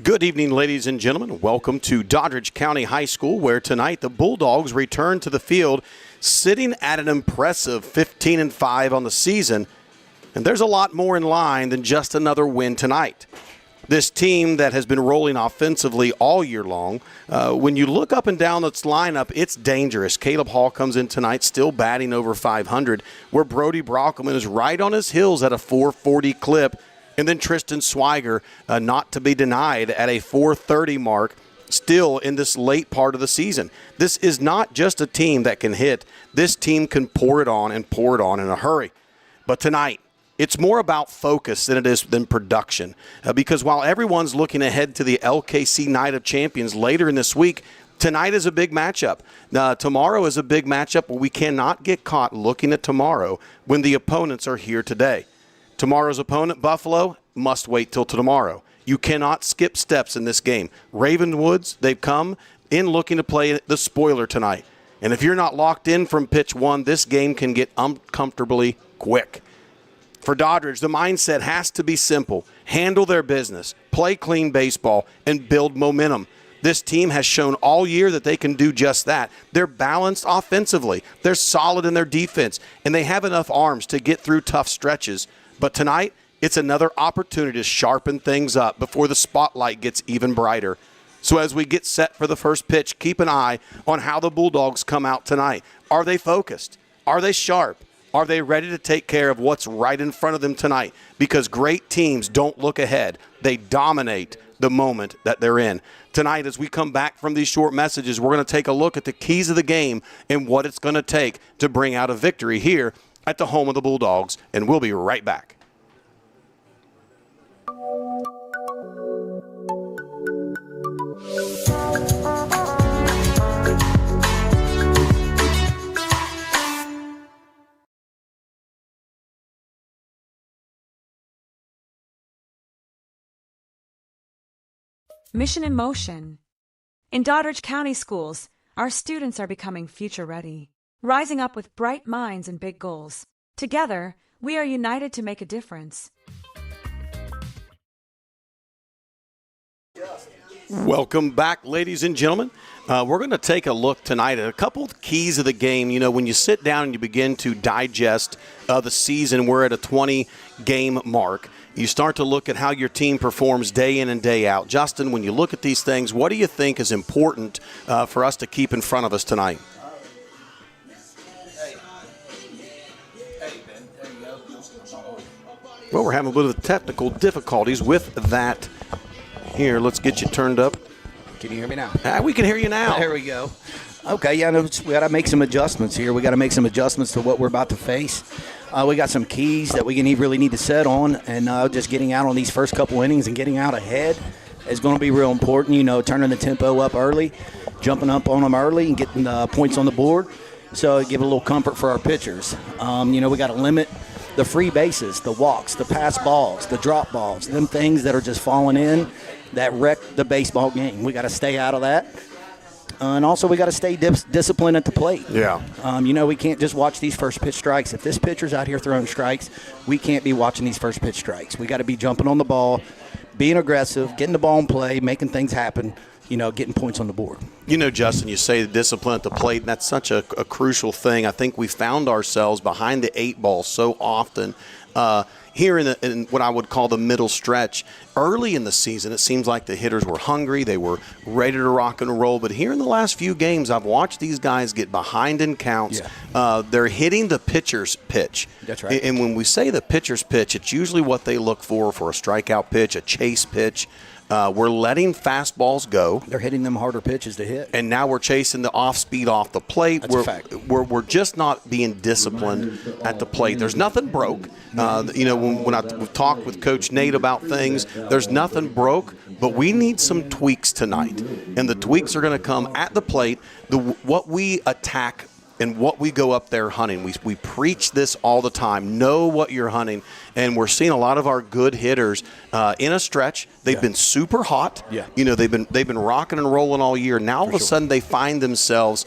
Good evening, ladies and gentlemen. Welcome to Doddridge County High School, where tonight the Bulldogs return to the field, sitting at an impressive 15-5 on the season. And there's a lot more in line than just another win tonight. This team that has been rolling offensively all year long, when you look up and down its lineup, it's dangerous. Caleb Hall comes in tonight still batting over 500, where Brody Brockelman is right on his heels at a 440 clip. And then Tristan Swiger, not to be denied, at a 430 mark, still in this late part of the season. This is not just a team that can hit. This team can pour it on in a hurry. But tonight, it's more about focus than production. Because while everyone's looking ahead to the LKC Night of Champions later in this week, tonight is a big matchup. Tomorrow is a big matchup, but we cannot get caught looking at tomorrow when the opponents are here today. Tomorrow's opponent, Buffalo, must wait till tomorrow. You cannot skip steps in this game. Ravenswood, they've come in looking to play the spoiler tonight. And if you're not locked in from pitch one, this game can get uncomfortably quick. For Doddridge, the mindset has to be simple. Handle their business, play clean baseball, and build momentum. This team has shown all year that they can do just that. They're balanced offensively. They're solid in their defense, and they have enough arms to get through tough stretches. But tonight, it's another opportunity to sharpen things up before the spotlight gets even brighter. So as we get set for the first pitch, keep an eye on how the Bulldogs come out tonight. Are they focused? Are they sharp? Are they ready to take care of what's right in front of them tonight? Because great teams don't look ahead. They dominate the moment that they're in. Tonight, as we come back from these short messages, we're going to take a look at the keys of the game and what it's going to take to bring out a victory here at the home of the Bulldogs, and we'll be right back. Mission in motion. In Doddridge County schools, our students are becoming future ready, rising up with bright minds and big goals. Together, we are united to make a difference. Welcome back, ladies and gentlemen. We're going to take a look tonight at a couple of keys of the game. You know, when you sit down and you begin to digest the season, we're at a 20-game mark. You start to look at how your team performs day in and day out. Justin, when you look at these things, what do you think is important for us to keep in front of us tonight? Well, we're having a bit of technical difficulties with that. Here, let's get you turned up. Can you hear me now? We can hear you now. There we go. Okay, yeah, no, we got to make some adjustments here. We got to make some adjustments to what we're about to face. We got some keys that we really need to set on, and just getting out on these first couple innings and getting out ahead is going to be real important. You know, turning the tempo up early, jumping up on them early, and getting points on the board. So give a little comfort for our pitchers. You know, we got to limit the free bases, the walks, the pass balls, the drop balls, them things that are just falling in that wreck the baseball game. We got to stay out of that. And also we got to stay disciplined at the plate. Yeah. You know, we can't just watch these first pitch strikes. If this pitcher's out here throwing strikes, we can't be watching these first pitch strikes. We got to be jumping on the ball, being aggressive, getting the ball in play, making things happen, you know, getting points on the board. You know, Justin, you say the discipline at the plate, and that's such a crucial thing. I think we found ourselves behind the eight ball so often here in what I would call the middle stretch. Early in the season, it seems like the hitters were hungry. They were ready to rock and roll. But here in the last few games, I've watched these guys get behind in counts. Yeah. They're hitting the pitcher's pitch. That's right. And when we say the pitcher's pitch, it's usually what they look for a strikeout pitch, a chase pitch. We're letting fastballs go. They're hitting them harder pitches to hit. And now we're chasing the off-speed off the plate. That's a fact. We're just not being disciplined at the plate. There's nothing broke. You know, when we've talked with Coach Nate about things, there's nothing broke, but we need some tweaks tonight. And the tweaks are going to come at the plate. What we attack and what we go up there hunting. We preach this all the time. Know what you're hunting, and we're seeing a lot of our good hitters in a stretch. They've been super hot. Yeah. You know, they've been rocking and rolling all year. Now all of a sudden they find themselves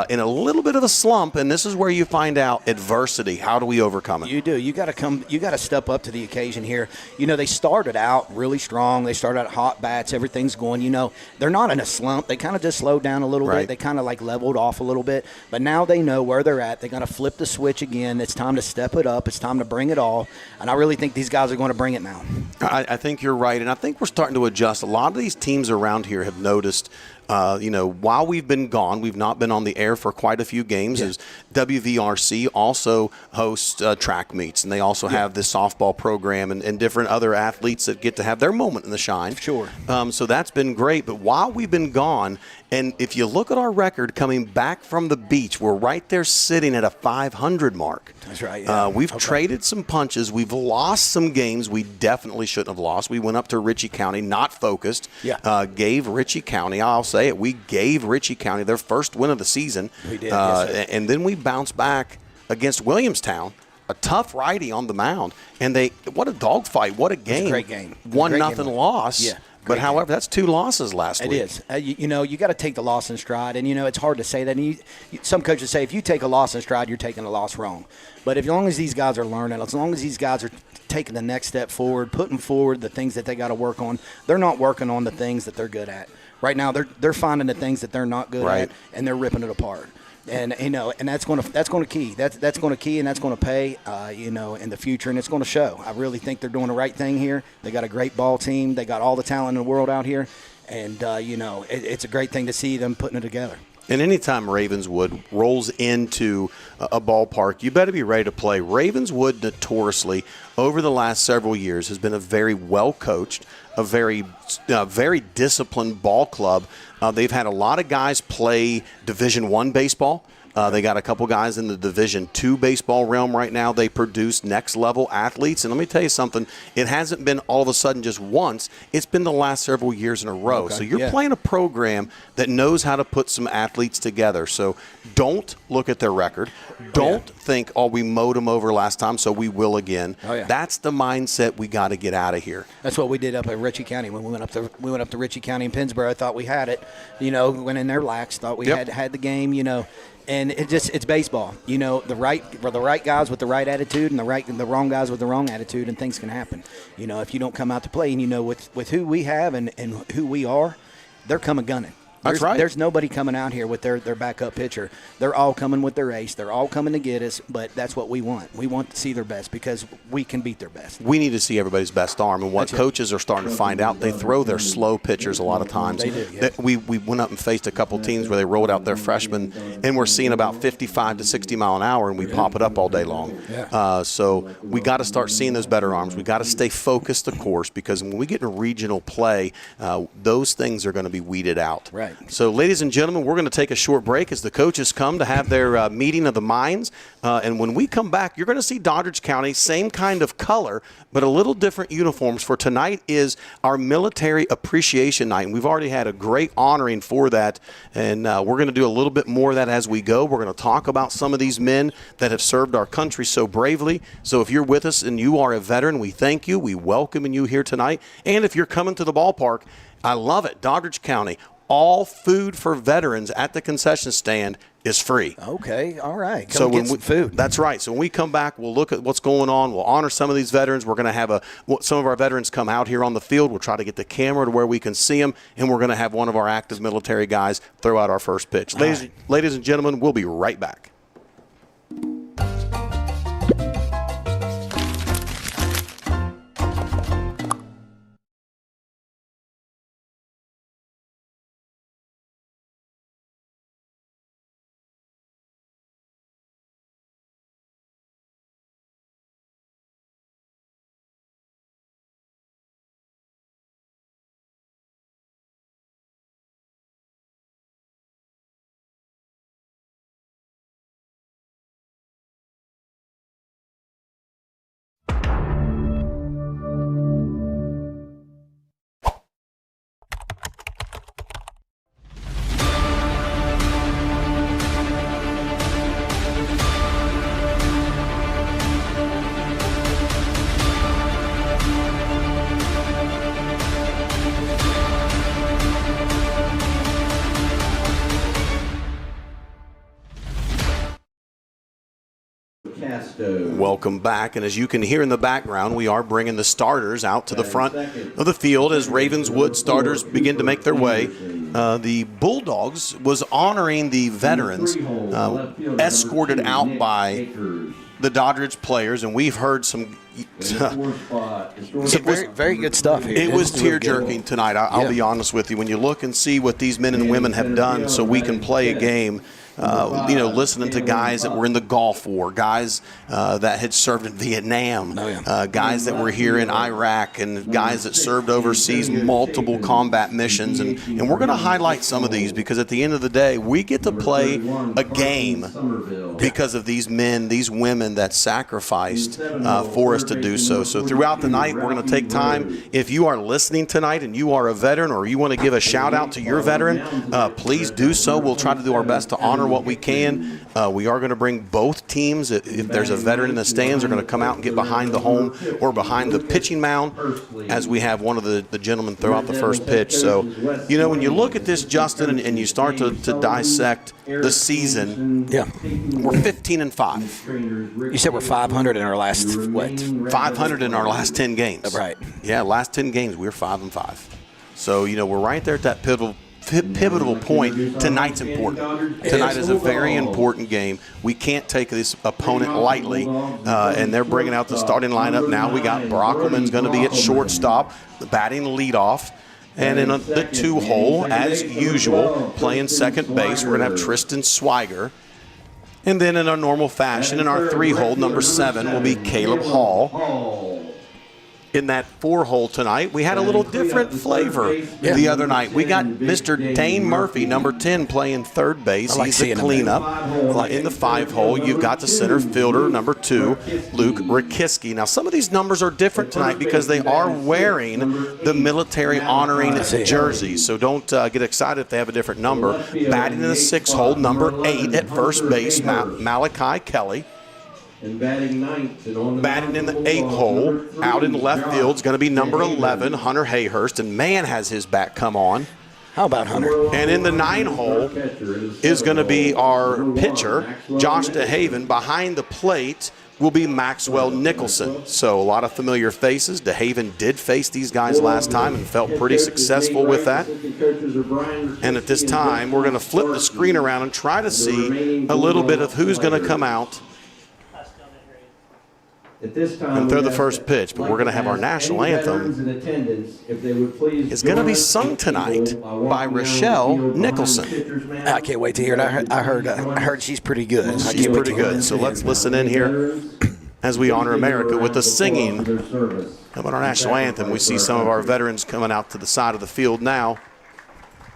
in a little bit of a slump, and this is where you find out adversity. How do we overcome it? You do. You got to step up to the occasion here. You know, they started out really strong. They started out hot bats. Everything's going. You know, they're not in a slump. They kind of just slowed down a little bit. They kind of like leveled off a little bit. But now they know where they're at. They're going to flip the switch again. It's time to step it up. It's time to bring it all. And I really think these guys are going to bring it now. I think you're right, and I think we're starting to adjust. A lot of these teams around here have noticed, you know, while we've been gone, we've not been on the air for quite a few games. As WVRC also hosts track meets, and they also have this softball program and different other athletes that get to have their moment in the shine. Sure. So that's been great. But while we've been gone, and if you look at our record coming back from the beach, we're right there sitting at a 500 mark. That's right. Yeah. We've traded some punches. We've lost some games we definitely shouldn't have lost. We went up to Ritchie County, not focused. Gave Ritchie County, I'll say it, we gave Ritchie County their first win of the season. We did, yes, and then we bounced back against Williamstown, a tough righty on the mound. And what a dogfight, what a game. It was a great game. 1-0 loss. Yeah. But however, that's 2 losses last week. It is. You know, you got to take the loss in stride. And, you know, it's hard to say that. And some coaches say if you take a loss in stride, you're taking a loss wrong. But as long as these guys are learning, as long as these guys are taking the next step forward, putting forward the things that they got to work on, they're not working on the things that they're good at. Right now, they're finding the things that they're not good at, and they're ripping it apart. And you know, and that's going to key. That's going to key, and that's going to pay. You know, in the future, and it's going to show. I really think they're doing the right thing here. They got a great ball team. They got all the talent in the world out here, and you know, it's a great thing to see them putting it together. And anytime Ravenswood rolls into a ballpark, you better be ready to play. Ravenswood notoriously, over the last several years, has been a very well-coached, a very disciplined ball club. They've had a lot of guys play Division I baseball. They got a couple guys in the Division II baseball realm right now. They produce next-level athletes. And let me tell you something. It hasn't been all of a sudden just once. It's been the last several years in a row. So you're playing a program that knows how to put some athletes together. So don't look at their record. Don't think, we mowed them over last time, so we will again. That's the mindset we got to get out of here. That's what we did up at Ritchie County when we went up to Ritchie County in Pennsboro. I thought we had it. You know, went in there lax, thought we had the game, you know. And it's baseball. You know, the right guys with the right attitude and the wrong guys with the wrong attitude, and things can happen. You know, if you don't come out to play, and you know, with who we have and who we are, they're coming gunning. That's right. There's nobody coming out here with their backup pitcher. They're all coming with their ace. They're all coming to get us, but that's what we want. We want to see their best because we can beat their best. We need to see everybody's best arm, and what coaches are starting to find out, they throw their slow pitchers a lot of times. They do, yeah. We went up and faced a couple teams where they rolled out their freshmen, and we're seeing about 55 to 60 mile an hour, and we pop it up all day long. So we got to start seeing those better arms. We got to stay focused, of course, because when we get in regional play, those things are going to be weeded out. Right. So, ladies and gentlemen, we're going to take a short break as the coaches come to have their meeting of the minds. And when we come back, you're going to see Doddridge County, same kind of color, but a little different uniforms. For tonight is our Military Appreciation Night. And we've already had a great honoring for that. And we're going to do a little bit more of that as we go. We're going to talk about some of these men that have served our country so bravely. So if you're with us and you are a veteran, we thank you. We welcome you here tonight. And if you're coming to the ballpark, I love it. Doddridge County. All food for veterans at the concession stand is free. Okay, all right. Come get some food. That's right. So when we come back, we'll look at what's going on. We'll honor some of these veterans. We're going to have some of our veterans come out here on the field. We'll try to get the camera to where we can see them, and we're going to have one of our active military guys throw out our first pitch. Ladies and gentlemen, we'll be right back. Welcome back, and as you can hear in the background, we are bringing the starters out to the front of the field as Ravenswood starters begin to make their way. The Bulldogs was honoring the veterans, escorted out by the Doddridge players, and we've heard some very good stuff here. It was tear-jerking tonight. I'll be honest with you. When you look and see what these men and women have done so we can play a game, listening to guys that were in the Gulf War, guys that had served in Vietnam, guys that were here in Iraq, and guys that served overseas, multiple combat missions. And we're going to highlight some of these because at the end of the day, we get to play a game because of these men, these women that sacrificed for us to do so. So throughout the night, we're going to take time. If you are listening tonight and you are a veteran or you want to give a shout-out to your veteran, please do so. We'll try to do our best to honor what we can. We are going to bring both teams. If there's a veteran in the stands, they're going to come out and get behind the home or behind the pitching mound as we have one of the gentlemen throw out the first pitch. So, when you look at this, Justin, and you start to dissect the season, we're 15-5. You said we're 500 in our last, 500 in our last 10 games. Right. Yeah, last 10 games, we're 5-5. So, we're right there at that pivotal point. Tonight's important. Tonight is a very important game. We can't take this opponent lightly, and they're bringing out the starting lineup now. We got Brockelman's going to be at shortstop, the batting leadoff. And in the 2-hole, as usual, playing second base, we're going to have Tristan Swiger. And then in our normal fashion, in our 3-hole, number 7 will be Caleb Hall. In that 4-hole tonight, we had a little different flavor the other night. We got Mr. Dane Murphy, number 10, playing third base. He's a cleanup. In the 5-hole, you've got the center fielder, number 2, Luke Rakiski. Now, some of these numbers are different tonight because they are wearing the military honoring jerseys. So don't get excited if they have a different number. Batting in the 6-hole, number 8 at first base, Malachi Kelly. And batting ninth and on the batting in the 8-hole, out in left field is going to be number 11, Hunter Hayhurst, and man has his bat come on. How about Hunter? And in the 9-hole is going to be our pitcher, Josh DeHaven. Behind the plate will be Maxwell Nicholson. So a lot of familiar faces. DeHaven did face these guys last time and felt pretty successful with that. And at this time, we're going to flip the screen around and try to see a little bit of who's going to come out and throw the first pitch, but we're going to have our national anthem. It's going to be sung tonight by Rochelle Nicholson. I can't wait to hear it. I heard she's pretty good. She's pretty good. So let's listen in here as we honor America with the singing of our national anthem. We see some of our veterans coming out to the side of the field now,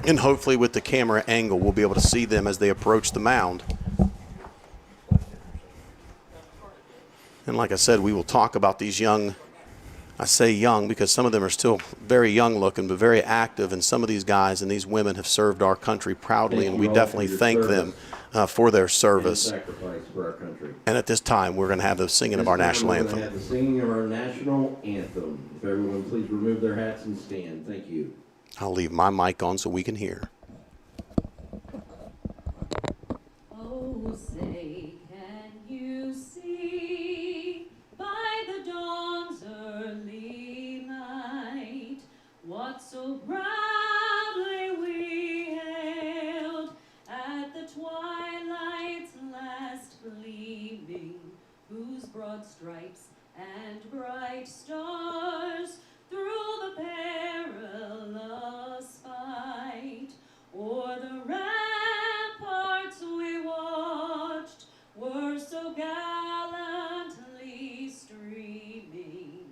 and hopefully with the camera angle, we'll be able to see them as they approach the mound. And like I said, we will talk about these young, I say young because some of them are still very young looking, but very active. And some of these guys and these women have served our country proudly, and we definitely thank them for their service. And at this time, we're going to have the singing of our national anthem. The singing of our national anthem. If everyone please remove their hats and stand. Thank you. I'll leave my mic on so we can hear. Oh, say, can you see by the dawn's early light what so proudly we hailed at the twilight's last gleaming, whose broad stripes and bright stars through the perilous fight o'er the ramparts we watched were so gallantly streaming,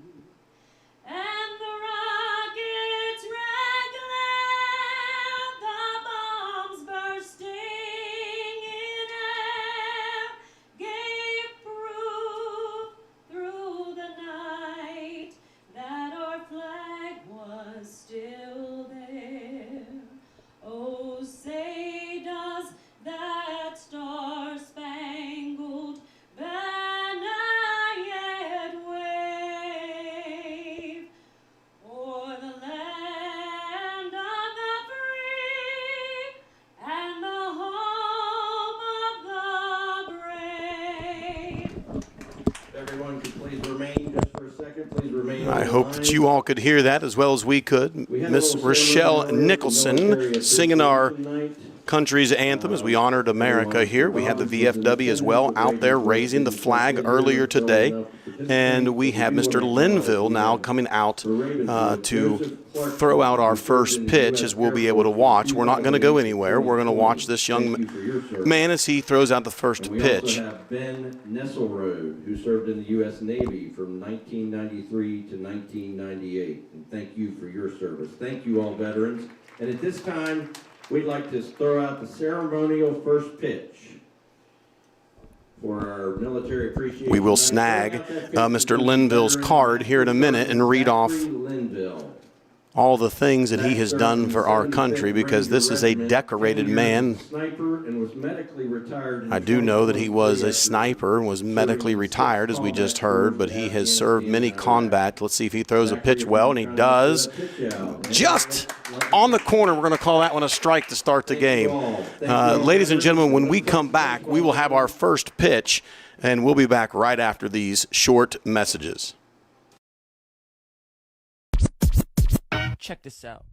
and the rockets' red glare, the bombs bursting in air, gave proof through the night that our flag was I hope that you all could hear that as well as we could. Miss Rochelle Nicholson singing our country's anthem as we honored America here. We had the VFW as well out there raising the flag earlier today. And we have Mr. Linville now coming out to throw out our first pitch, as we'll be able to watch. We're not going to go anywhere. We're going to watch this young man as he throws out the first pitch. We also have Ben Nesselrode, who served in the U.S. Navy from 1993 to 1998. And thank you for your service. Thank you all veterans. And at this time, we'd like to throw out the ceremonial first pitch for our military appreciation. We will snag Mr. Linville's card here in a minute and read off all the things that he has done for our country, because this is a decorated man. I do know that he was a sniper and was medically retired, as we just heard, but he has served many combat. Let's see if he throws a pitch well, and he does. Just on the corner. We're going to call that one a strike to start the game. Ladies and gentlemen, when we come back, we will have our first pitch, and we'll be back right after these short messages. Check this out.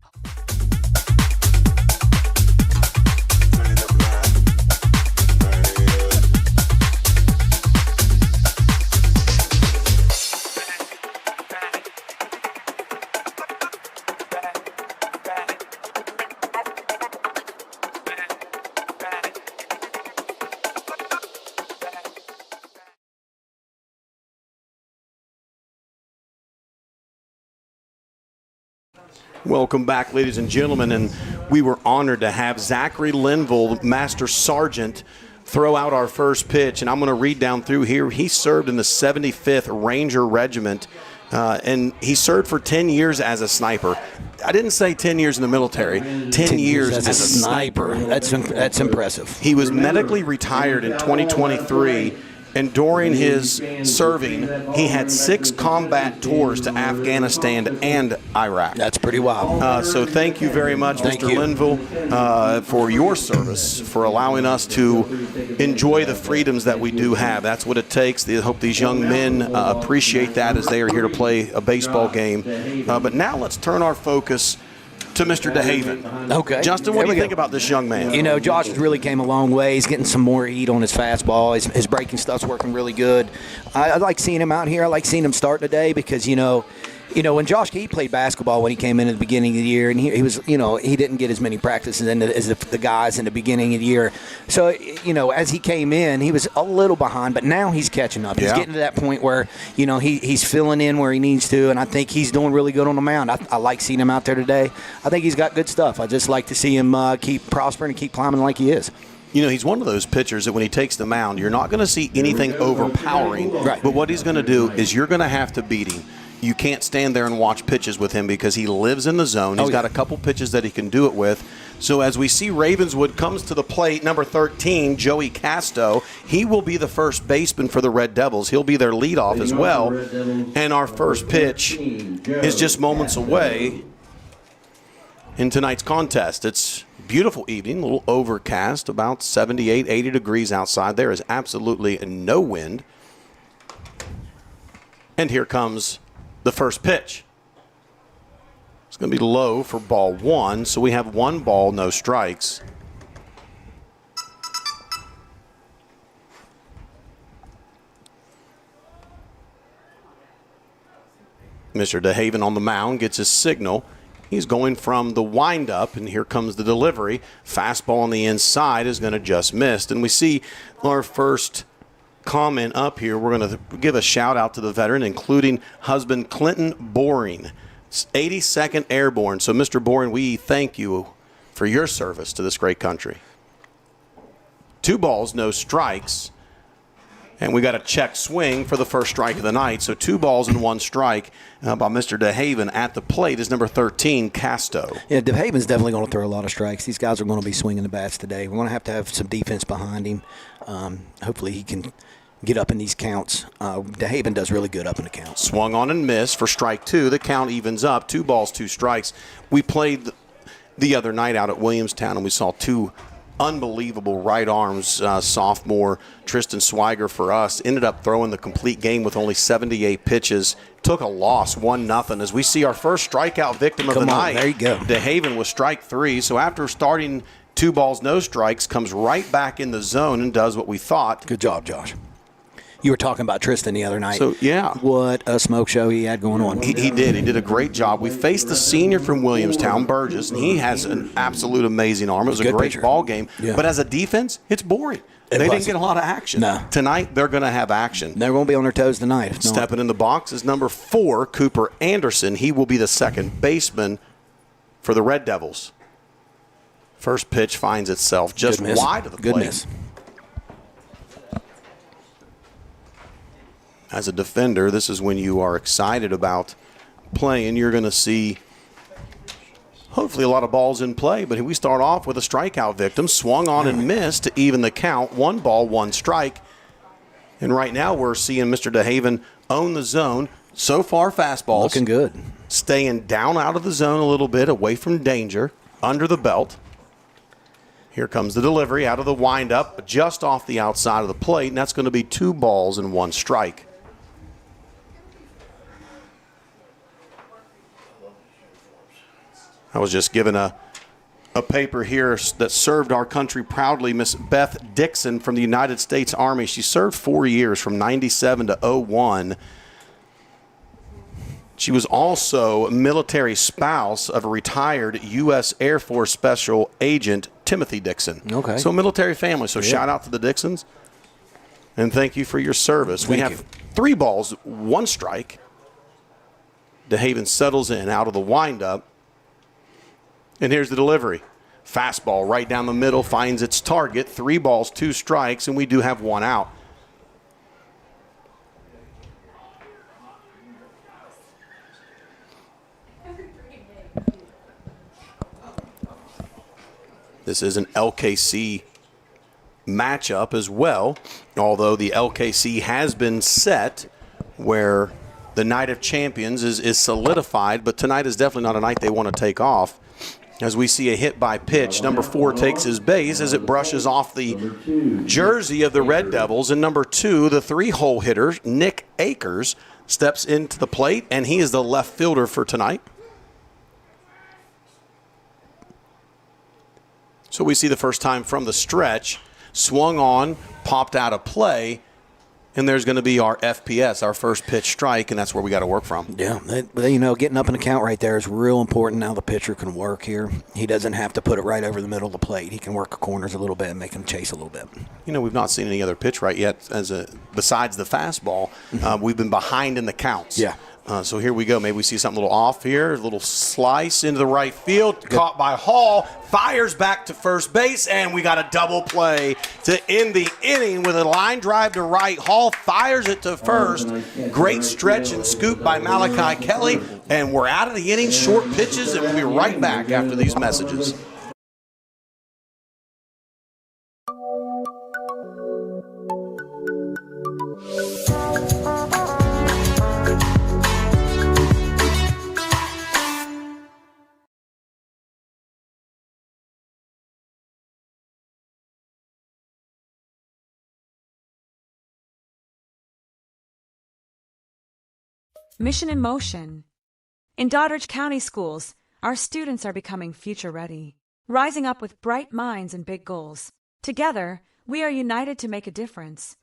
Welcome back, ladies and gentlemen, and we were honored to have Zachary Linville, Master Sergeant, throw out our first pitch. And I'm going to read down through here. He served in the 75th Ranger Regiment, and he served for 10 years as a sniper. I didn't say 10 years in the military, 10 years as a sniper. That's impressive. He was medically retired in 2023. And during his serving, he had 6 combat tours to Afghanistan and Iraq. That's pretty wild. So thank you very much, Mr. Linville, for your service, for allowing us to enjoy the freedoms that we do have. That's what it takes. I hope these young men appreciate that as they are here to play a baseball game. But now let's turn our focus to Mr. DeHaven. Okay. Justin, what do you think about this young man? You know, Josh really came a long way. He's getting some more heat on his fastball. His breaking stuff's working really good. I like seeing him out here. I like seeing him start today because, you know, when Josh Key played basketball when he came in at the beginning of the year, and he was, you know, he didn't get as many practices as the guys in the beginning of the year. So, you know, as he came in, he was a little behind, but now he's catching up. He's getting to that point where, you know, he's filling in where he needs to, and I think he's doing really good on the mound. I like seeing him out there today. I think he's got good stuff. I just like to see him keep prospering and keep climbing like he is. You know, he's one of those pitchers that when he takes the mound, you're not going to see anything overpowering. Right. But what he's going to do is you're going to have to beat him. You can't stand there and watch pitches with him because he lives in the zone. He's got a couple pitches that he can do it with. So as we see Ravenswood comes to the plate, number 13, Joey Casto, he will be the first baseman for the Red Devils. He'll be their leadoff as well. And our first pitch is just moments away in tonight's contest. It's a beautiful evening, a little overcast, about 78, 80 degrees outside. There is absolutely no wind. And here comes the first pitch. It's going to be low for ball 1, so we have 1 ball, no strikes. Mr. DeHaven on the mound gets his signal. He's going from the windup, and here comes the delivery. Fastball on the inside is going to just miss. And we see our first comment up here. We're going to give a shout out to the veteran, including husband Clinton Boring, 82nd Airborne. So, Mr. Boring, we thank you for your service to this great country. 2 balls, no strikes. And we got a check swing for the first strike of the night. So 2 balls and 1 strike by Mr. DeHaven. At the plate is number 13, Casto. Yeah, DeHaven's definitely going to throw a lot of strikes. These guys are going to be swinging the bats today. We're going to have some defense behind him. Hopefully he can get up in these counts. DeHaven does really good up in the counts. Swung on and missed for strike 2. The count evens up. 2 balls, 2 strikes. We played the other night out at Williamstown, and we saw 2 unbelievable right arms sophomore Tristan Swiger for us. Ended up throwing the complete game with only 78 pitches. Took a loss, 1-0, as we see our first strikeout victim of the night. There you go. DeHaven with strike 3. So after starting 2 balls, no strikes, comes right back in the zone and does what we thought. Good job, Josh. You were talking about Tristan the other night. So, yeah. What a smoke show he had going on. He did. He did a great job. We faced the senior from Williamstown, Burgess, and he has an absolute amazing arm. It was a great ball game. Yeah. But as a defense, it's boring. They didn't get a lot of action. No. Tonight, they're going to have action. They're going to be on their toes tonight. Stepping in the box is number 4, Cooper Anderson. He will be the second baseman for the Red Devils. First pitch finds itself just wide of the plate. Good miss. As a defender, this is when you are excited about playing. You're going to see hopefully a lot of balls in play, but we start off with a strikeout victim. Swung on and missed to even the count. 1 ball, 1 strike. And right now we're seeing Mr. DeHaven own the zone. So far, fastballs. Looking good. Staying down out of the zone a little bit, away from danger, under the belt. Here comes the delivery out of the windup, just off the outside of the plate, and that's going to be 2 balls and 1 strike. I was just given a paper here that served our country proudly, Miss Beth Dixon from the United States Army. She served 4 years from 97 to 01. She was also a military spouse of a retired U.S. Air Force Special Agent Timothy Dixon. Okay. So military family. So shout out to the Dixons. And thank you for your service. We have 3 balls, 1 strike. DeHaven settles in out of the windup. And here's the delivery. Fastball right down the middle finds its target. 3 balls, 2 strikes, and we do have 1 out. This is an LKC matchup as well, although the LKC has been set where the night of champions is solidified, but tonight is definitely not a night they want to take off. As we see a hit by pitch, number 4 takes his base as it brushes off the jersey of the Red Devils. And number 2, the 3-hole hitter, Nick Akers, steps into the plate, and he is the left fielder for tonight. So we see the first time from the stretch, swung on, popped out of play, and there's going to be our FPS, our first pitch strike, and that's where we got to work from. Yeah, getting up in the count right there is real important. Now the pitcher can work here. He doesn't have to put it right over the middle of the plate. He can work the corners a little bit and make him chase a little bit. You know, we've not seen any other pitch right yet besides the fastball. We've been behind in the counts. Yeah. So here we go. Maybe we see something a little off here. A little slice into the right field. Caught by Hall. Fires back to first base. And we got a double play to end the inning with a line drive to right. Hall fires it to first. Great stretch and scoop by Malachi Kelly. And we're out of the inning. Short pitches. And we'll be right back after these messages. Mission in motion. In Doddridge County schools, our students are becoming future ready, rising up with bright minds and big goals. Together, we are united to make a difference.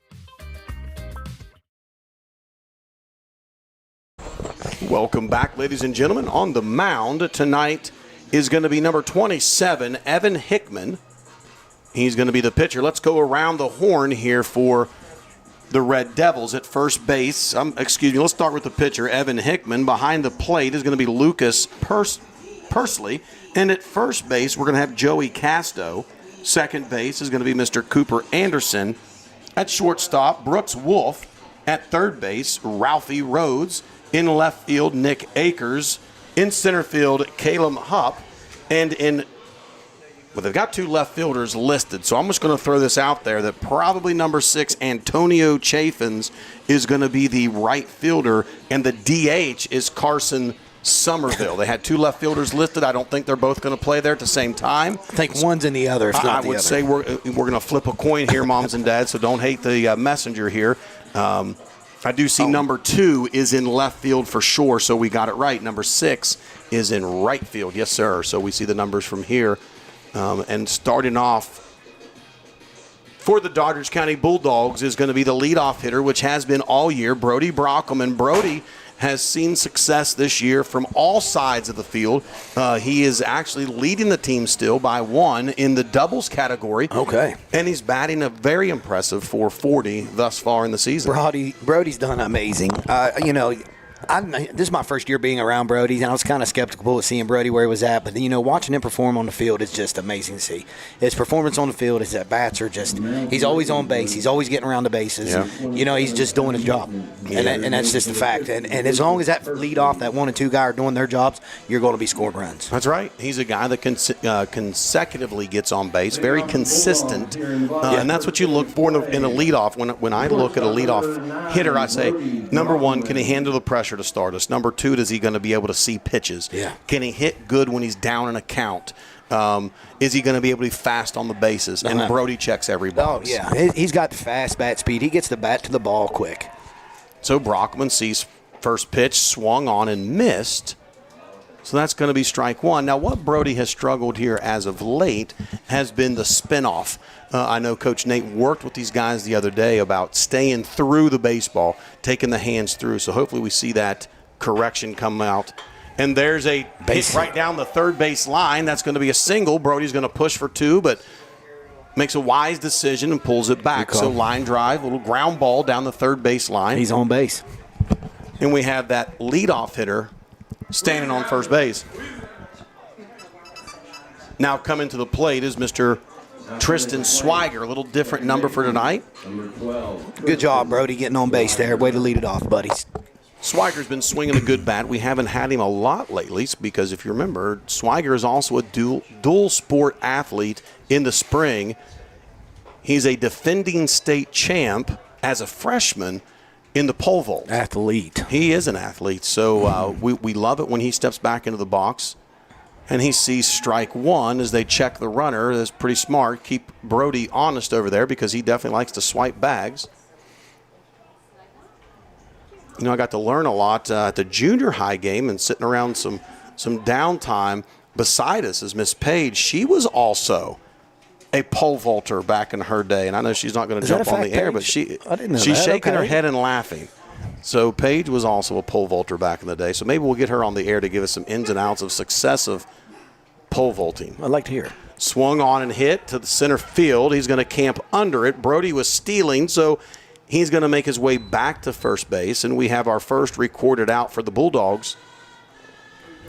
Welcome back, ladies and gentlemen. On the mound tonight is going to be number 27, Evan Hickman. He's going to be the pitcher. Let's go around the horn here for the Red Devils at first base. Let's start with the pitcher, Evan Hickman. Behind the plate is going to be Lucas Pursley. And at first base, we're going to have Joey Casto. Second base is going to be Mr. Cooper Anderson. At shortstop, Brooks Wolf. At third base, Ralphie Rhodes. In left field, Nick Akers. In center field, Caleb Hupp. And they've got 2 left fielders listed, so I'm just going to throw this out there that probably number 6, Antonio Chaffins, is going to be the right fielder, and the DH is Carson Somerville. They had 2 left fielders listed. I don't think they're both going to play there at the same time. I think one's in the other. If I not the would other. say we're going to flip a coin here, moms and dads, so don't hate the messenger here. I do see number 2 is in left field for sure, so we got it right. Number 6 is in right field. Yes, sir. So we see the numbers from here. And starting off for the Doddridge County Bulldogs is going to be the leadoff hitter, which has been all year, Brody Brockham. And Brody has seen success this year from all sides of the field. He is actually leading the team still by 1 in the doubles category. Okay. And he's batting a very impressive 440 thus far in the season. Brody's done amazing. This is my first year being around Brody, and I was kind of skeptical of seeing Brody where he was at. But, watching him perform on the field is just amazing to see. His performance on the field, his at-bats are just – he's always on base. He's always getting around the bases. Yeah. He's just doing his job. And that's just a fact. And as long as that leadoff, that 1 and 2 guy are doing their jobs, you're going to be scoring runs. That's right. He's a guy that consecutively gets on base, very consistent. And that's what you look for in a leadoff. When I look at a leadoff hitter, I say, number 1, can he handle the pressure to start us? Number 2, is he going to be able to see pitches? Yeah. Can he hit good when he's down in a count? Is he going to be able to be fast on the bases? And Brody checks every box. Oh, yeah. He's got the fast bat speed. He gets the bat to the ball quick. So Brockman sees first pitch, swung on and missed. So that's going to be strike 1. Now, what Brody has struggled here as of late has been the spinoff. I know Coach Nate worked with these guys the other day about staying through the baseball, taking the hands through. So hopefully we see that correction come out. And there's a hit right down the third base line. That's going to be a single. Brody's going to push for 2, but makes a wise decision and pulls it back. So line drive, little ground ball down the third base line. He's on base. And we have that leadoff hitter standing on first base. Now coming to the plate is Mr. Tristan Swiger, a little different number for tonight. Number 12. Good job, Brody, getting on base there. Way to lead it off, buddies. Swiger's been swinging a good bat. We haven't had him a lot lately because if you remember, Swiger is also a dual sport athlete in the spring. He's a defending state champ as a freshman in the pole vault. Athlete. He is an athlete, so we love it when he steps back into the box. And he sees strike 1 as they check the runner. That's pretty smart. Keep Brody honest over there because he definitely likes to swipe bags. I got to learn a lot at the junior high game and sitting around some downtime beside us is Miss Page. She was also a pole vaulter back in her day. And I know she's not going to jump on the air, but she's shaking her head and laughing. So Paige was also a pole vaulter back in the day. So maybe we'll get her on the air to give us some ins and outs of success of pole vaulting. I'd like to hear it. Swung on and hit to the center field. He's going to camp under it. Brody was stealing, so he's going to make his way back to first base. And we have our first recorded out for the Bulldogs.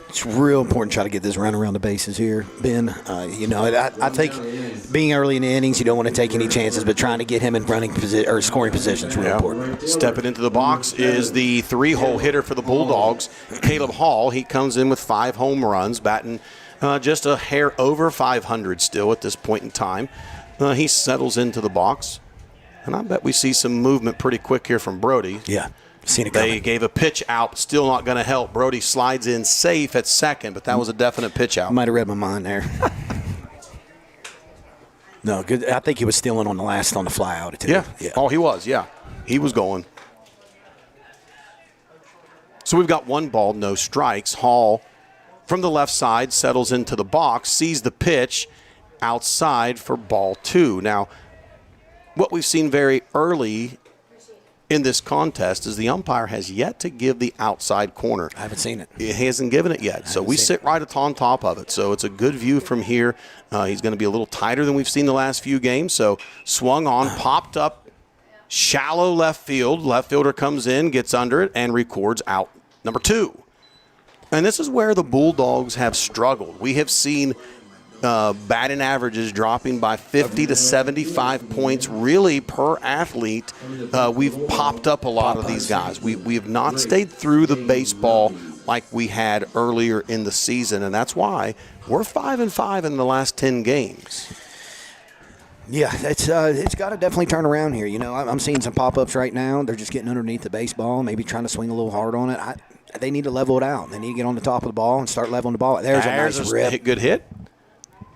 It's real important to try to get this run around the bases here, Ben. I think being early in the innings, you don't want to take any chances, but trying to get him in running or scoring position is real important. Stepping into the box is the 3-hole hitter for the Bulldogs, Caleb Hall. He comes in with 5 home runs, batting just a hair over 500 still at this point in time. He settles into the box, and I bet we see some movement pretty quick here from Brody. Yeah. Seen it coming. They gave a pitch out, still not going to help. Brody slides in safe at second, but that was a definite pitch out. Might have read my mind there. No, good. I think he was stealing on the fly out too. Yeah. Oh, he was. Yeah, he was going. So we've got 1 ball, no strikes. Hall from the left side settles into the box, sees the pitch outside for ball 2. Now, what we've seen very early in this contest is the umpire has yet to give the outside corner. I haven't seen it. He hasn't given it yet. So we sit right on top of it. So it's a good view from here. He's going to be a little tighter than we've seen the last few games. So swung on, popped up, shallow left field. Left fielder comes in, gets under it, and records out number 2. And this is where the Bulldogs have struggled. We have seen batting averages dropping by 50 to 75 points really per athlete. We've popped up a lot of these guys. We have not stayed through the baseball like we had earlier in the season, and that's why we're 5-5 in the last 10 games. Yeah, it's got to definitely turn around here. I'm seeing some pop-ups right now. They're just getting underneath the baseball, maybe trying to swing a little hard on it. they need to level it out. They need to get on the top of the ball and start leveling the ball. There's a nice rip. Good hit.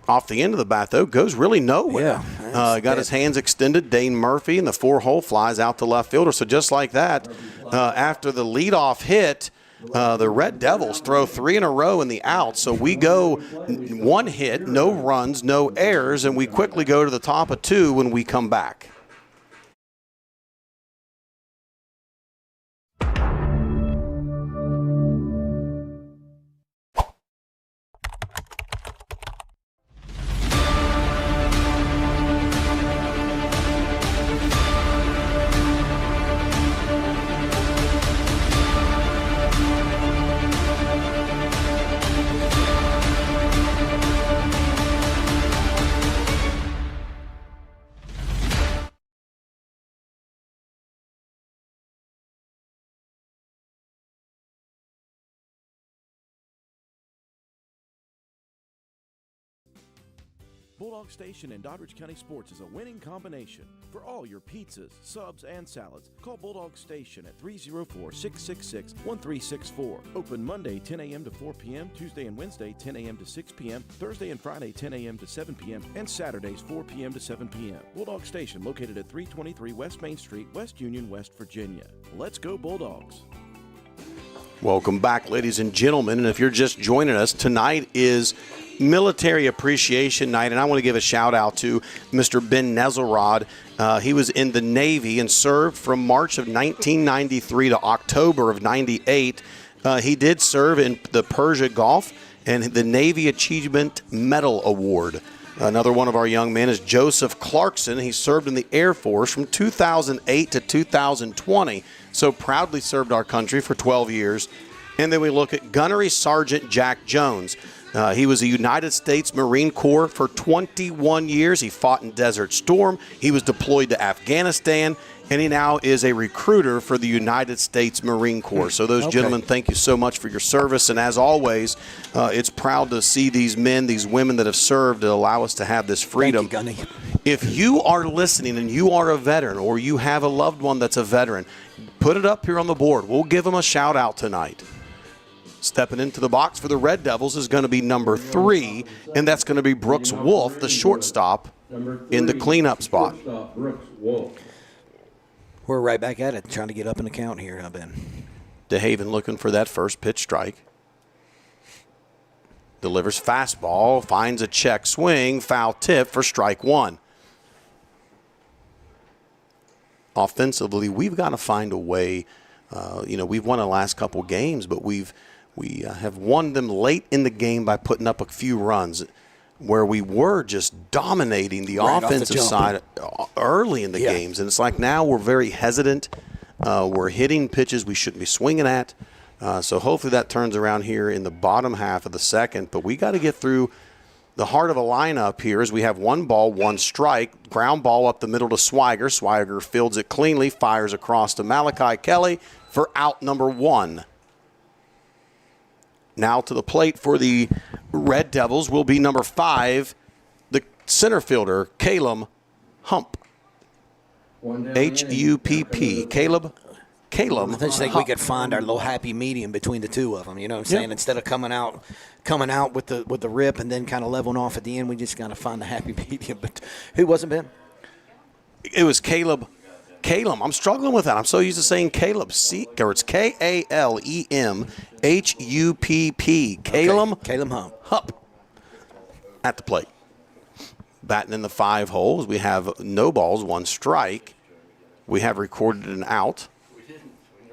Off the end of the bat, though, goes really nowhere. Yeah, got his hands extended. Dane Murphy, and the 4-hole flies out to left fielder. So just like that, after the leadoff hit, the Red Devils throw 3 in a row in the out. So we go 1 hit, no runs, no errors, and we quickly go to the top of 2 when we come back. Bulldog Station in Doddridge County Sports is a winning combination. For all your pizzas, subs, and salads, call Bulldog Station at 304-666-1364. Open Monday 10 a.m. to 4 p.m., Tuesday and Wednesday 10 a.m. to 6 p.m., Thursday and Friday 10 a.m. to 7 p.m., and Saturdays 4 p.m. to 7 p.m. Bulldog Station located at 323 West Main Street, West Union, West Virginia. Let's go Bulldogs. Welcome back, ladies and gentlemen. And if you're just joining us, tonight is Military Appreciation Night, and I want to give a shout-out to Mr. Ben Nezelrod. He was in the Navy and served from March of 1993 to October of 98. He did serve in the Persia Gulf and the Navy Achievement Medal Award. Another one of our young men is Joseph Clarkson. He served in the Air Force from 2008 to 2020, so proudly served our country for 12 years. And then we look at Gunnery Sergeant Jack Jones. He was a United States Marine Corps for 21 years. He fought in Desert Storm. He was deployed to Afghanistan, and he now is a recruiter for the United States Marine Corps. So those gentlemen, thank you so much for your service. And as always, it's proud to see these men, these women that have served to allow us to have this freedom. Thank you, Gunny. If you are listening and you are a veteran or you have a loved one that's a veteran, put it up here on the board. We'll give them a shout out tonight. Stepping into the box for the Red Devils is going to be number 3, and that's going to be Brooks Wolf, the shortstop, in the cleanup spot. We're right back at it, trying to get up in the count here, Ben. DeHaven looking for that first pitch strike. Delivers fastball, finds a check swing, foul tip for strike 1. Offensively, we've got to find a way. We've won the last couple games, but we have won them late in the game by putting up a few runs where we were just dominating the offensive side early in the games. And it's like now we're very hesitant. We're hitting pitches we shouldn't be swinging at. So hopefully that turns around here in the bottom half of the second. But we got to get through the heart of a lineup here as we have 1 ball, 1 strike. Ground ball up the middle to Swiger. Swiger fields it cleanly, fires across to Malachi Kelly for out number 1. Now to the plate for the Red Devils will be number 5, the center fielder, Caleb Hump. H-U-P-P. Caleb I just think we could find our little happy medium between the two of them. You know what I'm saying? Instead of coming out with the rip and then kind of leveling off at the end, we just got to find the happy medium. But who wasn't, Ben? It was Caleb. I'm struggling with that. I'm so used to saying Caleb. It's K-A-L-E-M-H-U-P-P. Caleb Hump at the plate. Batting in the 5 holes. We have no balls, 1 strike. We have recorded an out.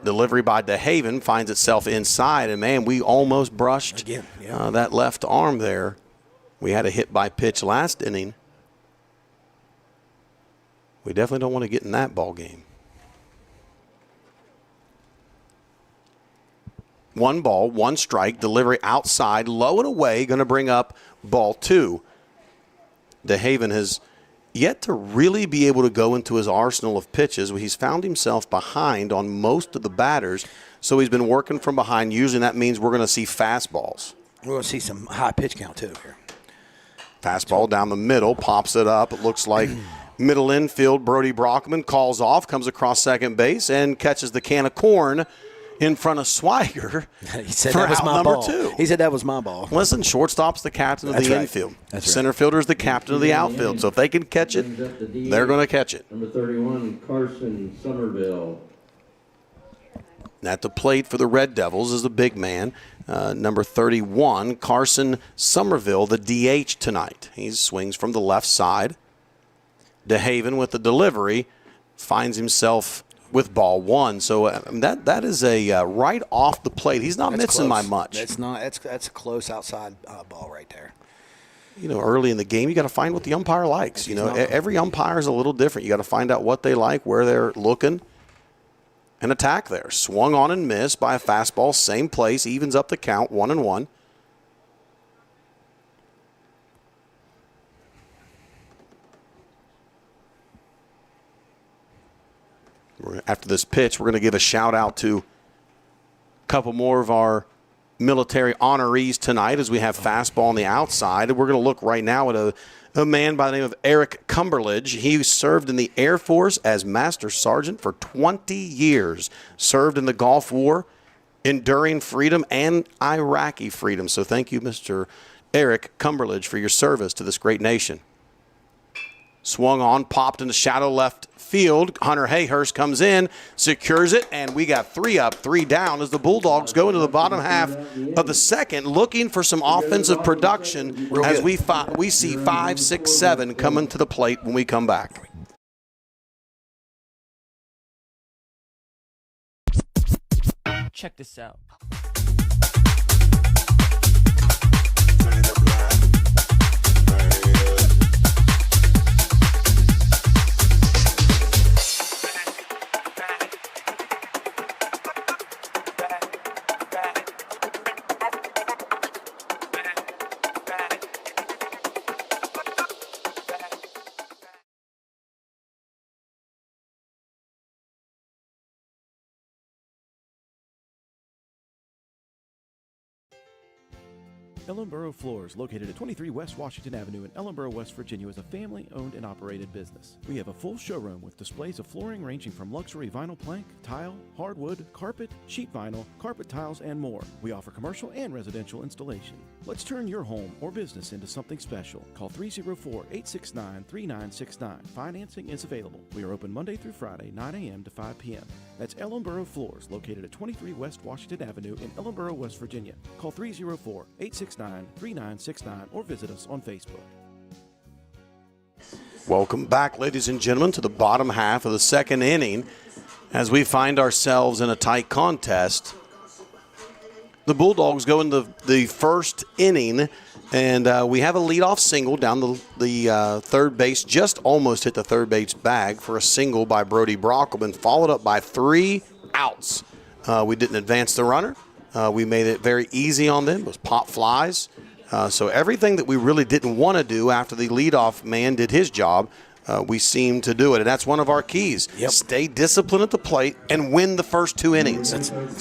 Delivery by DeHaven finds itself inside, and, man, we almost brushed that left arm there. We had a hit by pitch last inning. We definitely don't want to get in that ball game. 1 ball, 1 strike, delivery outside, low and away, going to bring up ball 2. DeHaven has yet to really be able to go into his arsenal of pitches. He's found himself behind on most of the batters, so he's been working from behind. Usually that means we're going to see fastballs. We're going to see some high pitch count, too, here. Fastball down the middle, pops it up. It looks like middle infield, Brody Brockman calls off, comes across second base, and catches the can of corn in front of Swigert He said for that was out my number ball. 2. He said that was my ball. Listen, shortstop's the captain of That's the right. infield. That's right. Center fielder is the captain of the outfield. So if they can catch it, they're going to catch it. Number 31, Carson Somerville. At the plate for the Red Devils is the big man, number 31, Carson Somerville, the DH tonight. He swings from the left side. DeHaven with the delivery finds himself with ball 1. So that is a right off the plate. He's not missing by much. That's a close outside ball right there. You know, early in the game, you got to find what the umpire likes. You know, every umpire is a little different. You got to find out what they like, where they're looking. An attack there. Swung on and missed by a fastball. Same place. Evens up the count. 1-1. After this pitch, we're going to give a shout out to a couple more of our military honorees tonight as we have fastball on the outside. We're going to look right now at a man by the name of Eric Cumberledge. He served in the Air Force as Master Sergeant for 20 years. Served in the Gulf War, enduring freedom and Iraqi freedom. So thank you, Mr. Eric Cumberledge, for your service to this great nation. Swung on, popped into shadow left field. Hunter Hayhurst comes in, secures it, and we got 3 up, 3 down as the Bulldogs go into the bottom half of the second, looking for some offensive production as we see 5, 6, 7 coming to the plate when we come back. Check this out. Ellenboro Floors, located at 23 West Washington Avenue in Ellenboro, West Virginia, is a family-owned and operated business. We have a full showroom with displays of flooring ranging from luxury vinyl plank, tile, hardwood, carpet, sheet vinyl, carpet tiles, and more. We offer commercial and residential installation. Let's turn your home or business into something special. Call 304-869-3969. Financing is available. We are open Monday through Friday, 9 a.m. to 5 p.m. That's Ellenboro Floors, located at 23 West Washington Avenue in Ellenboro, West Virginia. Call 304-869-3969 or visit us on Facebook. Welcome back, ladies and gentlemen, to the bottom half of the second inning as we find ourselves in a tight contest. The Bulldogs go into the first inning, and we have a leadoff single down the third base, just almost hit the third base bag for a single by Brody Brockelman, followed up by 3 outs. We didn't advance the runner. We made it very easy on them. It was pop flies. So everything that we really didn't want to do after the leadoff man did his job, we seemed to do it. And that's one of our keys. Yep. Stay disciplined at the plate and win the first 2 innings.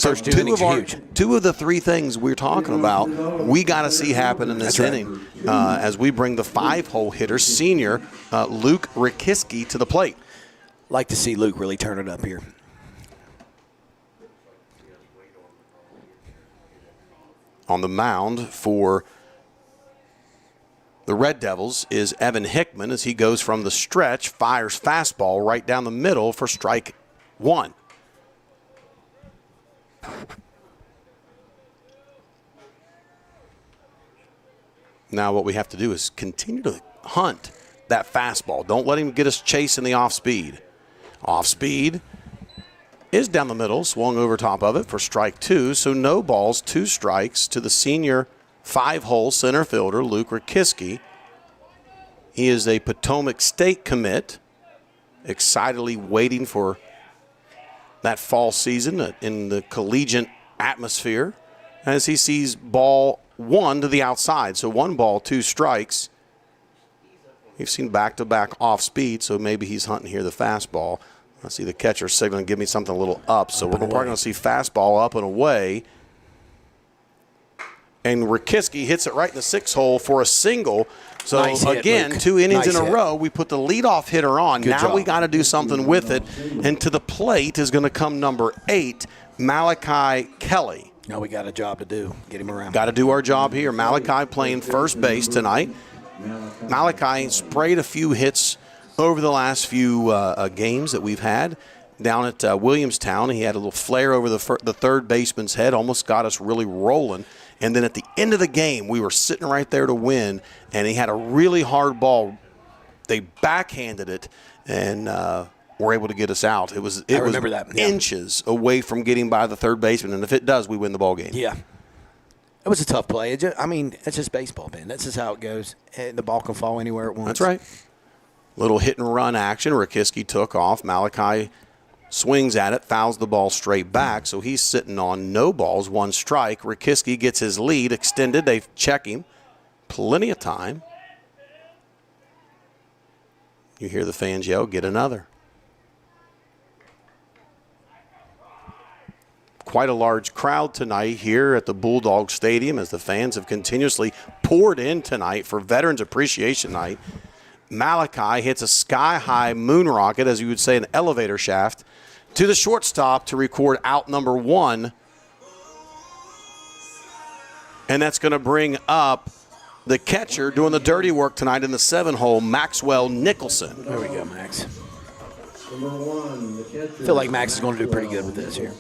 First two innings are huge. 2 of the 3 things we're talking about, we got to see happen in this inning as we bring the 5-hole hitter, senior Luke Rikiski, to the plate. Like to see Luke really turn it up here. On the mound for the Red Devils is Evan Hickman as he goes from the stretch, fires fastball right down the middle for strike 1. Now what we have to do is continue to hunt that fastball. Don't let him get us chasing the off speed. Off speed is down the middle, swung over top of it for strike 2. So no balls, 2 strikes to the senior 5-hole center fielder, Luke Rikiski. He is a Potomac State commit, excitedly waiting for that fall season in the collegiate atmosphere as he sees ball 1 to the outside. So 1 ball, 2 strikes. We've seen back-to-back off speed, so maybe he's hunting here the fastball. I see the catcher signaling, give me something a little up. So we're probably going to see fastball up and away. And Rakiski hits it right in the 6 hole for a single. So, Nice hit, again, Luke. 2 innings Nice in a hit. row. We put the leadoff hitter on. Good now job. we got to do something with it. And to the plate is going to come number 8, Malachi Kelly. Now we got a job to do. Get him around. Got to do our job here. Malachi playing first base tonight. Malachi sprayed a few hits over the last few games that we've had. Down at Williamstown, he had a little flare over the third baseman's head, almost got us really rolling. And then at the end of the game, we were sitting right there to win, and he had a really hard ball. They backhanded it, and were able to get us out. It was remember that. Yeah. Inches away from getting by the third baseman, and if it does, we win the ball game. Yeah. It was a tough play. It's just baseball, man. That's just how it goes. And the ball can fall anywhere it wants. That's right. Little hit and run action. Rakiski took off. Malachi swings at it, fouls the ball straight back, so he's sitting on no balls, 1 strike. Rakiski gets his lead extended. They check him. Plenty of time. You hear the fans yell, get another. Quite a large crowd tonight here at the Bulldog Stadium as the fans have continuously poured in tonight for Veterans Appreciation Night. Malachi hits a sky-high moon rocket, as you would say, an elevator shaft, to the shortstop to record out number 1. And that's going to bring up the catcher doing the dirty work tonight in the 7-hole, Maxwell Nicholson. There we go, Max. Number 1, the catcher. I feel like Max is going to do pretty good with this here.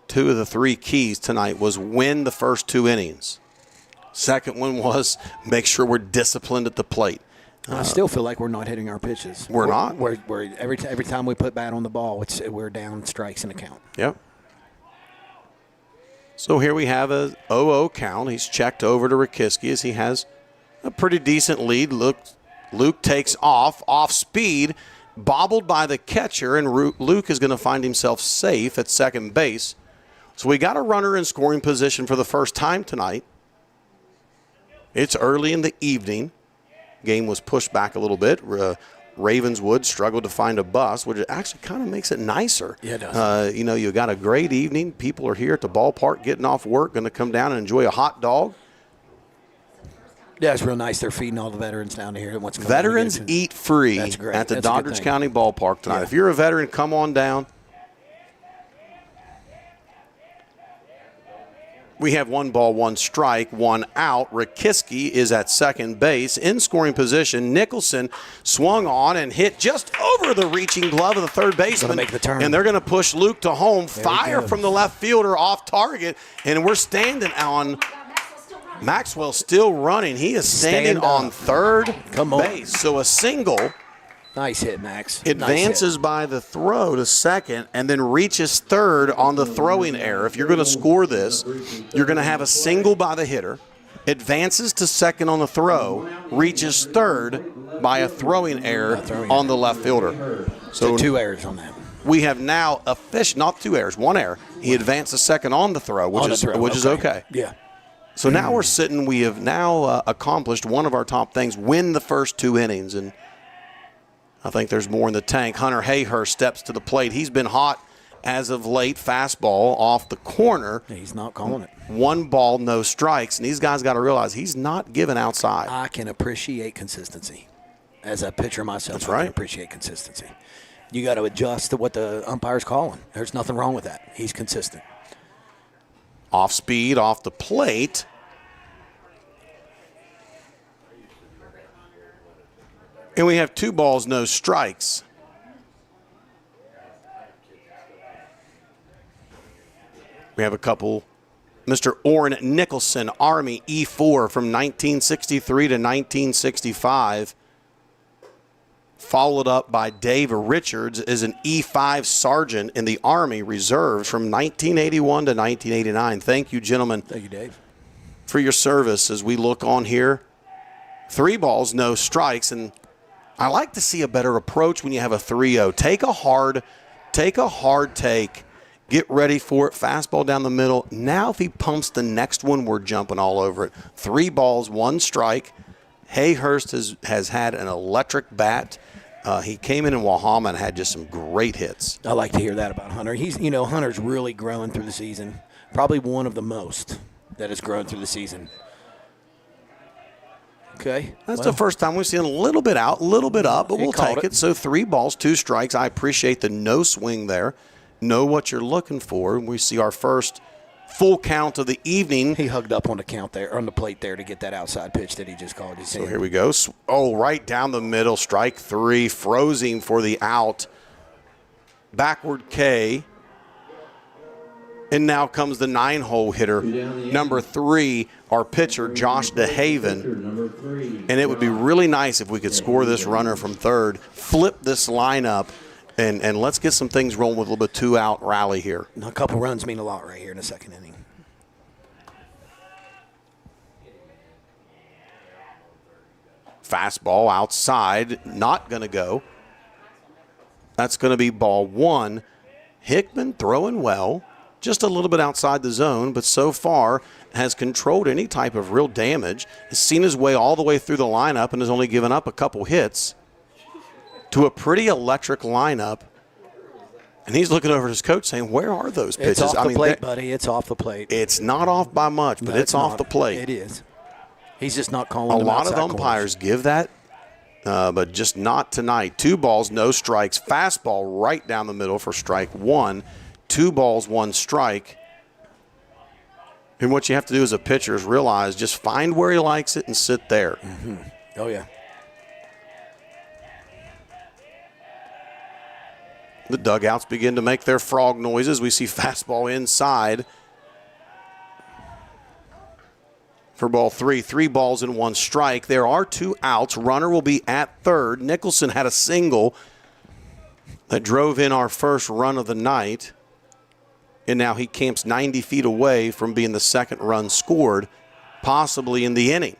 2 of the 3 keys tonight was win the first 2 innings. Second one was make sure we're disciplined at the plate. I still feel like we're not hitting our pitches. We're not. We're every time we put bat on the ball, we're down strikes in a count. Yep. So here we have a 0-0 count. He's checked over to Rakiski as he has a pretty decent lead. Luke takes off speed, bobbled by the catcher, and Luke is going to find himself safe at second base. So we got a runner in scoring position for the first time tonight. It's early in the evening. Game was pushed back a little bit. Ravenswood struggled to find a bus, which actually kind of makes it nicer. Yeah, it does. You got a great evening. People are here at the ballpark getting off work, going to come down and enjoy a hot dog. Yeah, it's real nice. They're feeding all the veterans down here. Veterans eat free That's great. at the That's a good Doddridge thing. County Ballpark tonight. Yeah. If you're a veteran, come on down. We have 1 ball, 1 strike, 1 out. Rakiski is at second base in scoring position. Nicholson swung on and hit just over the reaching glove of the third baseman. Gonna make the turn. And they're going to push Luke to home. There he Fire goes. from the left fielder off target. And we're standing on Maxwell still running. He is standing Stand on up. third Come on. base. So a single. Nice hit, Max. Advances by the throw to second and then reaches third on the throwing error. If you're going to score this, you're going to have a single by the hitter, advances to second on the throw, reaches third by a throwing error on the left fielder. So 2 errors on that. We have now not 2 errors, 1 error. He advanced to second on the throw, which is okay. Yeah. So now we have now accomplished one of our top things, win the first 2 innings, and I think there's more in the tank. Hunter Hayhurst steps to the plate. He's been hot as of late. Fastball off the corner. Yeah, he's not calling it. 1 ball, no strikes. And these guys got to realize he's not giving outside. I can appreciate consistency. As a pitcher myself, That's I right. can appreciate consistency. You got to adjust to what the umpire's calling. There's nothing wrong with that. He's consistent. Off speed, off the plate. And we have 2 balls, no strikes. We have a couple. Mr. Orrin Nicholson, Army E4 from 1963 to 1965. Followed up by Dave Richards as an E5 sergeant in the Army Reserves from 1981 to 1989. Thank you, gentlemen. Thank you, Dave. For your service as we look on here. 3 balls, no strikes, and I like to see a better approach when you have a 3-0. Take a hard take, get ready for it, fastball down the middle. Now if he pumps the next one, we're jumping all over it. 3 balls, 1 strike. Hayhurst has had an electric bat He came in Wahama and had just some great hits. I like to hear that about Hunter. Hunter's really growing through the season. Probably one of the most that has grown through the season. Okay. That's the first time we've seen a little bit out, a little bit up, but we'll take it. So 3 balls, 2 strikes. I appreciate the no swing there. Know what you're looking for. We see our first full count of the evening. He hugged up on the count there, on the plate there to get that outside pitch that he just called. So here we go. Oh, right down the middle, strike 3, froze him for the out. Backward K. And now comes the 9-hole hitter, number 3, our pitcher, Josh DeHaven. And it would be really nice if we could score this runner from third, flip this lineup, and let's get some things rolling with a little bit 2-out rally here. A couple runs mean a lot right here in the second inning. Fastball outside, not going to go. That's going to be ball 1. Hickman throwing well. Just a little bit outside the zone, but so far has controlled any type of real damage, has seen his way all the way through the lineup and has only given up a couple hits to a pretty electric lineup. And he's looking over at his coach saying, where are those pitches? It's off the plate, buddy. It's off the plate. It's not off by much, but it's off the plate. It is. He's just not calling a lot of umpires give that, but just not tonight. 2 balls, no strikes. Fastball right down the middle for strike 1. 2 balls, 1 strike. And what you have to do as a pitcher is realize just find where he likes it and sit there. Mm-hmm. Oh, yeah. The dugouts begin to make their frog noises. We see fastball inside for ball 3. 3 balls and 1 strike. There are 2 outs. Runner will be at third. Nicholson had a single that drove in our first run of the night. And now he camps 90 feet away from being the second run scored, possibly in the inning.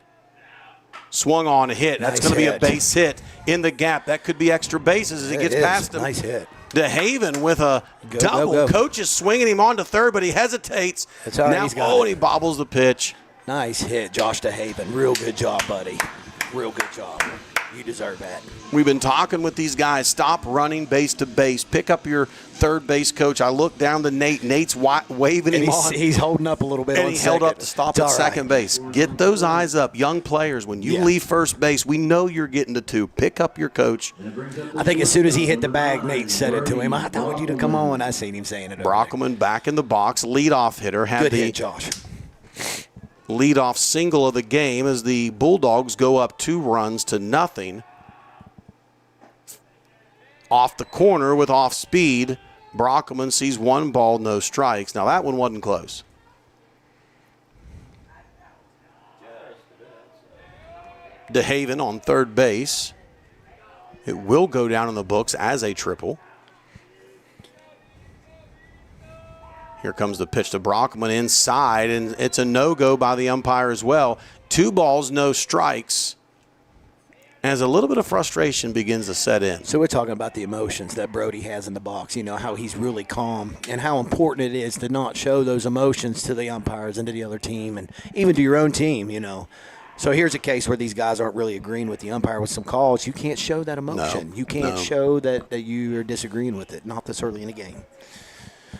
Swung on a hit. That's going to be a base hit in the gap. That could be extra bases as he gets past him. Nice hit. DeHaven with a double. Go. Coach is swinging him on to third, but he hesitates. That's all right. Now, He's got it. And he bobbles the pitch. Nice hit, Josh DeHaven. Real good job, buddy. Real good job. You deserve that. We've been talking with these guys. Stop running base to base. Pick up your third base coach. I look down to Nate. Nate's waving him on. He's holding up a little bit. And he held up to stop at second base. Get those eyes up. Young players, when you leave first base, we know you're getting to 2. Pick up your coach. I think as soon as he hit the bag, Nate said it to him. I told you to come on. I seen him saying it. Brockelman back in the box. Leadoff hitter. Had good hit, Josh. Leadoff single of the game as the Bulldogs go up 2-0. Off the corner with off speed, Brockelman sees 1 ball, no strikes. Now that one wasn't close. DeHaven on third base. It will go down in the books as a triple. Here comes the pitch to Brockelman inside, and it's a no-go by the umpire as well. 2 balls, no strikes, as a little bit of frustration begins to set in. So we're talking about the emotions that Brody has in the box, how he's really calm and how important it is to not show those emotions to the umpires and to the other team and even to your own team, So here's a case where these guys aren't really agreeing with the umpire with some calls. You can't show that emotion. You can't show that you are disagreeing with it, not this early in the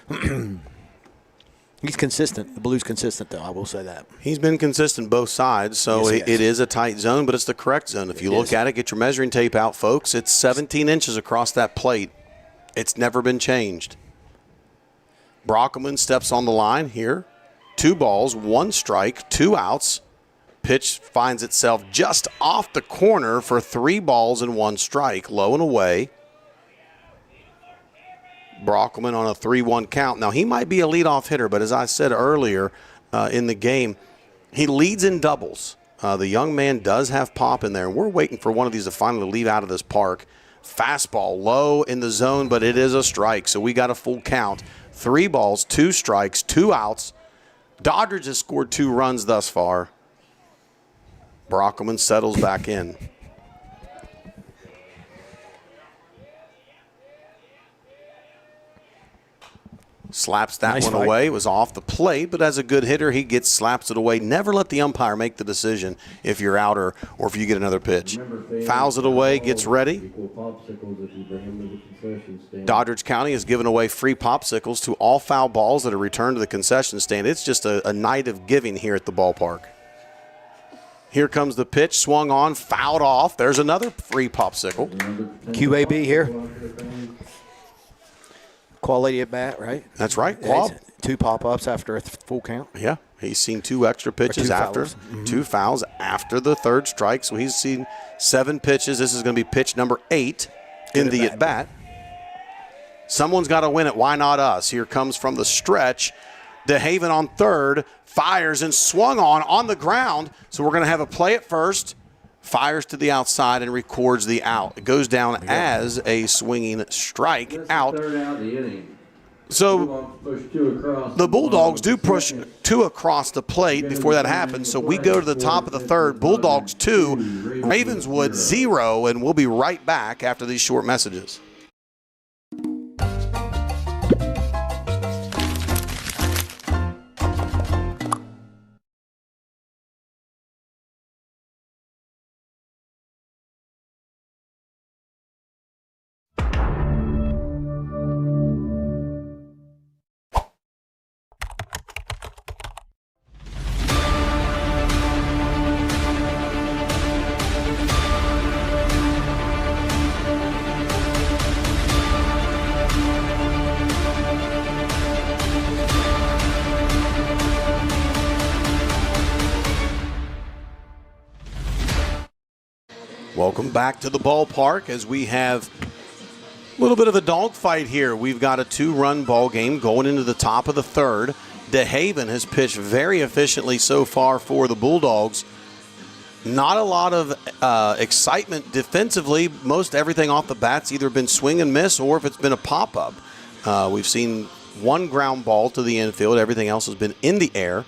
game. He's consistent. The Blues consistent, though. I will say that. He's been consistent both sides, so it is a tight zone, but it's the correct zone. If you look at it, get your measuring tape out, folks. It's 17 inches across that plate. It's never been changed. Brockelman steps on the line here. 2 balls, 1 strike, 2 outs. Pitch finds itself just off the corner for 3 balls and 1 strike, low and away. Brockelman on a 3-1 count. Now, he might be a leadoff hitter, but as I said earlier in the game, he leads in doubles. The young man does have pop in there, and we're waiting for one of these to finally leave out of this park. Fastball low in the zone, but it is a strike, so we got a full count. 3 balls, 2 strikes, 2 outs. Doddridge has scored 2 runs thus far. Brockelman settles back in. Slaps that Nice one fight. away. It was off the plate, but as a good hitter, he slaps it away. Never let the umpire make the decision if you're out or if you get another pitch. Fouls it away, gets ready. Equal popsicles if you bring them to the concession stand. Doddridge County has given away free popsicles to all foul balls that are returned to the concession stand. It's just a night of giving here at the ballpark. Here comes the pitch, swung on, fouled off. There's another free popsicle. QAB here. Quality at bat, right? That's right. Yeah, Quab. he's 2 pop-ups after a full count. Yeah, he's seen 2 extra pitches two after fouls. Mm-hmm. 2 fouls after the third strike. So he's seen 7 pitches. This is going to be pitch number 8 in the at-bat. Someone's got to win it. Why not us? Here comes from the stretch. DeHaven on third, fires and swung on the ground. So we're going to have a play at first. Fires to the outside and records the out. It goes down as a swinging strike out. Third out of the inning. So Push 2 across. the Bulldogs do push 2 across the plate before that happens. So we go to the top of the third. Bulldogs 2, Ravenswood 0, and we'll be right back after these short messages. Welcome back to the ballpark as we have a little bit of a dogfight here. We've got a 2-run ball game going into the top of the third. DeHaven has pitched very efficiently so far for the Bulldogs. Not a lot of excitement defensively. Most everything off the bat's either been swing and miss or if it's been a pop-up. We've seen 1 ground ball to the infield. Everything else has been in the air.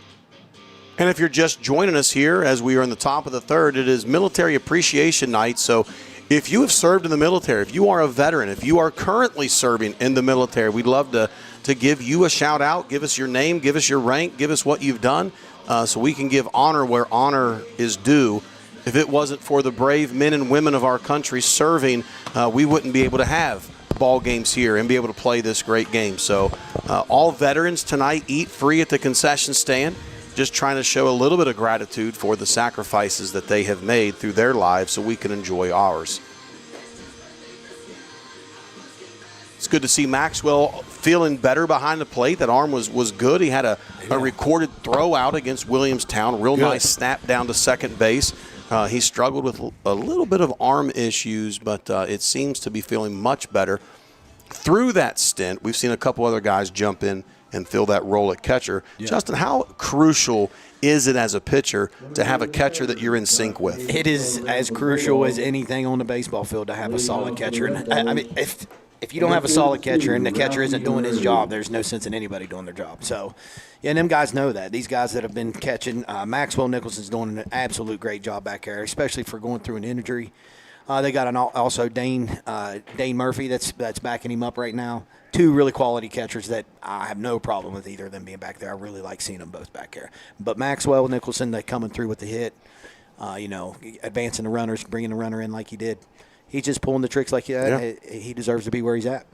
And if you're just joining us here as we are in the top of the third, it is Military Appreciation Night. So if you have served in the military, if you are a veteran, if you are currently serving in the military, we'd love to give you a shout out. Give us your name, give us your rank, give us what you've done so we can give honor where honor is due. If it wasn't for the brave men and women of our country serving, we wouldn't be able to have ball games here and be able to play this great game. So all veterans tonight eat free at the concession stand. Just trying to show a little bit of gratitude for the sacrifices that they have made through their lives so we can enjoy ours. It's good to see Maxwell feeling better behind the plate. That arm was good. He had a recorded throw out against Williamstown. Real nice snap down to second base. He struggled with a little bit of arm issues, but it seems to be feeling much better. Through that stint, we've seen a couple other guys jump in and fill that role at catcher. Yeah. Justin, how crucial is it as a pitcher to have a catcher that you're in sync with? It is as crucial as anything on the baseball field to have a solid catcher. And I mean, if you don't have a solid catcher and the catcher isn't doing his job, there's no sense in anybody doing their job. So, yeah, and them guys know that. These guys that have been catching, Maxwell Nicholson's doing an absolute great job back there, especially for going through an injury. They got also Dane Murphy that's backing him up right now. 2 really quality catchers that I have no problem with either of them being back there. I really like seeing them both back there. But Maxwell Nicholson, they coming through with the hit, advancing the runners, bringing the runner in like he did. He's just pulling the tricks like that. Yeah. He deserves to be where he's at.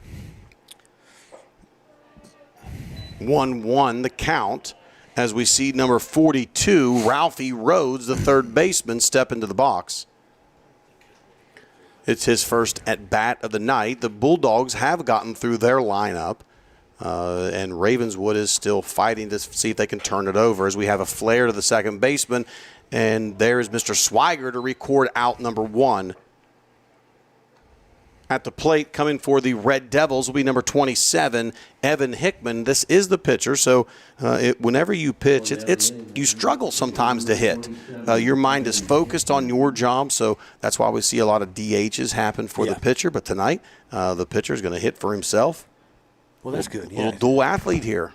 1-1 the count as we see number 42, Ralphie Rhodes, the third baseman, step into the box. It's his first at-bat of the night. The Bulldogs have gotten through their lineup, and Ravenswood is still fighting to see if they can turn it over as we have a flare to the second baseman, and there is Mr. Swiger to record out number 1. At the plate, coming for the Red Devils, will be number 27, Evan Hickman. This is the pitcher, so whenever you pitch, you struggle sometimes to hit. Your mind is focused on your job, so that's why we see a lot of DHs happen for the pitcher. But tonight, the pitcher is going to hit for himself. Well, that's good. Little dual athlete here.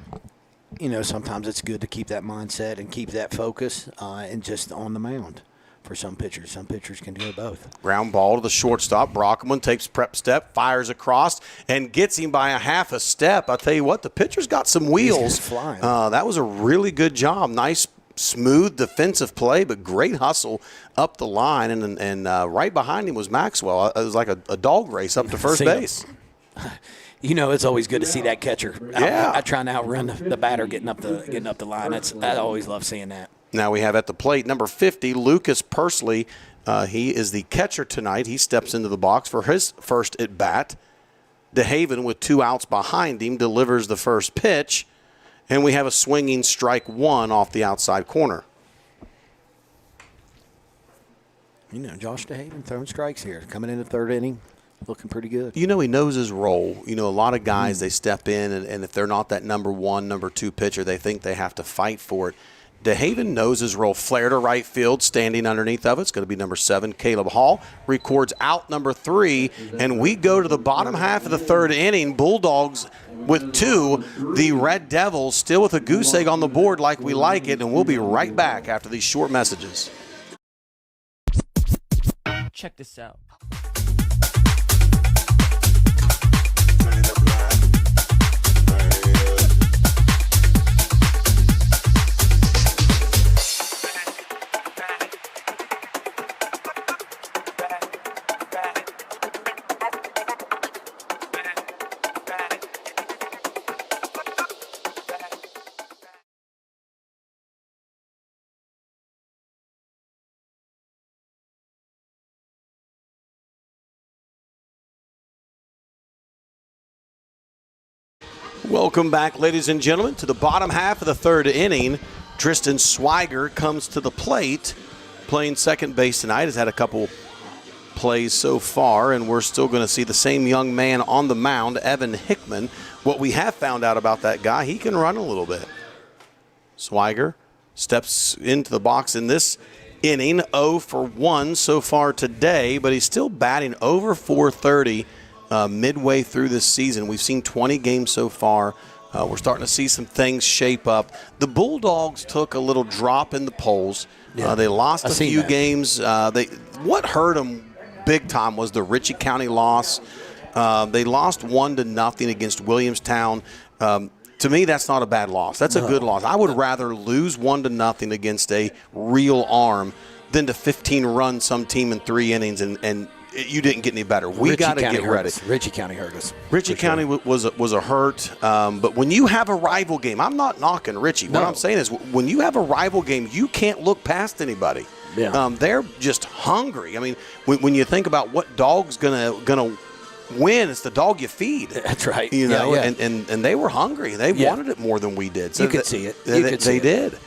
You know, sometimes it's good to keep that mindset and keep that focus and just on the mound. for some pitchers. Some pitchers can do both. Ground ball to the shortstop. Brockman takes prep step, fires across, and gets him by a half a step. I'll tell you what, the pitcher's got some wheels. Flying. That was a really good job. Nice, smooth defensive play, but great hustle up the line. And right behind him was Maxwell. It was like a dog race up to first base. You know, it's always good to see that catcher trying to outrun the batter getting up the line. I always love seeing that. Now we have at the plate number 50, Lucas Pursley. He is the catcher tonight. He steps into the box for his first at bat. DeHaven, with 2 outs behind him, delivers the first pitch, and we have a swinging strike 1 off the outside corner. You know, Josh DeHaven throwing strikes here, coming in the 3rd inning, looking pretty good. You know, he knows his role. You know, a lot of guys, they step in, and if they're not that number 1, number 2 pitcher, they think they have to fight for it. DeHaven knows his role. Flare to right field, standing underneath of it's going to be number 7, Caleb Hall. Records out number 3, and we go to the bottom half of the 3rd inning. Bulldogs with 2. The Red Devils still with a goose egg on the board like we like it, and we'll be right back after these short messages. Check this out. Welcome back, ladies and gentlemen, to the bottom half of the 3rd inning. Tristan Swiger comes to the plate, playing second base tonight. Has had a couple plays so far, and we're still going to see the same young man on the mound, Evan Hickman. What we have found out about that guy, he can run a little bit. Swiger steps into the box in this inning, 0 for 1 so far today, but he's still batting over .430 midway through this season. We've seen 20 games so far. We're starting to see some things shape up. The Bulldogs took a little drop in the polls. They lost a few games. What hurt them big time was the Ritchie County loss. They lost 1-0 against Williamstown. To me, that's not a bad loss. That's a good loss. I would rather lose 1-0 against a real arm than to 15-run some team in 3 innings and you didn't get any better. We got to get ready. Ritchie County hurt us. Ritchie County was a hurt. But when you have a rival game, I'm not knocking Ritchie. What I'm saying is when you have a rival game, you can't look past anybody. Yeah. They're just hungry. I mean, when you think about what dog's gonna win, it's the dog you feed. That's right. You know, yeah. And they were hungry. They wanted it more than we did. So you could see it. They did.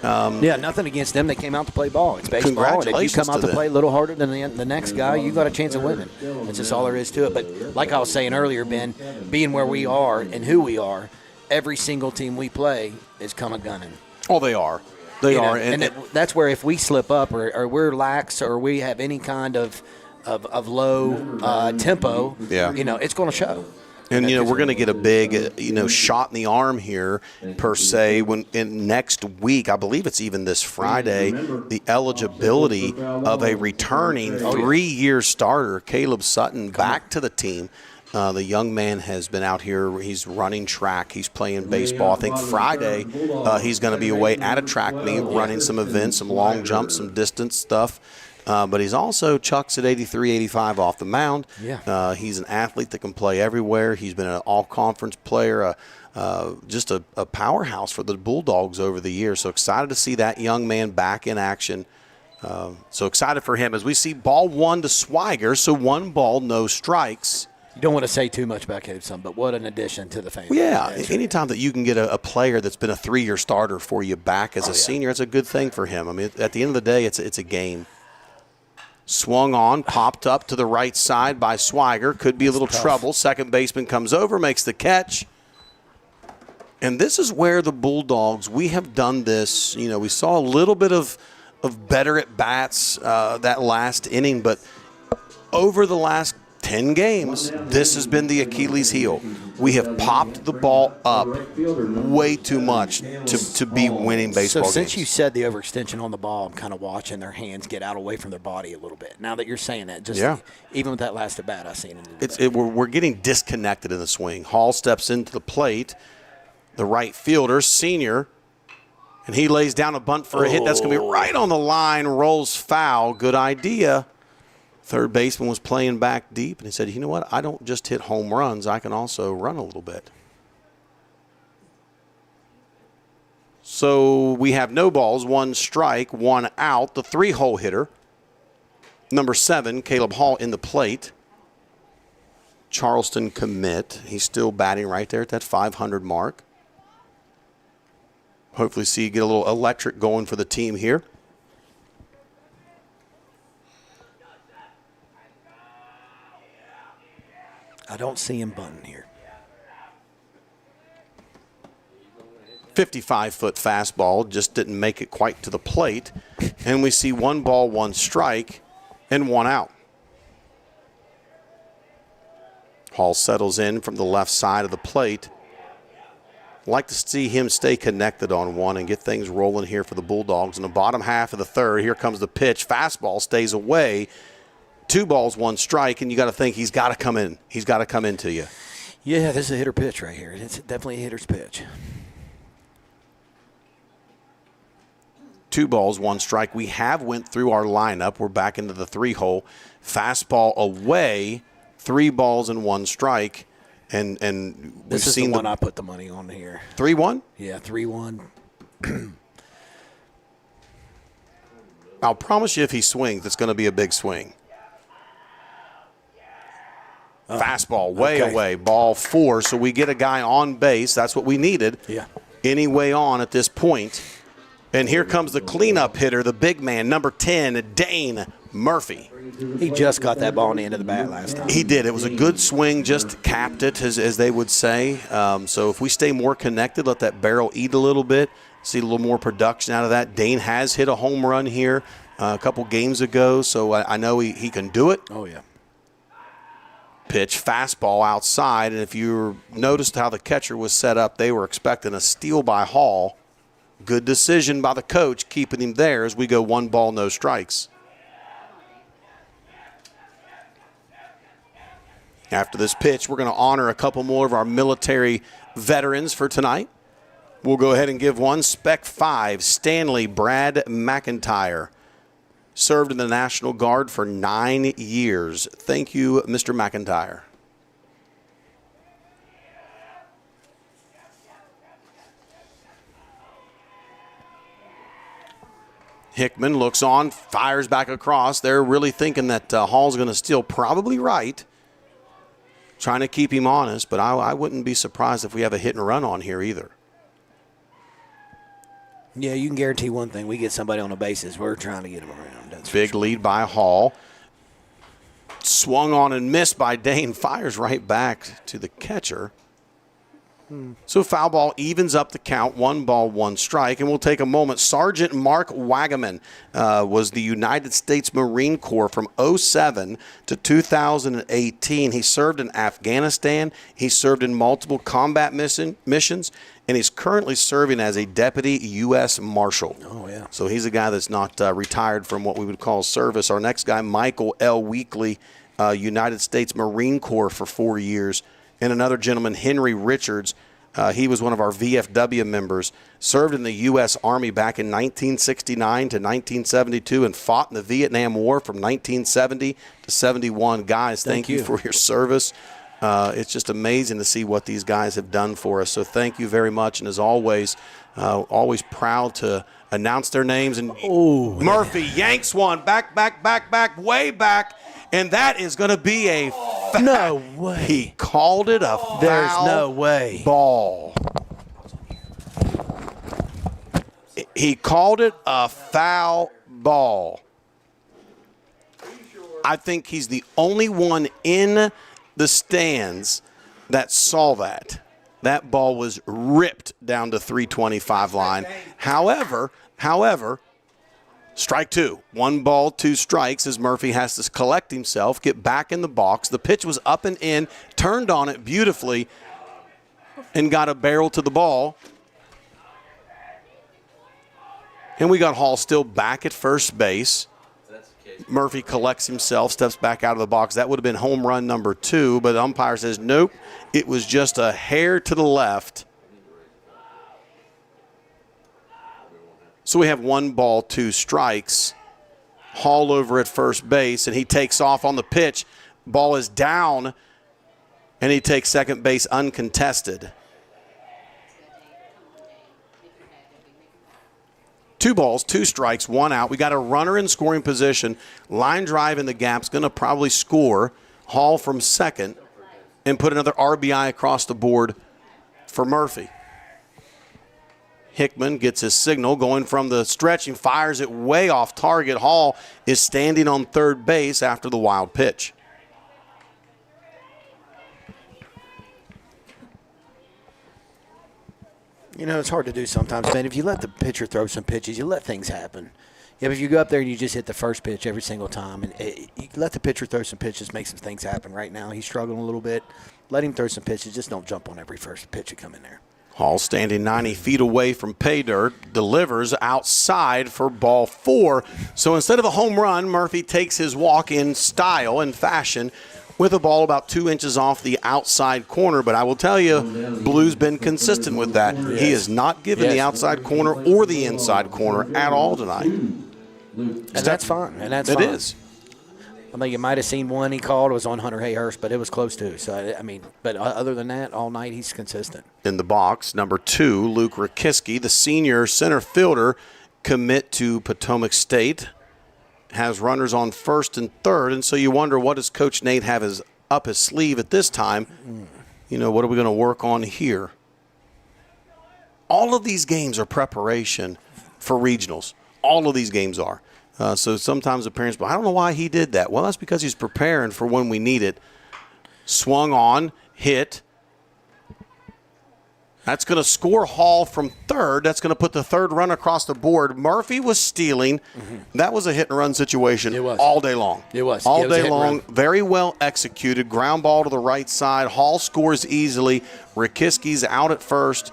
Nothing against them. They came out to play ball. It's baseball. And if you come out to play a little harder than the next guy, you got a chance of winning. That's just all there is to it. But like I was saying earlier, Ben, being where we are and who we are, every single team we play is come a gunning. Oh, they are. They are. And that's where if we slip up or we're lax or we have any kind of low tempo, it's going to show. And, we're going to get a big, shot in the arm here, per se, when in next week, I believe it's even this Friday, the eligibility of a returning 3-year starter, Caleb Sutton, back to the team. The young man has been out here. He's running track. He's playing baseball. I think Friday he's going to be away at a track meet, running some events, some long jumps, some distance stuff. But he's also chucks at 83, 85 off the mound. Yeah. He's an athlete that can play everywhere. He's been an all-conference player, just a powerhouse for the Bulldogs over the years. So excited to see that young man back in action. So excited for him as we see ball 1 to Swiger. So 1 ball, no strikes. You don't want to say too much about Caleb Sutton, but what an addition to the family. Yeah, anytime that you can get a player that's been a 3-year starter for you back as a senior, it's a good thing for him. I mean, at the end of the day, it's a game. Swung on, popped up to the right side by Swiger. Could be a little trouble. Second baseman comes over, makes the catch. And this is where the Bulldogs, we have done this. We saw a little bit of better at bats that last inning, but over the last 10 games, this has been the Achilles heel. We have popped the ball up way too much to be winning baseball games. So since you said the overextension on the ball, I'm kind of watching their hands get out away from their body a little bit. Now that you're saying that, even with that last at bat, I seen it. We're getting disconnected in the swing. Hall steps into the plate, the right fielder, senior, and he lays down a bunt for a hit. That's going to be right on the line, rolls foul. Good idea. Third baseman was playing back deep, and he said, you know what, I don't just hit home runs, I can also run a little bit. So we have no balls, 1 strike, 1 out. The 3-hole hitter, number 7, Caleb Hall, in the plate. Charleston commit. He's still batting right there at that 500 mark. Hopefully see you get a little electric going for the team here. I don't see him bunting here. 55-foot fastball, just didn't make it quite to the plate. And we see 1 ball, 1 strike, and 1 out. Hall settles in from the left side of the plate. Like to see him stay connected on one and get things rolling here for the Bulldogs. In the bottom half of the third, here comes the pitch. Fastball stays away. 2 balls, 1 strike, and you got to think he's got to come in. He's got to come into you. Yeah, this is a hitter pitch right here. It's definitely a hitter's pitch. 2 balls, 1 strike. We have went through our lineup. We're back into the 3-hole. Fastball away, 3 balls and 1 strike. And we've this is seen the one I put the money on here. 3-1? Yeah, 3-1. I'll promise you if he swings, it's going to be a big swing. Fastball way away, ball 4. So we get a guy on base. That's what we needed. Yeah. Anyway on at this point. And here comes the cleanup hitter, the big man, number 10, Dane Murphy. He just got that ball in the end of the bat last time. He did. It was a good swing, just capped it, as they would say. So if we stay more connected, let that barrel eat a little bit, see a little more production out of that. Dane has hit a home run here a couple games ago, so I know he can do it. Oh, yeah. Pitch, fastball outside, and if you noticed how the catcher was set up, they were expecting a steal by Hall. Good decision by the coach, keeping him there as we go 1 ball, no strikes. After this pitch, we're going to honor a couple more of our military veterans for tonight. We'll go ahead and give one. Spec 5, Stanley Brad McIntyre. Served in the National Guard for 9 years. Thank you, Mr. McIntyre. Hickman looks on, fires back across. They're really thinking that Hall's going to steal, probably right. Trying to keep him honest, but I wouldn't be surprised if we have a hit and run on here either. Yeah, you can guarantee one thing. We get somebody on the bases, we're trying to get them around. That's big lead by Hall. Swung on and missed by Dane. Fires right back to the catcher. So foul ball evens up the count, 1 ball, 1 strike. And we'll take a moment. Sergeant Mark Wagaman was the United States Marine Corps from 2007 to 2018. He served in Afghanistan. He served in multiple combat missions. And he's currently serving as a deputy U.S. Marshal. Oh, yeah. So he's a guy that's not retired from what we would call service. Our next guy, Michael L. Weekly, United States Marine Corps for 4 years. And another gentleman, Henry Richards, he was one of our VFW members, served in the U.S. Army back in 1969 to 1972 and fought in the Vietnam War from 1970 to 71. Guys, thank you for your service. It's just amazing to see what these guys have done for us. So thank you very much. And as always, always proud to announce their names. And Murphy yanks one back, way back. And that is going to be a foul. No way. He called it a foul. There's no way. Ball. He called it a foul ball. I think he's the only one in the stands that saw that. That ball was ripped down to 325 line. However, Strike two. 1 ball, 2 strikes as Murphy has to collect himself, get back in the box. The pitch was up and in, turned on it beautifully, and got a barrel to the ball. And we got Hall still back at first base. Murphy collects himself, steps back out of the box. That would have been home run number 2, but the umpire says, nope, it was just a hair to the left. So we have 1 ball, 2 strikes. Hall over at first base, and he takes off on the pitch. Ball is down, and he takes second base uncontested. 2 balls, 2 strikes, 1 out. We got a runner in scoring position. Line drive in the gap's going to probably score. Hall from second and put another RBI across the board for Murphy. Hickman gets his signal going from the stretch and fires it way off target. Hall is standing on third base after the wild pitch. You know, it's hard to do sometimes, man. If you let the pitcher throw some pitches, you let things happen. Yeah, but if you go up there and you just hit the first pitch every single time, and you let the pitcher throw some pitches, make some things happen. Right now, he's struggling a little bit. Let him throw some pitches. Just don't jump on every first pitch that come in there. Hall standing 90 feet away from pay dirt, delivers outside for ball 4. So instead of a home run, Murphy takes his walk in style and fashion with a ball about 2 inches off the outside corner. But I will tell you, Blue's been consistent with that. He has not given the outside corner or the inside corner at all tonight. And that's fine. And that's fine. It is. I mean, you might have seen one he called. It was on Hunter Hayhurst, but it was close to. So, I mean, but other than that, all night he's consistent. In the box, number 2, Luke Rakiski, the senior center fielder, commit to Potomac State, has runners on first and third. And so you wonder, what does Coach Nate have up his sleeve at this time? You know, what are we going to work on here? All of these games are preparation for regionals. All of these games are. So sometimes the parents, I don't know why he did that. Well, that's because he's preparing for when we need it. Swung on, hit. That's going to score Hall from third. That's going to put the third run across the board. Murphy was stealing. That was a hit-and-run situation all day long. It was. All day long. Very well executed. Ground ball to the right side. Hall scores easily. Rakiski's out at first.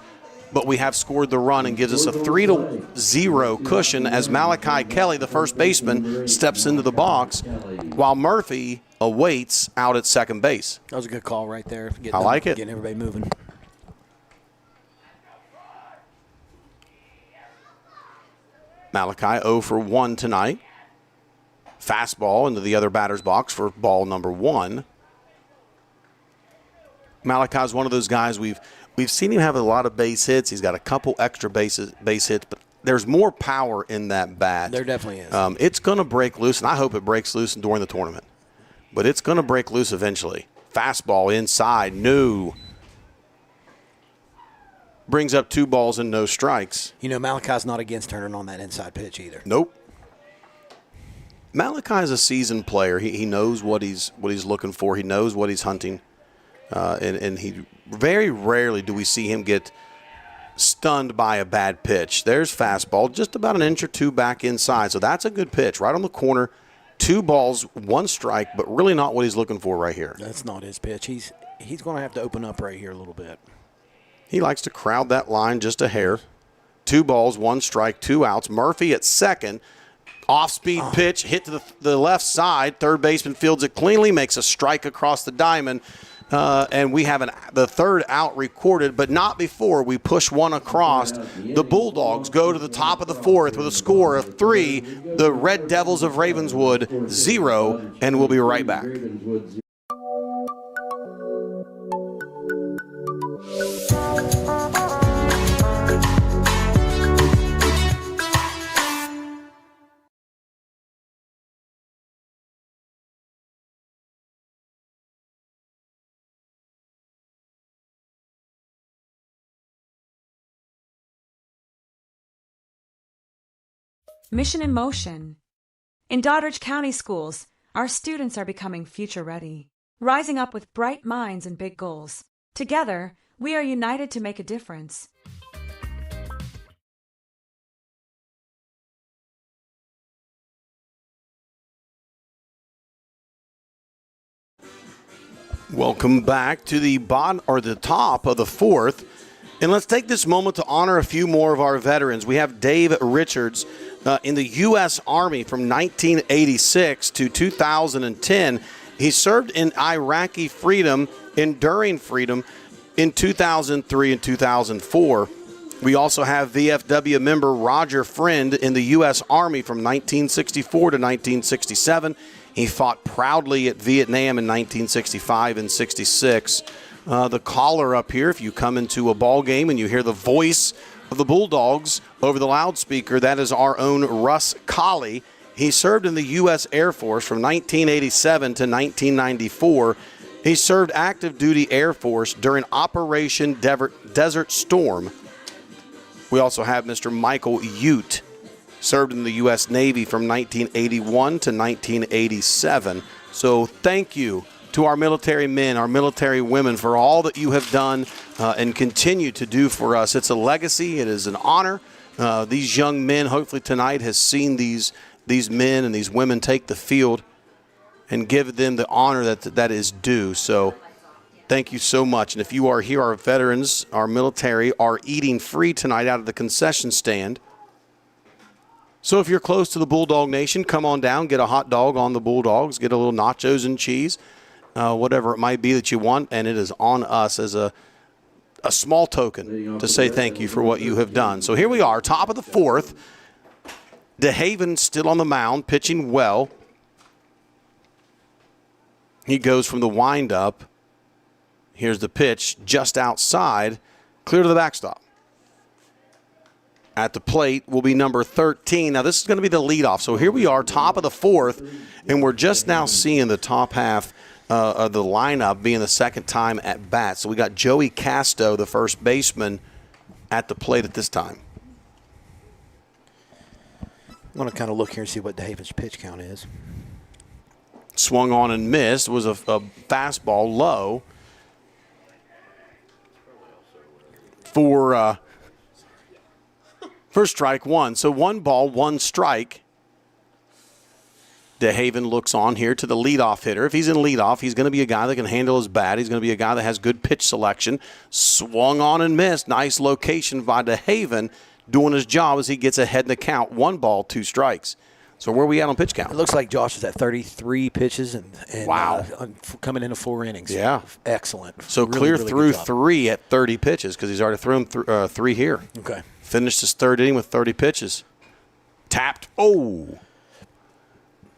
But we have scored the run and gives us a 3-0 cushion as Malachi Kelly, the first baseman, steps into the box while Murphy awaits out at second base. That was a good call right there. I like it. Getting everybody moving. Malachi 0 for 1 tonight. Fastball into the other batter's box for ball number 1. Malachi is one of those guys we've seen him have a lot of base hits. He's got a couple extra base hits, but there's more power in that bat. There definitely is. It's going to break loose, and I hope it breaks loose during the tournament. But it's going to break loose eventually. Fastball inside, no. Brings up 2 balls and no strikes. You know, Malachi's not against turning on that inside pitch either. Nope. Malachi's a seasoned player. He knows what he's looking for. He knows what he's hunting. And he very rarely do we see him get stunned by a bad pitch. There's fastball, just about an inch or 2 back inside. So that's a good pitch, right on the corner. 2 balls, 1 strike, but really not what he's looking for right here. That's not his pitch. He's going to have to open up right here a little bit. He likes to crowd that line just a hair. 2 balls, 1 strike, 2 outs. Murphy at second. Off-speed pitch, hit to the left side. Third baseman fields it cleanly, makes a strike across the diamond. And we have the third out recorded, but not before we push 1 across. The Bulldogs go to the top of the 4th with a score of 3. The Red Devils of Ravenswood 0, and we'll be right back. Mission in motion. In Doddridge County schools, our students are becoming future ready, rising up with bright minds and big goals. Together, we are united to make a difference. Welcome back to the bottom or the top of the fourth. And let's take this moment to honor a few more of our veterans. We have Dave Richards in the U.S. Army from 1986 to 2010. He served in Iraqi freedom, enduring freedom in 2003 and 2004. We also have VFW member Roger Friend in the U.S. Army from 1964 to 1967. He fought proudly at Vietnam in 1965 and 66. The caller up here, if you come into a ball game and you hear the voice of the Bulldogs over the loudspeaker, that is our own Russ Colley. He served in the U.S. Air Force from 1987 to 1994. He served active duty Air Force during Operation Desert Storm. We also have Mr. Michael Ute, served in the U.S. Navy from 1981 to 1987. So thank you to our military men, our military women, for all that you have done and continue to do for us. It's a legacy. It is an honor. These young men, hopefully tonight, has seen these men and these women take the field and give them the honor that is due. So thank you so much. And if you are here, our veterans, our military, are eating free tonight out of the concession stand. So if you're close to the Bulldog Nation, come on down, get a hot dog on the Bulldogs, get a little nachos and cheese, whatever it might be that you want, and it is on us as a small token to say thank you for what you have done. So here we are, top of the fourth. DeHaven still on the mound, pitching well. He goes from the windup. Here's the pitch just outside, clear to the backstop. At the plate will be number 13. Now, this is going to be the leadoff. So here we are, top of the fourth, and we're just now seeing the top half of the lineup being the second time at bat. So we got Joey Casto, the first baseman, at the plate at this time. I'm going to kind of look here and see what DeHaven's pitch count is. Swung on and missed. Was a fastball low for strike one. So 1 ball, 1 strike. DeHaven looks on here to the leadoff hitter. If he's in leadoff, he's going to be a guy that can handle his bat. He's going to be a guy that has good pitch selection. Swung on and missed. Nice location by DeHaven, doing his job as he gets ahead in the count. 1 ball, 2 strikes. So where are we at on pitch count? It looks like Josh is at 33 pitches and wow, coming into 4 innings. Yeah, excellent. So really, clear really through 3 at 30 pitches because he's already thrown 3 here. Okay. Finished his third inning with 30 pitches. Tapped. Oh.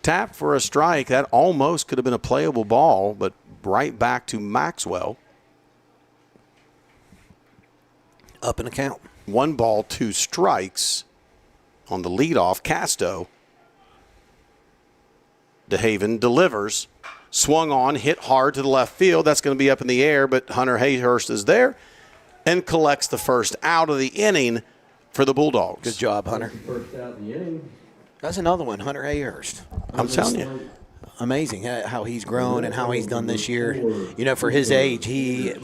Tapped for a strike. That almost could have been a playable ball, but right back to Maxwell. Up in the count. 1 ball, 2 strikes on the leadoff. Casto. DeHaven delivers. Swung on, hit hard to the left field. That's going to be up in the air, but Hunter Hayhurst is there and collects the first out of the inning for the Bulldogs. Good job, Hunter. First out in the inning. That's another one, Hunter Hayhurst. I'm telling you. Amazing how he's grown and how he's done this year. You know, for his age,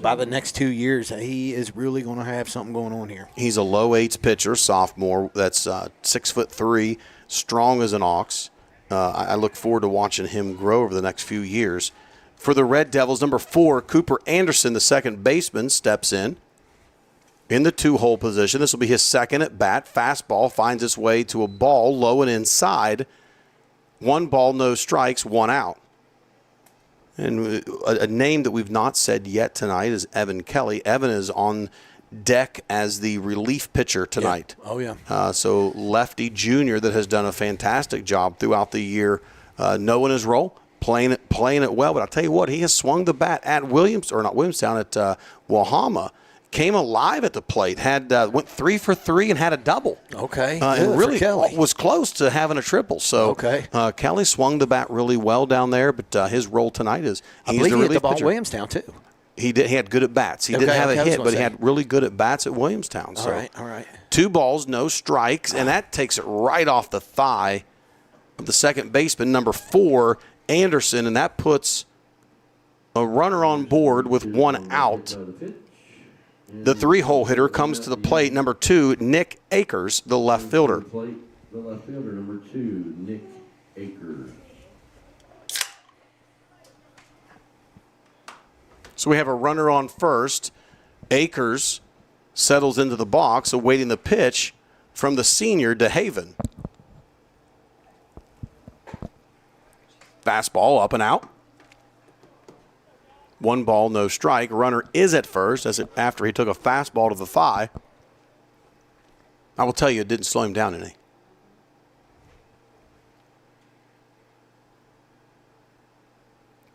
by the next 2 years, he is really going to have something going on here. He's a low 8s pitcher, sophomore. That's 6'3", strong as an ox. I look forward to watching him grow over the next few years. For the Red Devils, number 4, Cooper Anderson, the second baseman, steps in the 2-hole position. This will be his second at bat. Fastball finds its way to a ball low and inside. 1 ball, no strikes, 1 out. And a name that we've not said yet tonight is Evan Kelly. Evan is on deck as the relief pitcher tonight. Yeah. Oh, yeah. So lefty junior that has done a fantastic job throughout the year, knowing his role, playing it well. But I'll tell you what, he has swung the bat at Williamstown at Wahama. Came alive at the plate, went 3 for 3 and had a double. Okay, and really was close to having a triple. So Kelly swung the bat really well down there, but his role tonight is he's the relief pitcher. I believe he hit the ball at Williamstown too. He did. He had good at bats. He didn't have a hit, but he had really good at bats at Williamstown. So all right. 2 balls, no strikes, and that takes it right off the thigh of the second baseman, number 4, Anderson, and that puts a runner on board with 1 out. The 3-hole hitter comes to the plate, number 2, Nick Akers, the left fielder. The left fielder, number 2, Nick Akers. So we have a runner on first. Akers settles into the box, awaiting the pitch from the senior DeHaven. Fastball up and out. 1 ball, no strike. Runner is at first after he took a fastball to the thigh. I will tell you, it didn't slow him down any.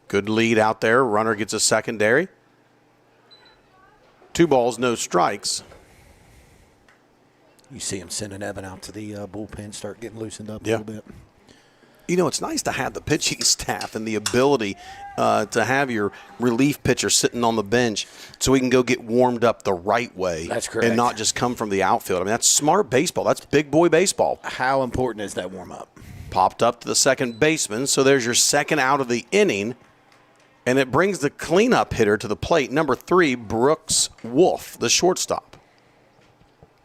Good lead out there. Runner gets a secondary. 2 balls, no strikes. You see him sending Evan out to the bullpen, start getting loosened up a Yeah. little bit. You know, it's nice to have the pitching staff and the ability to have your relief pitcher sitting on the bench so he can go get warmed up the right way. That's correct. And not just come from the outfield. I mean, that's smart baseball. That's big boy baseball. How important is that warm-up? Popped up to the second baseman, so there's your second out of the inning. And it brings the cleanup hitter to the plate, number 3, Brooks Wolf, the shortstop.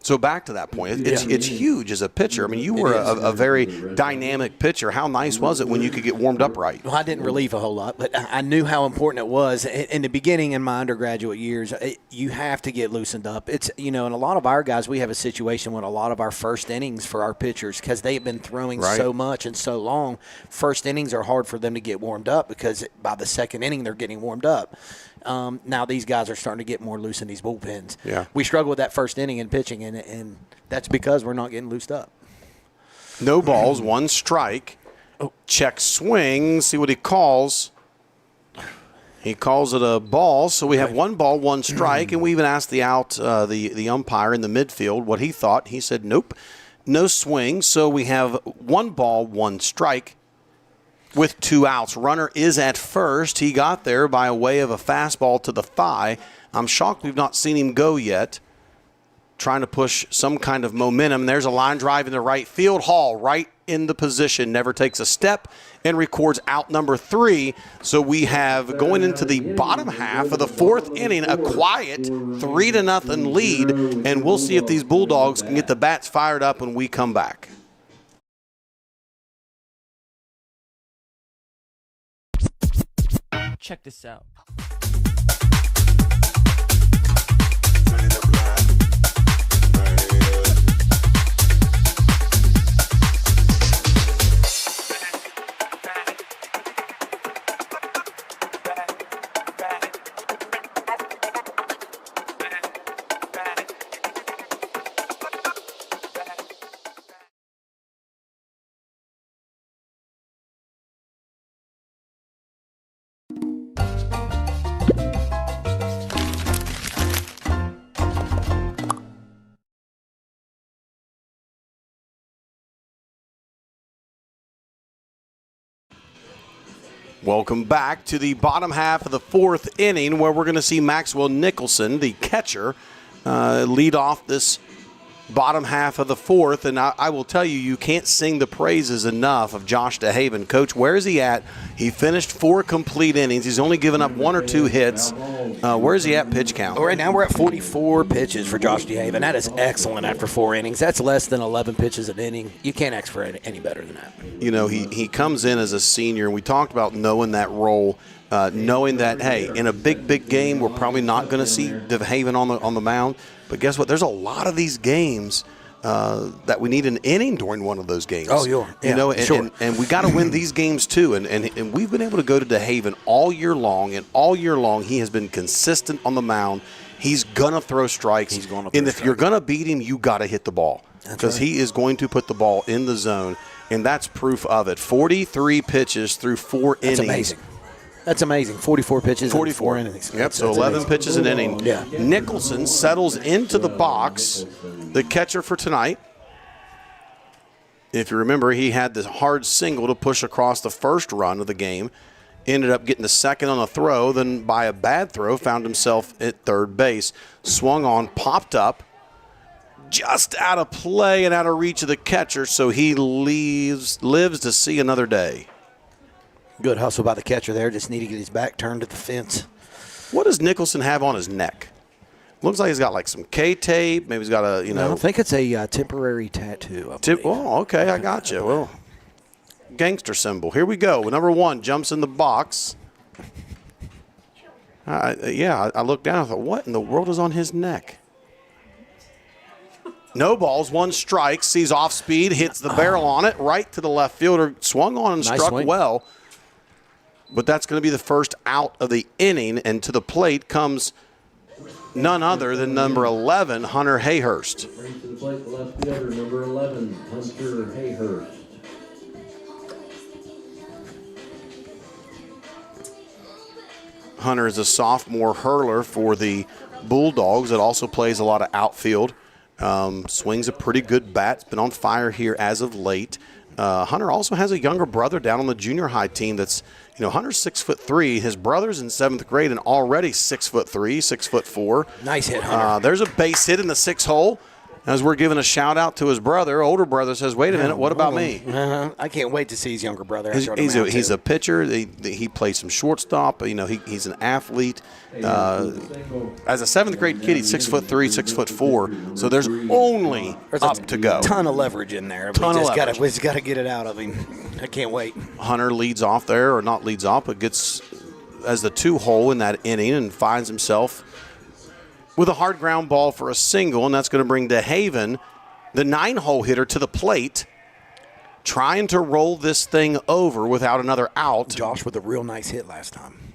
So back to that point, it's huge as a pitcher. I mean, you were a very dynamic pitcher. How nice was it when you could get warmed up right? Well, I didn't relieve a whole lot, but I knew how important it was. In the beginning, in my undergraduate years, you have to get loosened up. It's, you know, and a lot of our guys, we have a situation with a lot of our first innings for our pitchers because they've been throwing so much and so long. First innings are hard for them to get warmed up because by the second inning, they're getting warmed up. Now these guys are starting to get more loose in these bullpens. Yeah. We struggle with that first inning in pitching, and that's because we're not getting loosed up. No balls, 1 strike. Check swing, see what he calls. He calls it a ball, so we have 1 ball, 1 strike, and we even asked the umpire in the midfield what he thought. He said, nope, no swing, so we have 1 ball, 1 strike. With 2 outs. Runner is at first. He got there by way of a fastball to the thigh. I'm shocked we've not seen him go yet. Trying to push some kind of momentum. There's a line drive in the right field. Hall right in the position. Never takes a step and records out number 3. So we have, going into the bottom half of the 4th inning, a quiet 3-0 lead. And we'll see if these Bulldogs can get the bats fired up when we come back. Check this out. Welcome back to the bottom half of the 4th inning, where we're going to see Maxwell Nicholson, the catcher, lead off this bottom half of the 4th. And I will tell you, you can't sing the praises enough of Josh DeHaven. Coach, where is he at? He finished 4 complete innings. He's only given up 1 or 2 hits. Where is he at pitch count? Right now we're at 44 pitches for Josh DeHaven. That is excellent after 4 innings. That's less than 11 pitches an inning. You can't ask for any better than that. You know, he comes in as a senior, and we talked about knowing that role, knowing that, hey, in a big game, we're probably not going to see DeHaven on the mound. But guess what? There's a lot of these games that we need an inning during one of those games. Oh, yeah. You know, Sure. and we got to win these games too. And we've been able to go to DeHaven all year long, and all year long he has been consistent on the mound. He's gonna throw strikes. He's gonna and if you're gonna beat him, you got to hit the ball, because he is going to put the ball in the zone, and that's proof of it. 43 pitches through 4 innings. That's amazing. That's amazing. 44 pitches. 44 innings. Yep, so 11 pitches an inning. Yeah. Nicholson settles into the box, the catcher for tonight. If you remember, he had this hard single to push across the first run of the game. Ended up getting the second on a throw, then by a bad throw found himself at third base. Swung on, popped up, just out of play and out of reach of the catcher, so he lives to see another day. Good hustle by the catcher there. Just need to get his back turned to the fence. What does Nicholson have on his neck? Looks like he's got like some K-tape. Maybe he's got a, I think it's a temporary tattoo. Oh, okay, I got you. Well, gangster symbol. Here we go. Number 1 jumps in the box. I looked down. I thought, what in the world is on his neck? No balls, one strike. Sees off speed, hits the barrel on it, right to the left fielder. Swung on and Nice struck swing. well. But that's going to be the first out of the inning, and to the plate comes none other than number 11, Hunter Hayhurst. Brings to the plate the left fielder, number 11, Hunter Hayhurst. Hunter is a sophomore hurler for the Bulldogs that also plays a lot of outfield. Swings a pretty good bat. It's been on fire here as of late. Hunter also has a younger brother down on the junior high team that's, Hunter's 6'3". His brother's in 7th grade and already 6'3", 6'4". Nice hit, Hunter. There's a base hit in the 6 hole. As we're giving a shout out to his brother, older brother says, wait a minute, what about me? I can't wait to see his younger brother. He's a pitcher. He plays some shortstop. He's an athlete. As a 7th grade kid, he's 6'3", 6'4". So there's only up to go. Ton of leverage in there. We just got to get it out of him. I can't wait. Hunter leads off there, or not leads off, but gets as the 2 hole in that inning and finds himself with a hard ground ball for a single, and that's going to bring DeHaven, the 9-hole hitter, to the plate, trying to roll this thing over without another out. Josh with a real nice hit last time.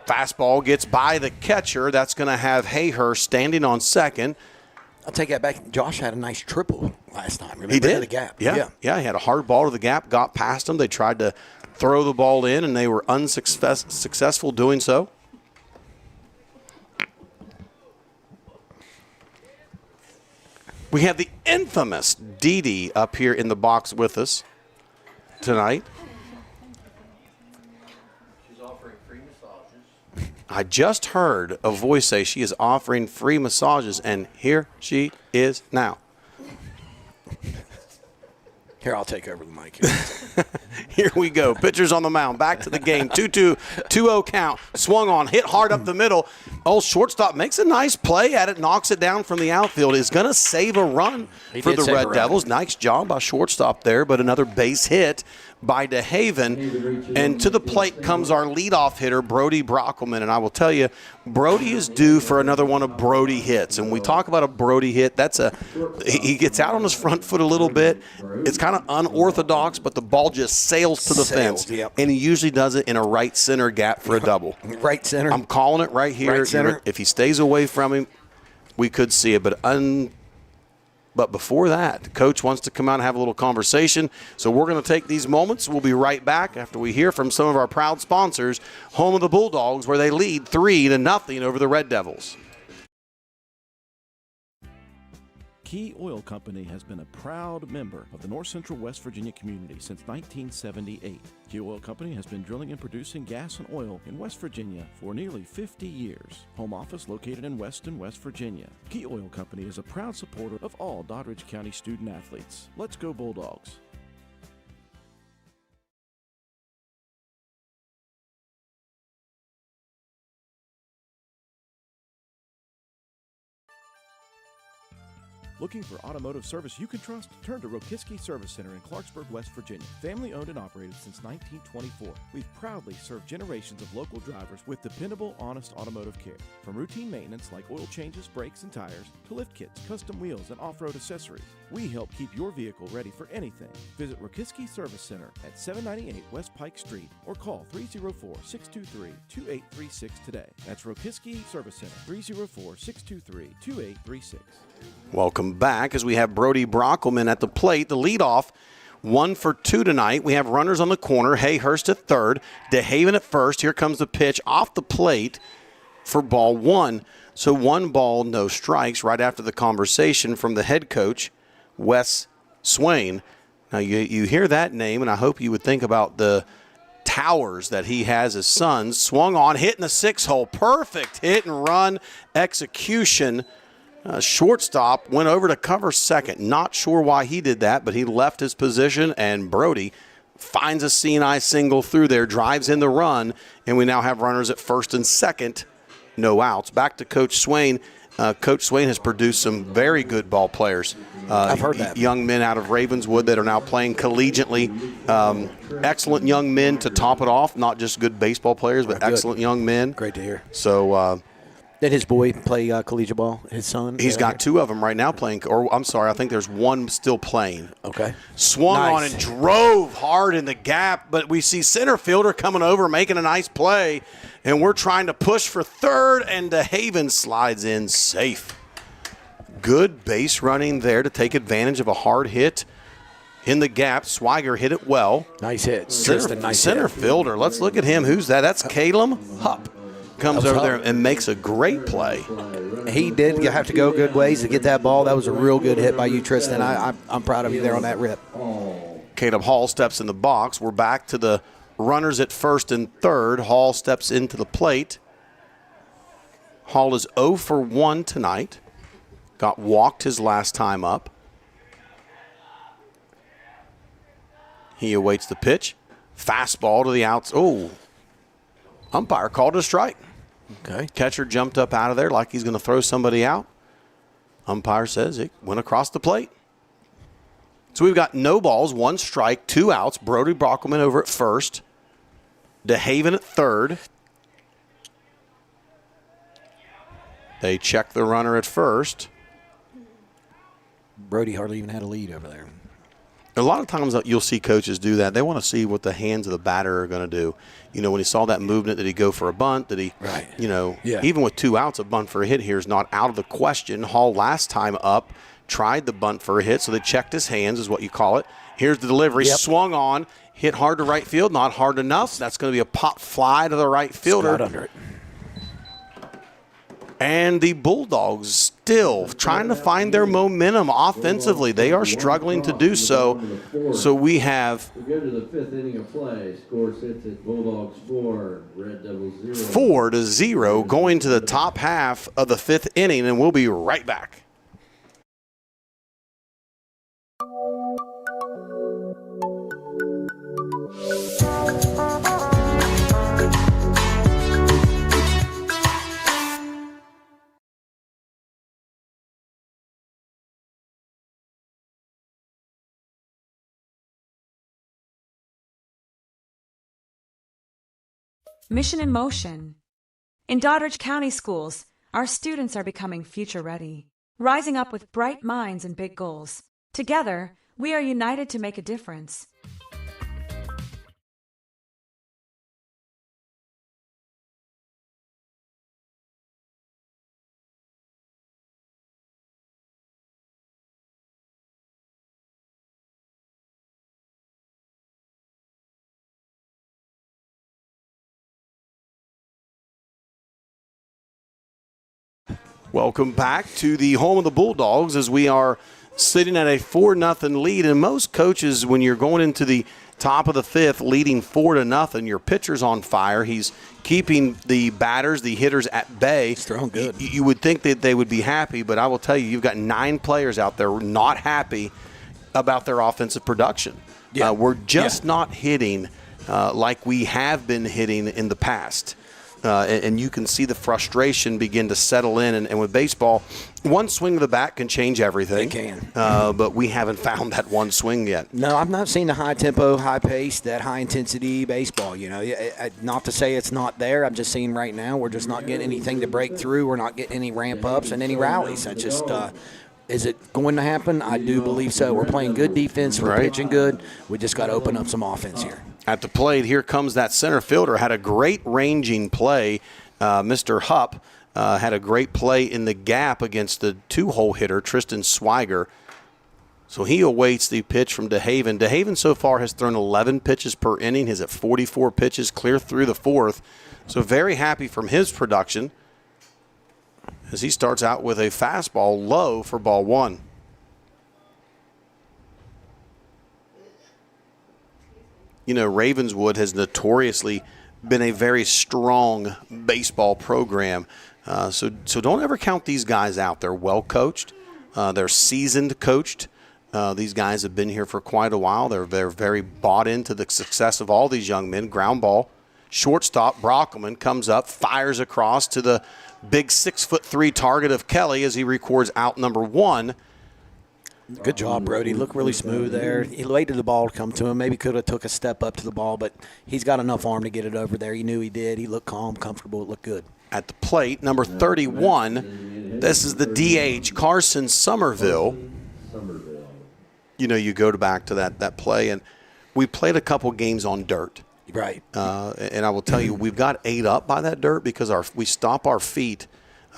Fastball gets by the catcher. That's going to have Hayhurst standing on second. I'll take that back. Josh had a nice triple last time. Remember He did. The gap. Yeah, he had a hard ball to the gap, got past him. They tried to throw the ball in, and they were unsuccessful doing so. We have the infamous Dee Dee up here in the box with us tonight. She's offering free massages. I just heard a voice say she is offering free massages, and here she is now. Here, I'll take over the mic. Here we go. Pitchers on the mound. Back to the game. 2-2, 2-0 count. Swung on, hit hard up the middle. Old shortstop makes a nice play at it, knocks it down from the outfield. Is going to save a run for the Red Devils. Nice job by shortstop there, but another base hit by DeHaven. And to the plate comes our leadoff hitter, Brody Brockelman. And I will tell you, Brody is due for another one of Brody hits. And we talk about a Brody hit. He gets out on his front foot a little bit. It's kind of unorthodox, but the ball just sails to the fence. Yep. And he usually does it in a right center gap for a double. Right center. I'm calling it right here. Right center. If he stays away from him, we could see it. But before that, Coach wants to come out and have a little conversation. So we're going to take these moments. We'll be right back after we hear from some of our proud sponsors, home of the Bulldogs, where they lead 3-0 over the Red Devils. Key Oil Company has been a proud member of the North Central West Virginia community since 1978. Key Oil Company has been drilling and producing gas and oil in West Virginia for nearly 50 years. Home office located in Weston, West Virginia. Key Oil Company is a proud supporter of all Doddridge County student athletes. Let's go Bulldogs. Looking for automotive service you can trust? Turn to Rokiski Service Center in Clarksburg, West Virginia. Family owned and operated since 1924. We've proudly served generations of local drivers with dependable, honest automotive care. From routine maintenance like oil changes, brakes, and tires, to lift kits, custom wheels, and off-road accessories, we help keep your vehicle ready for anything. Visit Rokiski Service Center at 798 West Pike Street or call 304-623-2836 today. That's Rokiski Service Center, 304-623-2836. Welcome back as we have Brody Brockelman at the plate, the leadoff. 1 for 2 tonight. We have runners on the corner. Hayhurst at third. DeHaven at first. Here comes the pitch off the plate for ball 1. So 1 ball, no strikes right after the conversation from the head coach, Wes Swain. Now you hear that name, and I hope you would think about the towers that he has as sons. Swung on, hit in the 6 hole. Perfect hit and run execution. Shortstop went over to cover second. Not sure why he did that, but he left his position, and Brody finds a C&I single through there, drives in the run, and we now have runners at first and second, no outs. Back to Coach Swain. Coach Swain has produced some very good ball players. I've heard that. Young men out of Ravenswood that are now playing collegiately. Excellent young men to top it off, not just good baseball players, but excellent young men. Great to hear. So did his boy play collegiate ball, his son? he's got two of them right now playing. Or I'm sorry, I think there's one still playing. Okay. Swung on Nice. and drove hard in the gap, but we see center fielder coming over, making a nice play, and we're trying to push for third, and DeHaven slides in safe. Good base running there to take advantage of a hard hit in the gap. Swiger hit it well. Nice hit. Tristan, nice Center hit. fielder. Let's look at him. Who's that? That's Caleb Hupp. Comes That was over there Hupp. and makes a great play. He did have to go good ways to get that ball. That was a real good hit by you, Tristan. I'm proud of you there on that rip. Caleb Hall steps in the box. We're back to the runners at first and third. Hall steps into the plate. Hall is 0 for 1 tonight. Got walked his last time up. He awaits the pitch. Fastball to the outs. Oh, umpire called a strike. Okay. Catcher jumped up out of there like he's going to throw somebody out. Umpire says it went across the plate. So we've got no balls, 1 strike, 2 outs. Brody Brockelman over at first. DeHaven at third. They check the runner at first. Brody hardly even had a lead over there. A lot of times you'll see coaches do that. They want to see what the hands of the batter are going to do. You know, when he saw that movement, did he go for a bunt? Did he, Right. you know, Yeah. even with 2 outs, a bunt for a hit here is not out of the question. Hall last time up tried the bunt for a hit, so they checked his hands is what you call it. Here's the delivery. Yep. Swung on, hit hard to right field, not hard enough. That's going to be a pop fly to the right fielder. Right under it. And the Bulldogs still trying to find their momentum offensively. They are struggling to do so. So we have We go to the 5th inning of play. Score sits at Bulldogs 4, Red Devils 0. 4-0 going to the top half of the 5th inning, and we'll be right back. Mission in motion. In Doddridge County schools, our students are becoming future ready, rising up with bright minds and big goals. Together, we are united to make a difference. Welcome back to the home of the Bulldogs as we are sitting at a 4-0 lead. And most coaches, when you're going into the top of the 5th, leading 4-0, your pitcher's on fire. He's keeping the batters, the hitters at bay. He's throwing good. You would think that they would be happy, but I will tell you, you've got 9 players out there not happy about their offensive production. Yeah. We're just not hitting like we have been hitting in the past. And you can see the frustration begin to settle in. And with baseball, one swing of the bat can change everything. It can. But we haven't found that one swing yet. No, I've not seen the high tempo, high pace, that high intensity baseball. You know, not to say it's not there. I'm just seeing right now we're just not getting anything to break through. We're not getting any ramp ups and any rallies. I just is it going to happen? I do believe so. We're playing good defense. We're Right. pitching good. We just got to open up some offense here. At the plate, here comes that center fielder. Had a great ranging play. Mr. Hupp had a great play in the gap against the 2-hole hitter, Tristan Swiger. So he awaits the pitch from DeHaven. DeHaven so far has thrown 11 pitches per inning. He's at 44 pitches clear through the 4th. So very happy from his production as he starts out with a fastball low for ball 1. You know, Ravenswood has notoriously been a very strong baseball program. So don't ever count these guys out. They're well coached. They're seasoned coached. These guys have been here for quite a while. They're very bought into the success of all these young men. Ground ball. Shortstop Brockelman comes up, fires across to the Big 6'3" target of Kelly as he records out number 1. Good job, Brody. Looked really smooth there. He waited the ball to come to him. Maybe could have took a step up to the ball, but he's got enough arm to get it over there. He knew he did. He looked calm, comfortable. It looked good. At the plate, number 31. This is the DH, Carson Somerville. You know, you go back to that play, and we played a couple games on dirt. Right. And I will tell you, we've got ate up by that dirt because we stop our feet.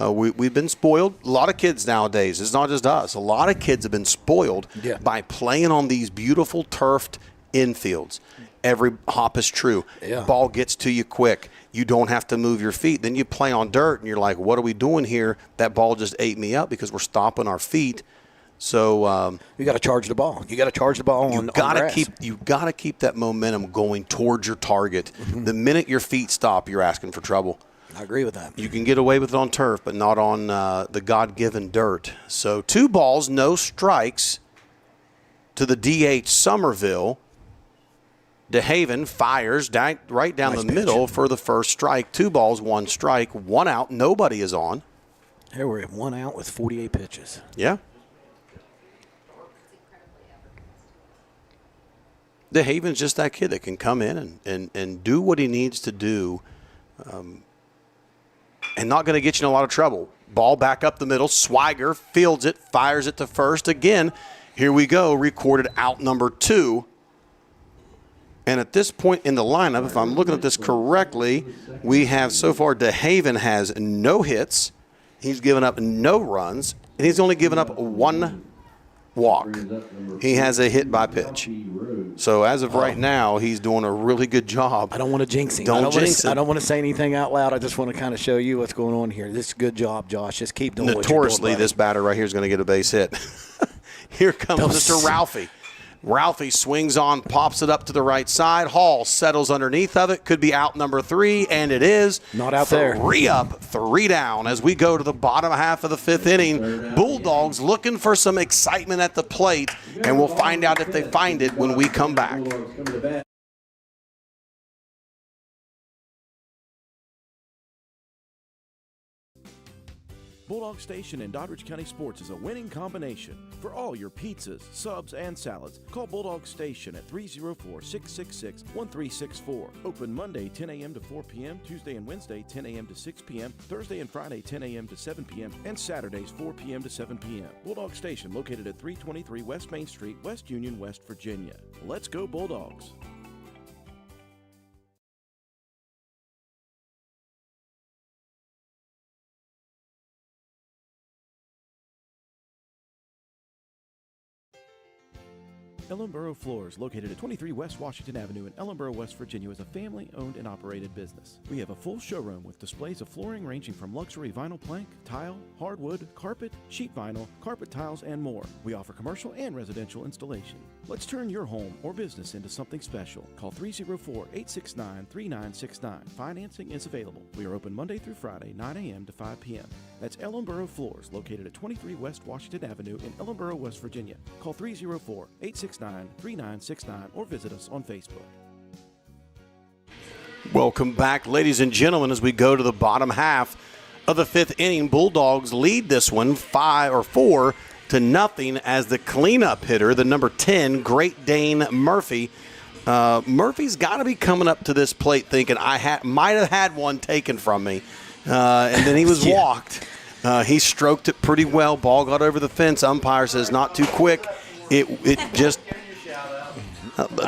We've been spoiled. A lot of kids nowadays, it's not just us, a lot of kids have been spoiled by playing on these beautiful turfed infields. Every hop is true. Yeah. Ball gets to you quick. You don't have to move your feet. Then you play on dirt, and you're like, what are we doing here? That ball just ate me up because we're stopping our feet. So you got to charge the ball. You got to charge the ball on grass. You got to keep that momentum going towards your target. Mm-hmm. The minute your feet stop, you're asking for trouble. I agree with that. You can get away with it on turf, but not on the God-given dirt. So 2 balls, no strikes to the DH Somerville. DeHaven fires right down the middle for the first strike. 2 balls, 1 strike, 1 out. Nobody is on. Here we're at 1 out with 48 pitches. Yeah. DeHaven's just that kid that can come in and do what he needs to do and not going to get you in a lot of trouble. Ball back up the middle. Swiger fields it, fires it to first. Again, here we go, recorded out number 2. And at this point in the lineup, if I'm looking at this correctly, we have so far DeHaven has no hits. He's given up no runs, and he's only given up 1 walk. He has a hit by pitch. So as of right now, he's doing a really good job. I don't want to jinx him. Don't jinx him. I don't want to say anything out loud. I just want to kind of show you what's going on here. This is a good job, Josh. Just keep doing what you're doing. Notoriously, this batter right here is going to get a base hit. Here comes Mr. Ralphie. Ralphie swings on, pops it up to the right side. Hall settles underneath of it. Could be out number 3, and it is. Not out there. 3 up, 3 down as we go to the bottom half of the 5th inning. Bulldogs looking for some excitement at the plate, and we'll find out if they find it when we come back. Bulldog Station in Doddridge County Sports is a winning combination. For all your pizzas, subs, and salads, call Bulldog Station at 304-666-1364. Open Monday 10 a.m. to 4 p.m., Tuesday and Wednesday 10 a.m. to 6 p.m., Thursday and Friday 10 a.m. to 7 p.m., and Saturdays 4 p.m. to 7 p.m. Bulldog Station located at 323 West Main Street, West Union, West Virginia. Let's go Bulldogs! Ellenboro Floors, located at 23 West Washington Avenue in Ellenboro, West Virginia, is a family-owned and operated business. We have a full showroom with displays of flooring ranging from luxury vinyl plank, tile, hardwood, carpet, sheet vinyl, carpet tiles, and more. We offer commercial and residential installation. Let's turn your home or business into something special. Call 304-869-3969. Financing is available. We are open Monday through Friday, 9 a.m. to 5 p.m. That's Ellenboro Floors, located at 23 West Washington Avenue in Ellenboro, West Virginia. Call 304-869-3969 or visit us on Facebook. Welcome back, ladies and gentlemen, as we go to the bottom half of the 5th inning. Bulldogs lead this one 4-0 as the cleanup hitter, the number 10, Great Dane Murphy. Murphy's got to be coming up to this plate thinking, I might have had one taken from me. And then he was walked. He stroked it pretty well. Ball got over the fence. Umpire says not too quick. It just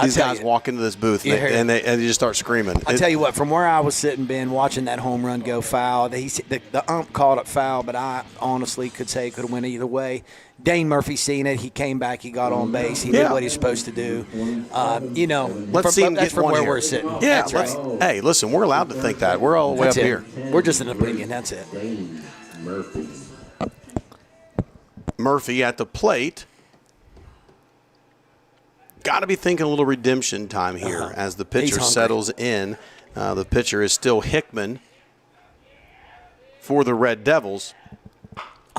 these guys walk into this booth and they just start screaming. I tell you what, from where I was sitting, Ben, watching that home run go foul, the ump called it foul, but I honestly could say it could have went either way. Dane Murphy seen it. He came back. He got on base. He did what he's supposed to do. Let's see him get from one where here. We're sitting. Yeah, that's right. Hey, listen, we're allowed to think that. We're all the way up here. We're just an opinion. That's it. Murphy at the plate. Got to be thinking a little redemption time here as the pitcher settles in. The pitcher is still Hickman for the Red Devils.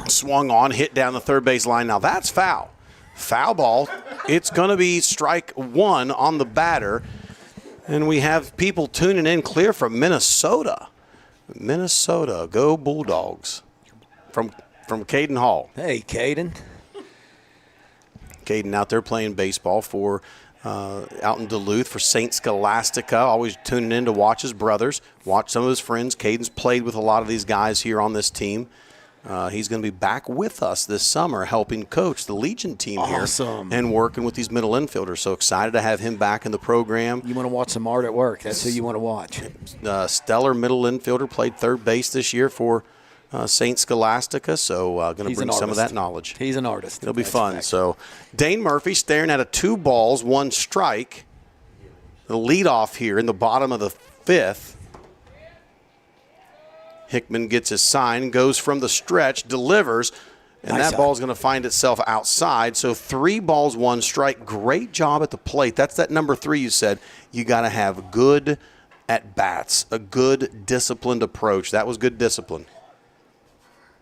Swung on, hit down the third base line. Now that's foul. Foul ball. It's going to be strike 1 on the batter. And we have people tuning in clear from Minnesota. Minnesota, go Bulldogs. From Caden Hall. Hey, Caden. Caden out there playing baseball for out in Duluth for St. Scholastica. Always tuning in to watch his brothers, watch some of his friends. Caden's played with a lot of these guys here on this team. He's going to be back with us this summer helping coach the Legion team here and working with these middle infielders. So excited to have him back in the program. You want to watch some art at work. That's who you want to watch. Stellar middle infielder, played third base this year for St. Scholastica, so going to bring some of that knowledge. He's an artist. It'll be fun. So Dane Murphy staring at a 2 balls, 1 strike. The leadoff here in the bottom of the 5th. Hickman gets his sign, goes from the stretch, delivers, and that ball's going to find itself outside. So 3 balls, 1 strike. Great job at the plate. That's that number 3 you said. You got to have good at-bats, a good disciplined approach. That was good discipline.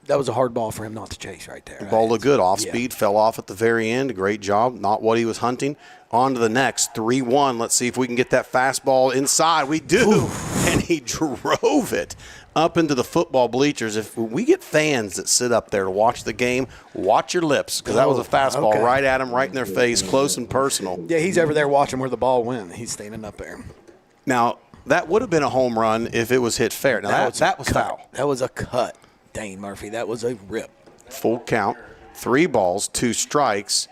That was a hard ball for him not to chase right there. The ball looked good. Off speed, fell off at the very end. Great job. Not what he was hunting. On to the next. 3-1. Let's see if we can get that fastball inside. We do. Oof. And he drove it up into the football bleachers. If we get fans that sit up there to watch the game, watch your lips, because that was a fastball right at him, right in their face, close and personal. Yeah, he's over there watching where the ball went. He's standing up there. Now, that would have been a home run if it was hit fair. Now, that was foul. That was a cut. Dane Murphy, that was a rip. Full count, 3 balls, 2 strikes.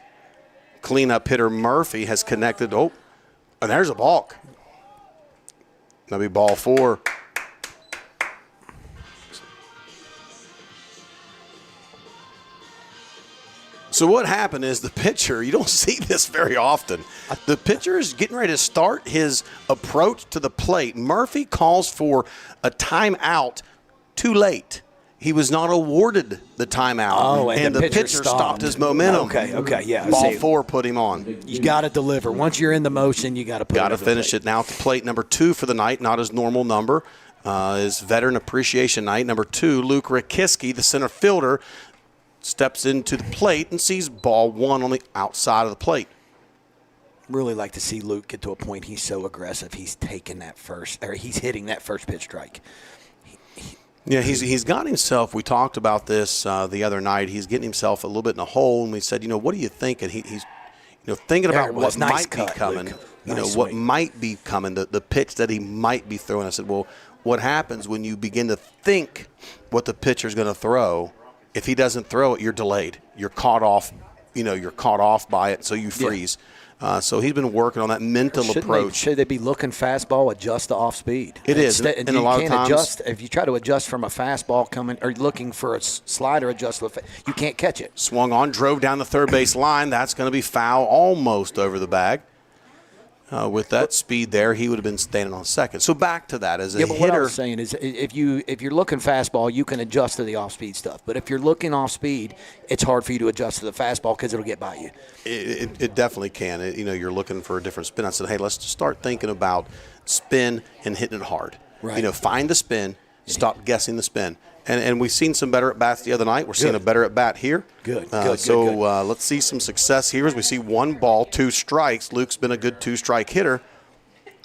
Cleanup hitter Murphy has connected. Oh, and there's a balk. That'll be ball 4. So what happened is the pitcher, you don't see this very often. The pitcher is getting ready to start his approach to the plate. Murphy calls for a timeout too late. He was not awarded the timeout, and the pitcher stopped his momentum. Okay, yeah. Ball 4 put him on. You got to deliver. Once you're in the motion, you got to put it. Got to finish it now at the plate. Number 2 for the night, not his normal number. Is Veteran Appreciation Night. Number 2, Luke Rakiski, the center fielder, steps into the plate and sees ball 1 on the outside of the plate. Really like to see Luke get to a point he's so aggressive. He's taking that first, or he's hitting that first pitch strike. Yeah, he's got himself. We talked about this the other night. He's getting himself a little bit in a hole, and we said, what do you think? And he's thinking about what might be coming. What might be coming, the pitch that he might be throwing. I said, well, what happens when you begin to think what the pitcher's going to throw? If he doesn't throw it, you're delayed. You're caught off. You're caught off by it, so you freeze. Yeah. So he's been working on that mental approach. Should they be looking fastball, adjust to off speed? It is. And a lot of times, if you try to adjust from a fastball coming or looking for a slider adjust, you can't catch it. Swung on, drove down the third base line. That's going to be foul, almost over the bag. With that speed there, he would have been standing on second. So back to that as a hitter. What I was saying is, if you're looking fastball, you can adjust to the off-speed stuff. But if you're looking off-speed, it's hard for you to adjust to the fastball because it'll get by you. It definitely can. You're looking for a different spin. I said, hey, let's start thinking about spin and hitting it hard. Right. Find the spin, stop guessing the spin. And we've seen some better at-bats the other night. We're seeing a better at-bat here. Good. Let's see some success here as we see 1 ball, 2 strikes. Luke's been a good 2-strike hitter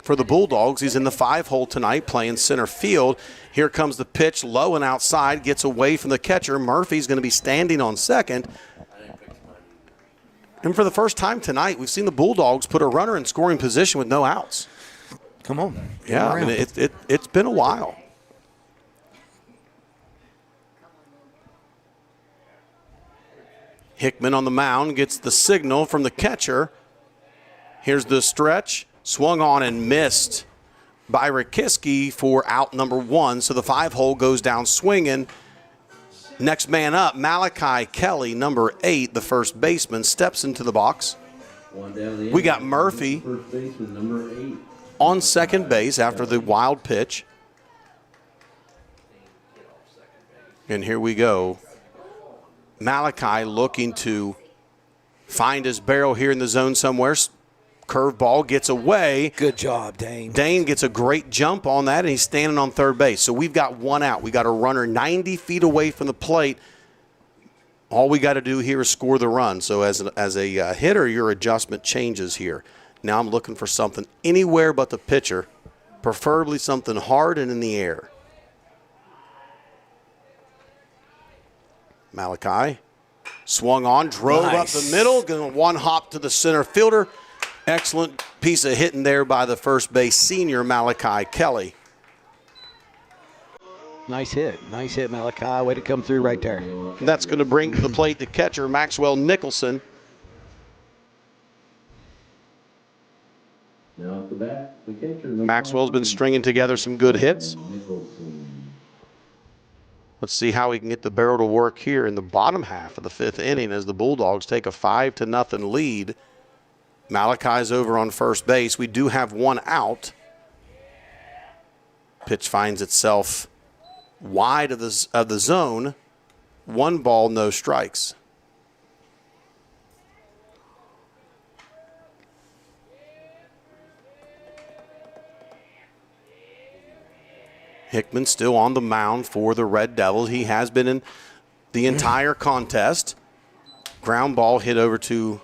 for the Bulldogs. He's in the 5-hole tonight playing center field. Here comes the pitch, low and outside, gets away from the catcher. Murphy's going to be standing on second. And for the first time tonight, we've seen the Bulldogs put a runner in scoring position with no outs. Come on. Yeah, I mean, it's been a while. Hickman on the mound gets the signal from the catcher. Here's the stretch. Swung on and missed by Rakiski for out number 1. So the 5-hole goes down swinging. Next man up, Malachi Kelly, number 8, the first baseman, steps into the box. We got Murphy first baseman, number 8. on second base after the wild pitch. And here we go. Malachi looking to find his barrel here in the zone somewhere. Curveball gets away. Good job, Dane. Dane gets a great jump on that, and he's standing on third base. So we've got 1 out. We got a runner 90 feet away from the plate. All we got to do here is score the run. So as a hitter, your adjustment changes here. Now I'm looking for something anywhere but the pitcher, preferably something hard and in the air. Malachi swung on, drove Nice. up the middle, going one hop to the center fielder. Excellent piece of hitting there by the first base senior, Malachi Kelly. Nice hit, Malachi. Way to come through right there. And that's going to bring to the plate the catcher, Maxwell Nicholson. Now at the bat, the catcher. Maxwell's been stringing together some good hits. Let's see how he can get the barrel to work here in the bottom half of the 5th inning as the Bulldogs take a 5-0 lead. Malachi's over on first base. We do have one out. Pitch finds itself wide of the zone. 1 ball, no strikes. Hickman still on the mound for the Red Devils. He has been in the entire contest. Ground ball hit over to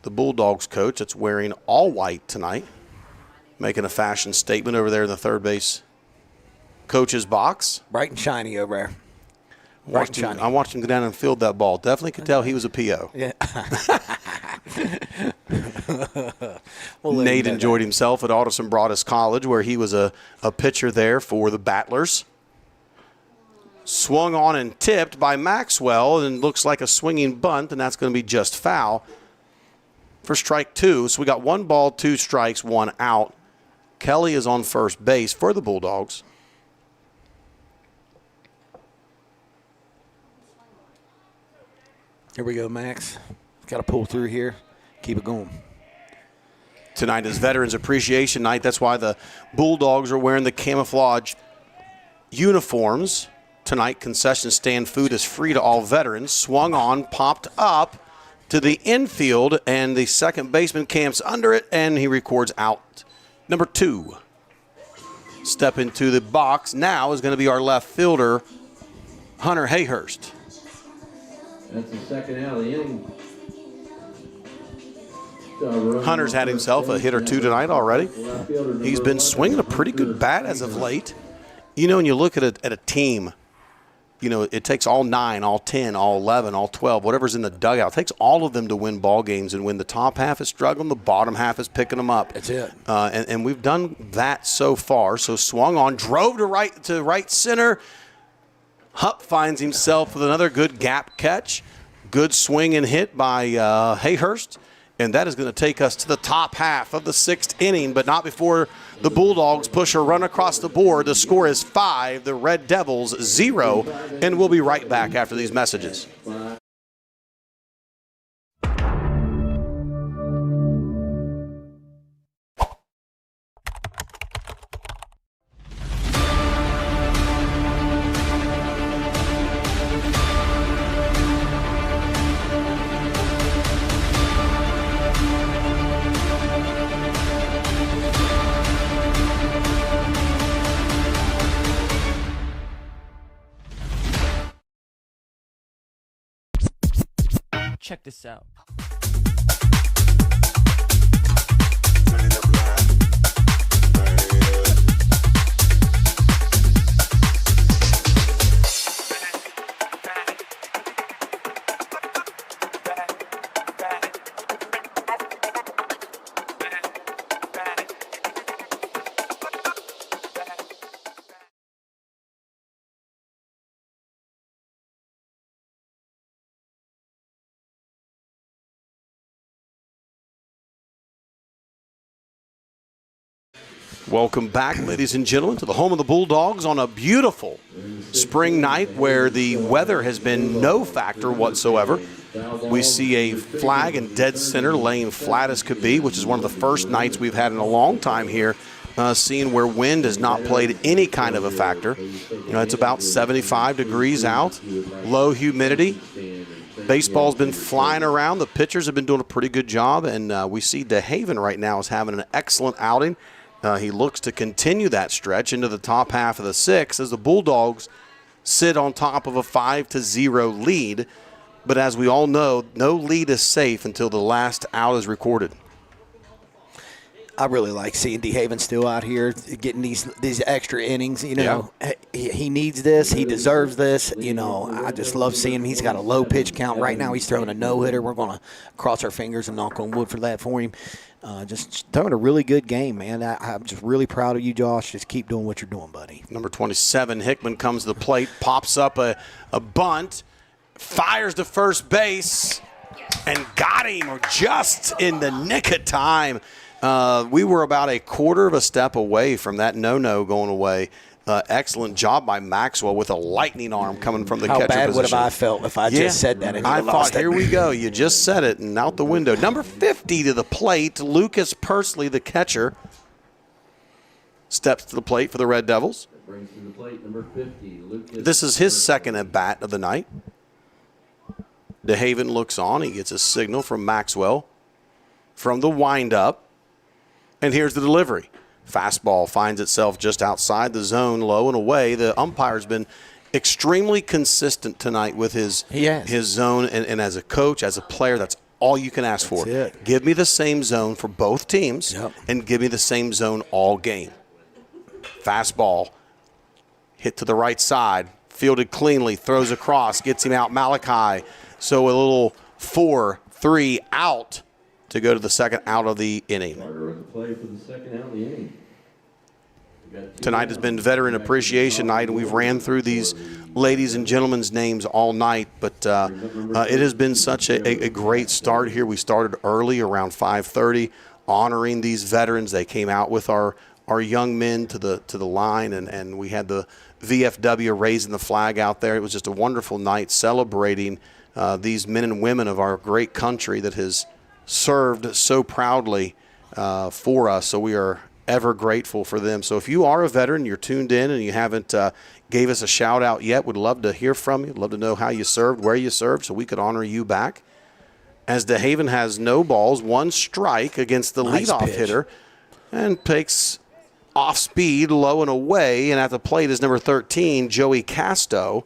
the Bulldogs coach that's wearing all white tonight, making a fashion statement over there in the third base coach's box. Bright and shiny over there. I watched him go down and field that ball. Definitely could tell he was a PO. Yeah. Nate enjoyed himself at Alderson Broadus College, where he was a pitcher there for the Battlers. Swung on and tipped by Maxwell, and looks like a swinging bunt, and that's going to be just foul for strike 2. So we got 1 ball, 2 strikes, 1 out. Kelly is on first base for the Bulldogs. Here we go, Max. Got to pull through here. Keep it going. Tonight is Veterans Appreciation Night. That's why the Bulldogs are wearing the camouflage uniforms. Tonight, concession stand food is free to all veterans. Swung on, popped up to the infield, and the second baseman camps under it, and he records out number 2. Step into the box now is going to be our left fielder, Hunter Hayhurst. That's the second out of the inning. Hunter's had himself a hit or 2 tonight already. He's been swinging a pretty good bat as of late. You know, when you look at a team, you know, it takes all 9, all 10, all 11, all 12, whatever's in the dugout. It takes all of them to win ball games. And when the top half is struggling, the bottom half is picking them up. That's it. And we've done that so far. So swung on, drove to right center. Hupp finds himself with another good gap catch. Good swing and hit by Hayhurst. And that is going to take us to the top half of the 6th inning, but not before the Bulldogs push a run across the board. The score is 5, the Red Devils 0, and we'll be right back after these messages. Check this out. Welcome back, ladies and gentlemen, to the home of the Bulldogs on a beautiful spring night where the weather has been no factor whatsoever. We see a flag in dead center laying flat as could be, which is one of the first nights we've had in a long time here, seeing where wind has not played any kind of a factor. You know, it's about 75 degrees out, low humidity. Baseball's been flying around. The pitchers have been doing a pretty good job, and we see DeHaven right now is having an excellent outing. He looks to continue that stretch into the top half of the 6th as the Bulldogs sit on top of a 5-0 lead. But as we all know, no lead is safe until the last out is recorded. I really like seeing DeHaven still out here getting these extra innings. You know, he needs this. He deserves this. You know, I just love seeing him. He's got a low pitch count right now. He's throwing a no-hitter. We're going to cross our fingers and knock on wood for that for him. Just throwing a really good game, man. I'm just really proud of you, Josh. Just keep doing what you're doing, buddy. Number 27, Hickman comes to the plate, pops up a bunt, fires to first base, and got him just in the nick of time. We were about a quarter of a step away from that no-no going away. Excellent job by Maxwell with a lightning arm coming from the catcher position. How bad would have I felt if I just said that? And I thought, here we go. You just said it, and out the window. Number 50 to the plate, Lucas Pursley, the catcher, steps to the plate for the Red Devils. Brings to the plate number 50, Lucas. This is his second at-bat of the night. DeHaven looks on. He gets a signal from Maxwell from the windup. And here's the delivery. Fastball finds itself just outside the zone, low and away. The umpire's been extremely consistent tonight with his zone. And as a coach, as a player, that's all you can ask for. Give me the same zone for both teams and give me the same zone all game. Fastball hit to the right side, fielded cleanly, throws across, gets him out. Malachi. So a little 4-3 out to go to the second out of the inning. Tonight has been Veteran Appreciation Night, and we've ran through these ladies and gentlemen's names all night, but it has been such a great start here. We started early, around 5:30, honoring these veterans. They came out with our young men to the line, and we had the VFW raising the flag out there. It was just a wonderful night celebrating these men and women of our great country that has served so proudly for us, so we are ever grateful for them. So if you are a veteran, you're tuned in and you haven't gave us a shout out yet, we'd love to hear from you. We'd love to know how you served, where you served, so we could honor you back. As DeHaven has no balls, one strike against the leadoff hitter, and takes off speed, low and away, and at the plate is number 13, Joey Casto.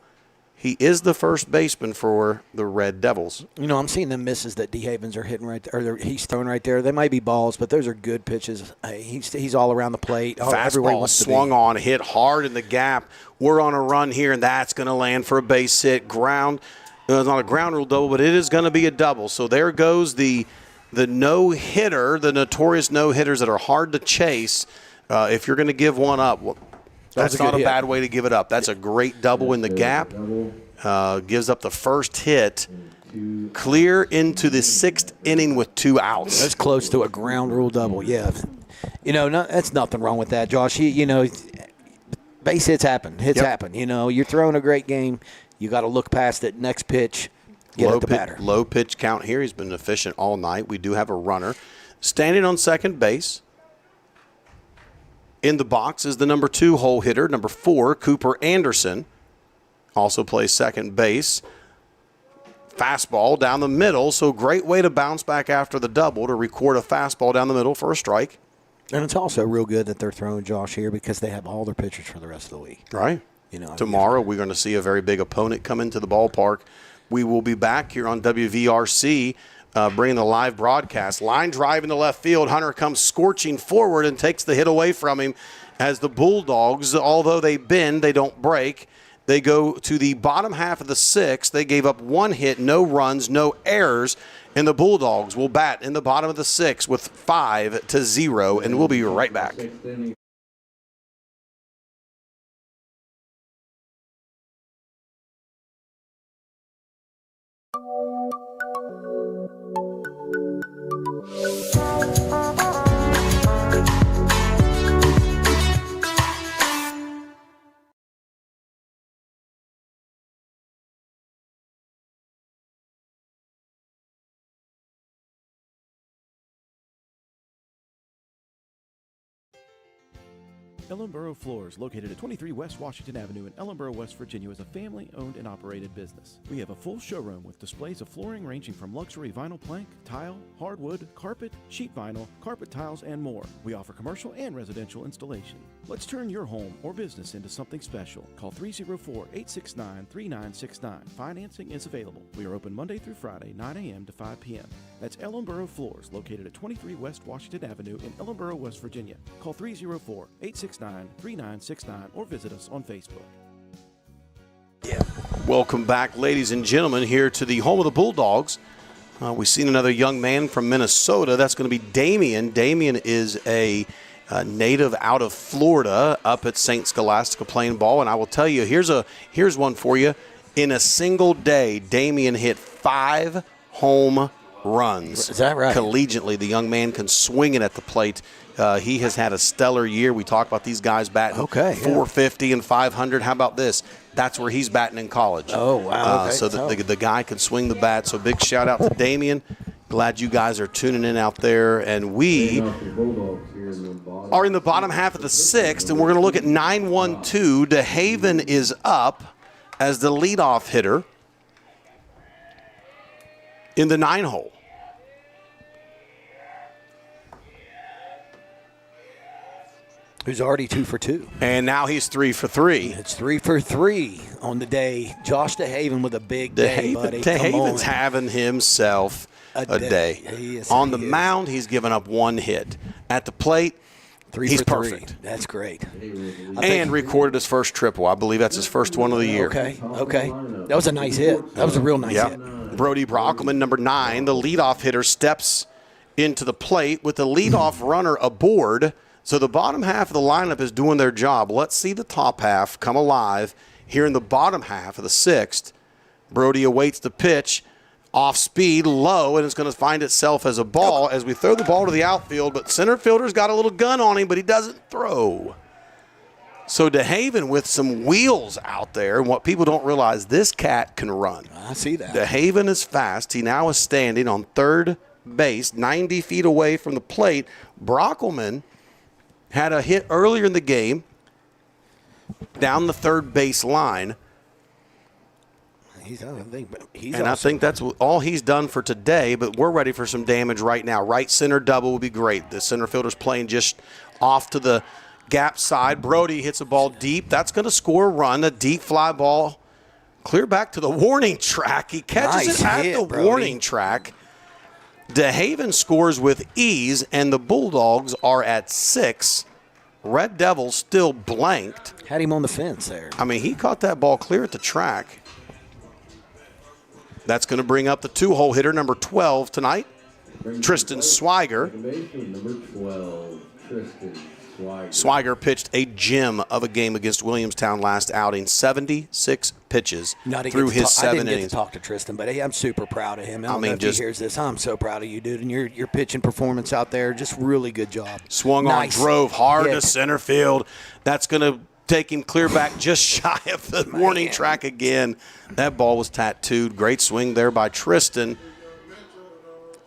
He is the first baseman for the Red Devils. You know, I'm seeing the misses that DeHavens are hitting right there, or he's throwing right there. They might be balls, but those are good pitches. He's all around the plate. Fastball swung on, hit hard in the gap. We're on a run here, and that's going to land for a base hit. Ground. It's not a ground rule double, but it is going to be a double. So there goes the no-hitter, the notorious no-hitters that are hard to chase. If you're going to give one up, that's not a bad way to give it up. That's a great double in the gap. Gives up the first hit. Clear into the sixth inning with 2 outs. That's close to a ground rule double, yeah. You know, that's nothing wrong with that, Josh. You know, base hits happen. Hits happen. You know, you're throwing a great game. You got to look past it. Next pitch, get at the batter. Low pitch count here. He's been efficient all night. We do have a runner. Standing on second base. In the box is the number 2 hole hitter, number 4, Cooper Anderson. Also plays second base. Fastball down the middle, so great way to bounce back after the double to record a fastball down the middle for a strike. And it's also real good that they're throwing Josh here because they have all their pitchers for the rest of the week. Right. You know, tomorrow we're going to see a very big opponent come into the ballpark. We will be back here on WVRC. Bringing the live broadcast. Line drive into left field. Hunter comes scorching forward and takes the hit away from him as the Bulldogs, although they bend, they don't break. They go to the bottom half of the 6th. They gave up 1 hit, no runs, no errors, and the Bulldogs will bat in the bottom of the 6th with 5-0, and we'll be right back. Ellenboro Floors, located at 23 West Washington Avenue in Ellenboro, West Virginia, is a family-owned and operated business. We have a full showroom with displays of flooring ranging from luxury vinyl plank, tile, hardwood, carpet, sheet vinyl, carpet tiles, and more. We offer commercial and residential installation. Let's turn your home or business into something special. Call 304-869-3969. Financing is available. We are open Monday through Friday, 9 a.m. to 5 p.m. That's Ellenboro Floors, located at 23 West Washington Avenue in Ellenboro, West Virginia. Call 304-869-3969 or visit us on Facebook. Welcome back, ladies and gentlemen, here to the home of the Bulldogs. We've seen another young man from Minnesota. That's going to be Damian. Damian is a native out of Florida, up at St. Scholastica playing ball. And I will tell you, here's one for you. In a single day, Damian hit 5 home runs. Is that right? Collegiately, the young man can swing it at the plate. He has had a stellar year. We talk about these guys batting 450 and 500. How about this? That's where he's batting in college. Oh, wow. Okay. So the guy can swing the bat. So big shout out to Damian. Glad you guys are tuning in out there. And we are in the bottom half of the 6th, and we're going to look at 9-1-2. DeHaven is up as the leadoff hitter in the 9-hole. Who's already 2 for 2. And now he's 3 for 3. It's 3 for 3 on the day. Josh DeHaven with a big day, buddy. DeHaven's having himself a day. He is, on the mound, he's given up 1 hit. At the plate, 3 he's for 3. perfect. That's great. And recorded his first triple. I believe that's his first one of the year. Okay. That was a nice hit. That was a real nice hit. Brody Brockelman, number 9, the leadoff hitter, steps into the plate with the leadoff runner aboard. So the bottom half of the lineup is doing their job. Let's see the top half come alive here in the bottom half of the 6th. Brody awaits the pitch. Off speed, low, and it's going to find itself as a ball as we throw the ball to the outfield. But center fielder's got a little gun on him, but he doesn't throw. So DeHaven with some wheels out there, and what people don't realize, this cat can run. I see that. DeHaven is fast. He now is standing on third base, 90 feet away from the plate. Brockelman had a hit earlier in the game down the third base line. I think that's all he's done for today, but we're ready for some damage right now. Right center double would be great. The center fielder's playing just off to the gap side. Brody hits a ball deep. That's going to score a run, a deep fly ball. Clear back to the warning track. He catches it at the warning track. DeHaven scores with ease, and the Bulldogs are at 6. Red Devils still blanked. Had him on the fence there. I mean, he caught that ball clear at the track. That's going to bring up the 2-hole hitter, number 12 tonight, Tristan Swiger. Number 12, Tristan Swiger. Swiger pitched a gem of a game against Williamstown last outing, 76 pitches through his 7 innings. I didn't get to talk to Tristan, but hey, I'm super proud of him. I don't know if he hears this. I'm so proud of you, dude, and your pitching performance out there, just really good job. Swung on, drove hard to center field. That's going to take him clear back just shy of the warning track again. That ball was tattooed. Great swing there by Tristan.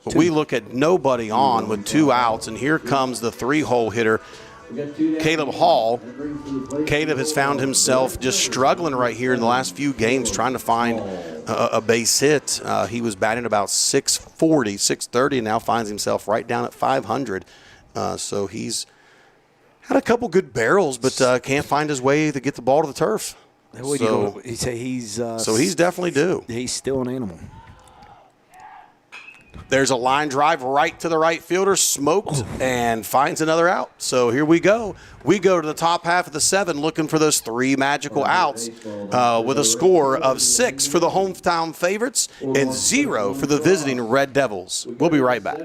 But we look at nobody on with 2 outs, and here comes the 3-hole hitter, Caleb Hall. Caleb has found himself just struggling right here in the last few games trying to find a base hit. He was batting about 640, 630, and now finds himself right down at 500. So he's had a couple good barrels, but can't find his way to get the ball to the turf. So he's definitely due. He's still an animal. There's a line drive right to the right fielder, smoked, and finds another out. So here we go. We go to the top half of the 7 looking for those 3 magical outs with a score of 6 for the hometown favorites and 0 for the visiting Red Devils. We'll be right back.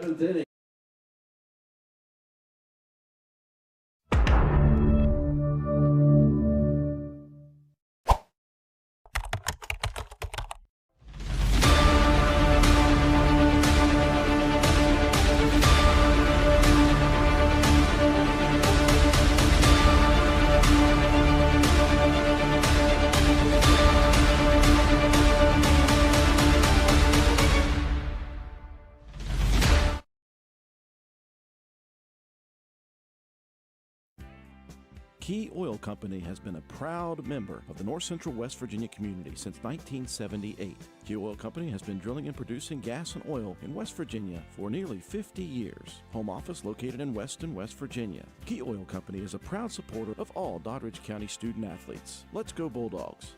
Key Oil Company has been a proud member of the North Central West Virginia community since 1978. Key Oil Company has been drilling and producing gas and oil in West Virginia for nearly 50 years. Home office located in Weston, West Virginia. Key Oil Company is a proud supporter of all Doddridge County student athletes. Let's go Bulldogs.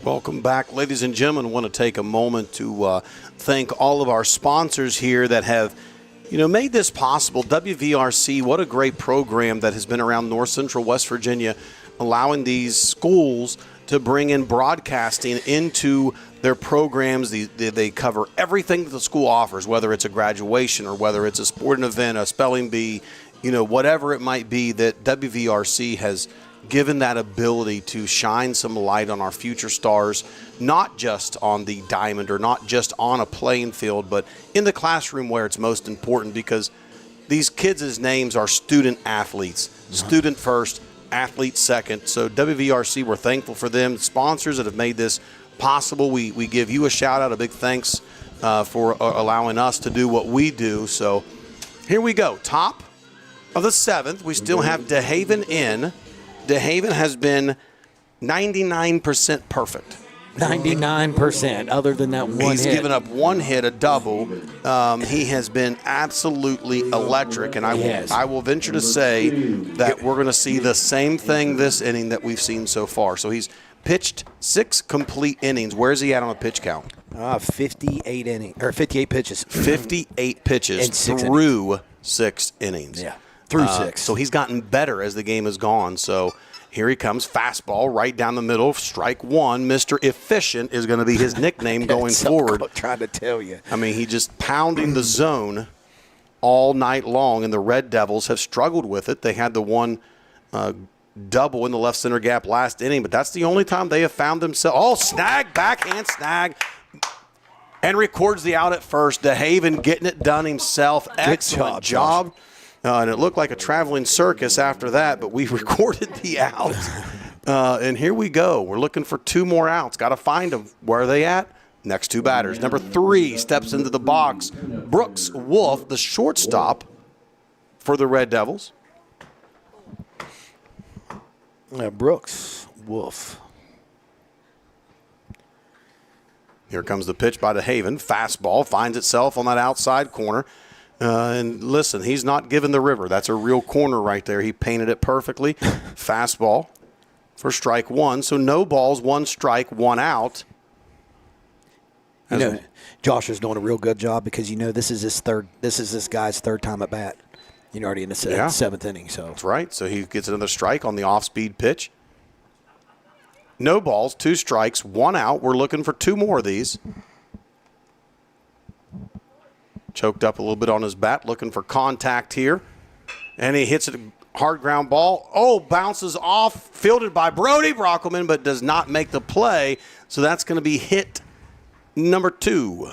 Welcome back, ladies and gentlemen. I want to take a moment to thank all of our sponsors here that have made this possible. WVRC, what a great program that has been around North Central West Virginia, allowing these schools to bring in broadcasting into their programs. They cover everything that the school offers, whether it's a graduation or whether it's a sporting event, a spelling bee, whatever it might be, that WVRC has given that ability to shine some light on our future stars, not just on the diamond or not just on a playing field, but in the classroom where it's most important, because these kids' names are student athletes. Student first, athlete second. So WVRC, we're thankful for them. Sponsors that have made this possible, we give you a shout out, a big thanks for allowing us to do what we do. So here we go. Top of the 7th, we still have DeHaven in. DeHaven has been 99% perfect. 99%, other than that one He's given up one hit, a double. He has been absolutely electric, and I will venture to say that we're going to see the same thing this inning that we've seen so far. So he's pitched 6 complete innings. Where's he at on a pitch count? 58 pitches. 58 pitches through 6 innings. Yeah. Through 6. So he's gotten better as the game has gone. So here he comes, fastball right down the middle, strike one. Mr. Efficient is going to be his nickname going forward. I'm trying to tell you. I mean, he just pounding the zone all night long, and the Red Devils have struggled with it. They had the one double in the left center gap last inning, but that's the only time they have found themselves. Oh, snag, backhand snag. And records the out at first. DeHaven getting it done himself. Excellent job. And it looked like a traveling circus after that, but we recorded the out. And here we go. We're looking for 2 more outs. Got to find them. Where are they at? Next 2 batters. Number 3 steps into the box. Brooks Wolf, the shortstop for the Red Devils. Brooks Wolf. Here comes the pitch by DeHaven. Fastball finds itself on that outside corner. And listen, he's not giving the river. That's a real corner right there. He painted it perfectly. Fastball for strike 1. So no balls, 1 strike, 1 out. Josh is doing a real good job because this is this guy's 3rd time at bat. Already in the 7th inning. So that's right. So he gets another strike on the off-speed pitch. No balls, 2 strikes, 1 out. We're looking for 2 more of these. Choked up a little bit on his bat, looking for contact here. And he hits a hard ground ball. Oh, bounces off, fielded by Brody Brockelman, but does not make the play. So that's going to be hit number 2.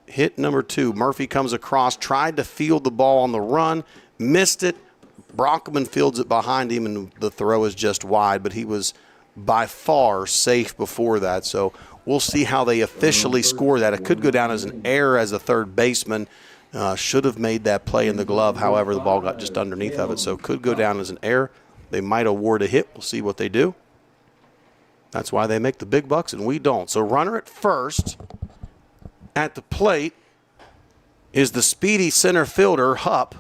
Hit number 2. Murphy comes across, tried to field the ball on the run, missed it. Brockelman fields it behind him, and the throw is just wide, but he was by far safe before that. So we'll see how they officially score that. It could go down as an error as a third baseman. Should have made that play in the glove. However, the ball got just underneath of it. So could go down as an error. They might award a hit. We'll see what they do. That's why they make the big bucks and we don't. So runner at first. At the plate is the speedy center fielder, Hupp.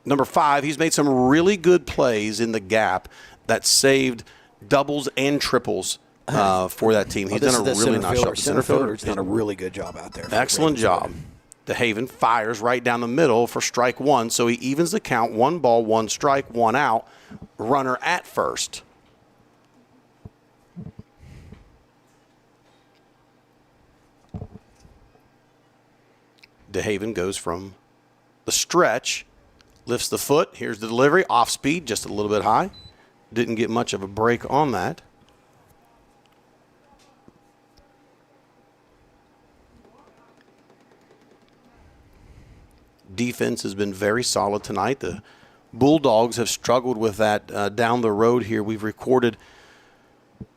Number 5, he's made some really good plays in the gap that saved doubles and triples for that team. He's done a really nice job. Center fielder's done a really good job out there. Excellent job. DeHaven fires right down the middle for strike 1, so he evens the count. 1 ball, 1 strike, 1 out. Runner at first. DeHaven goes from the stretch, lifts the foot. Here's the delivery, off speed, just a little bit high. Didn't get much of a break on that. Defense has been very solid tonight. The Bulldogs have struggled with that down the road here. We've recorded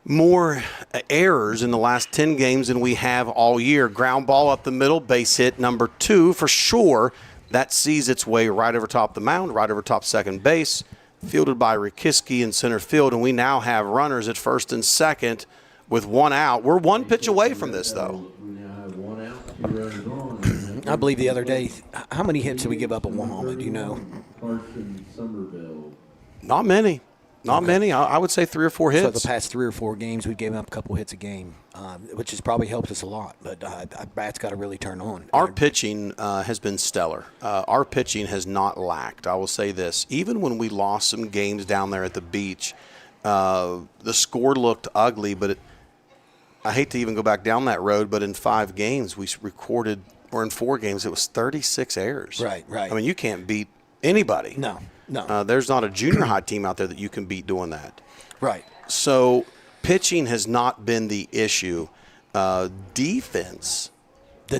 more errors in the last 10 games than we have all year. Ground ball up the middle, base hit number 2 for sure. That sees its way right over top the mound, right over top second base, fielded by Rakiski in center field, and we now have runners at first and second with one out. We're one pitch away from this, though. We now have 1 out, 2 runners on. I believe the other day, how many hits did we give up at Wahoma? Do you know? Carson Somerville. Not many. Not many. I would say 3 or 4 hits. So the past 3 or 4 games, we've given up a couple hits a game, which has probably helped us a lot. But our bat's got to really turn on. Our pitching has been stellar. Our pitching has not lacked. I will say this. Even when we lost some games down there at the beach, the score looked ugly, but I hate to even go back down that road, but in 5 games we recorded, or in 4 games, it was 36 errors. Right. I mean, you can't beat anybody. No. There's not a junior high team out there that you can beat doing that. Right. So pitching has not been the issue. Defense,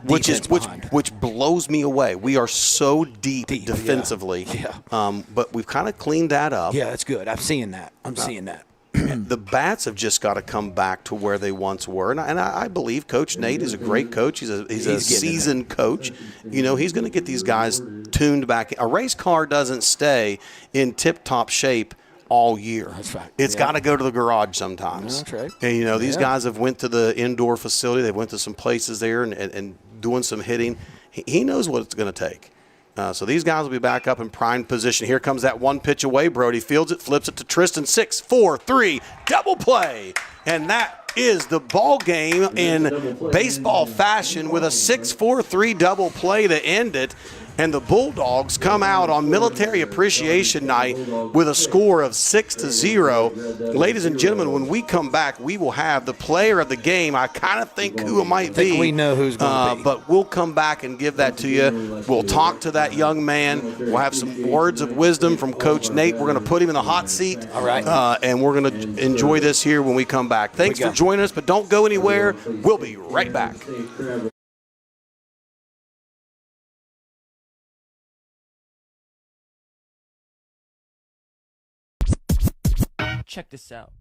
which blows me away. We are so deep defensively. Yeah. But we've kind of cleaned that up. Yeah, that's good. I'm seeing that. The bats have just got to come back to where they once were, and I believe Coach Nate is a great coach. He's a seasoned coach. You know, he's going to get these guys tuned back. A race car doesn't stay in tip-top shape all year. That's right. It's got to go to the garage sometimes. That's right. And, you know, these guys have went to the indoor facility. They went to some places there and doing some hitting. He knows what it's going to take. So these guys will be back up in prime position. Here comes that 1 pitch away. Brody fields it, flips it to Tristan. 6-4-3, double play. And that is the ball game in baseball fashion with a 6-4-3 double play to end it. And the Bulldogs come out on Military Appreciation Night with a score of 6-0. Ladies and gentlemen, when we come back, we will have the player of the game. I kind of think who it might be. We know who's going to be. But we'll come back and give that to you. We'll talk to that young man. We'll have some words of wisdom from Coach Nate. We're going to put him in the hot seat. All right. And we're going to enjoy this here when we come back. Thanks for joining us, but don't go anywhere. We'll be right back. Check this out.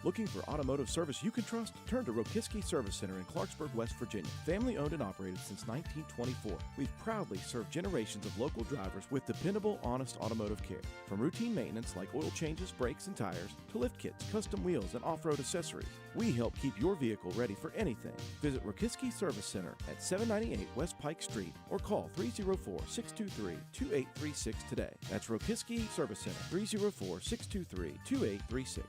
Looking for automotive service you can trust? Turn to Rokiski Service Center in Clarksburg, West Virginia. Family owned and operated since 1924. We've proudly served generations of local drivers with dependable, honest automotive care. From routine maintenance like oil changes, brakes, and tires, to lift kits, custom wheels, and off-road accessories, we help keep your vehicle ready for anything. Visit Rokiski Service Center at 798 West Pike Street or call 304-623-2836 today. That's Rokiski Service Center, 304-623-2836.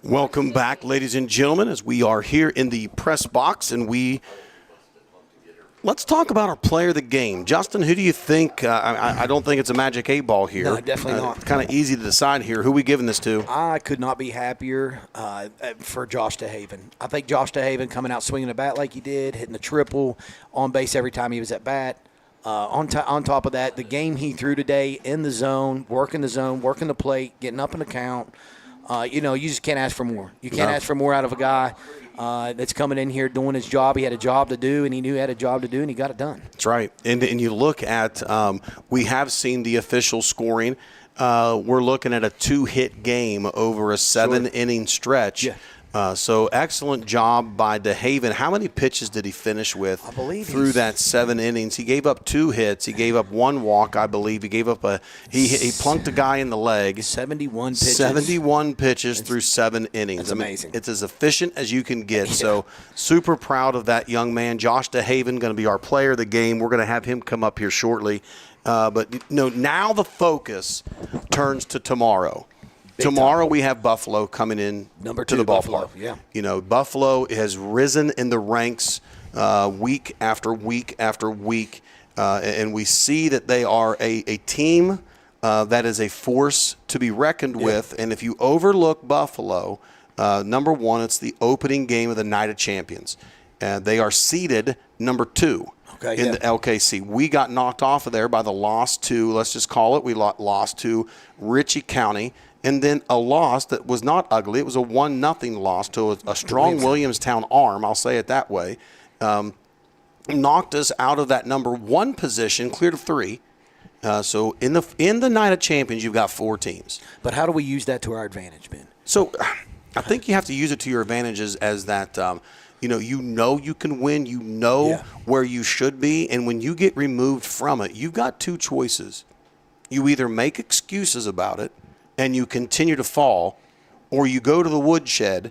Welcome back, ladies and gentlemen, as we are here in the press box, and let's talk about our player of the game. Justin, who do you think? I don't think it's a magic 8-ball here. No, definitely not. Kind of easy to decide here. Who are we giving this to? I could not be happier for Josh DeHaven. I think Josh DeHaven coming out swinging a bat like he did, hitting the triple, on base every time he was at bat. On top of that, the game he threw today in the zone, working the plate, getting up in the count. You just can't ask for more. You can't ask for more out of a guy that's coming in here doing his job. He had a job to do, and he knew he had a job to do, and he got it done. That's right. And you look at we have seen the official scoring. We're looking at a 2-hit game over a 7-inning stretch. Yeah. So excellent job by DeHaven. How many pitches did he finish with through that 7 innings? He gave up 2 hits. He gave up 1 walk, I believe. He gave up he plunked a guy in the leg. 71 pitches. 71 pitches through 7 innings. That's amazing. It's as efficient as you can get. Yeah. So super proud of that young man. Josh DeHaven going to be our player of the game. We're going to have him come up here shortly. But now the focus turns to tomorrow. Tomorrow we have Buffalo coming in to the ballpark. Yeah. Buffalo has risen in the ranks week after week after week, and we see that they are a team that is a force to be reckoned with. And if you overlook Buffalo, Number 1, it's the opening game of the Night of Champions. They are seeded number 2 in the LKC. We got knocked off of there by the loss to, let's just call it, we lost to Ritchie County. And then a loss that was not ugly. It was a 1-0 loss to a strong Williamstown arm, I'll say it that way. Knocked us out of that number 1 position, clear to 3. So in the Night of Champions, you've got 4 teams. But how do we use that to our advantage, Ben? So I think you have to use it to your advantages as that, you know you can win, where you should be, and when you get removed from it, you've got 2 choices. You either make excuses about it and you continue to fall, or you go to the woodshed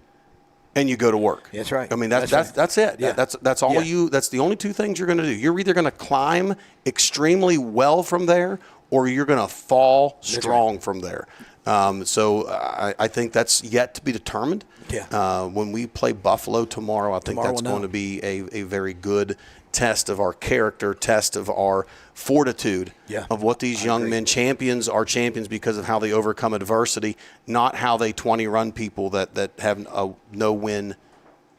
and you go to work. That's right. I mean, that's it. Yeah. That's all that's the only 2 things you're going to do. You're either going to climb extremely well from there, or you're going to fall strong from there. So I think that's yet to be determined. Yeah. When we play Buffalo tomorrow, I think that's going to be a very good test of our character, test of our fortitude, of what these young men, champions are champions because of how they overcome adversity, not how they 20-run people that have a no-win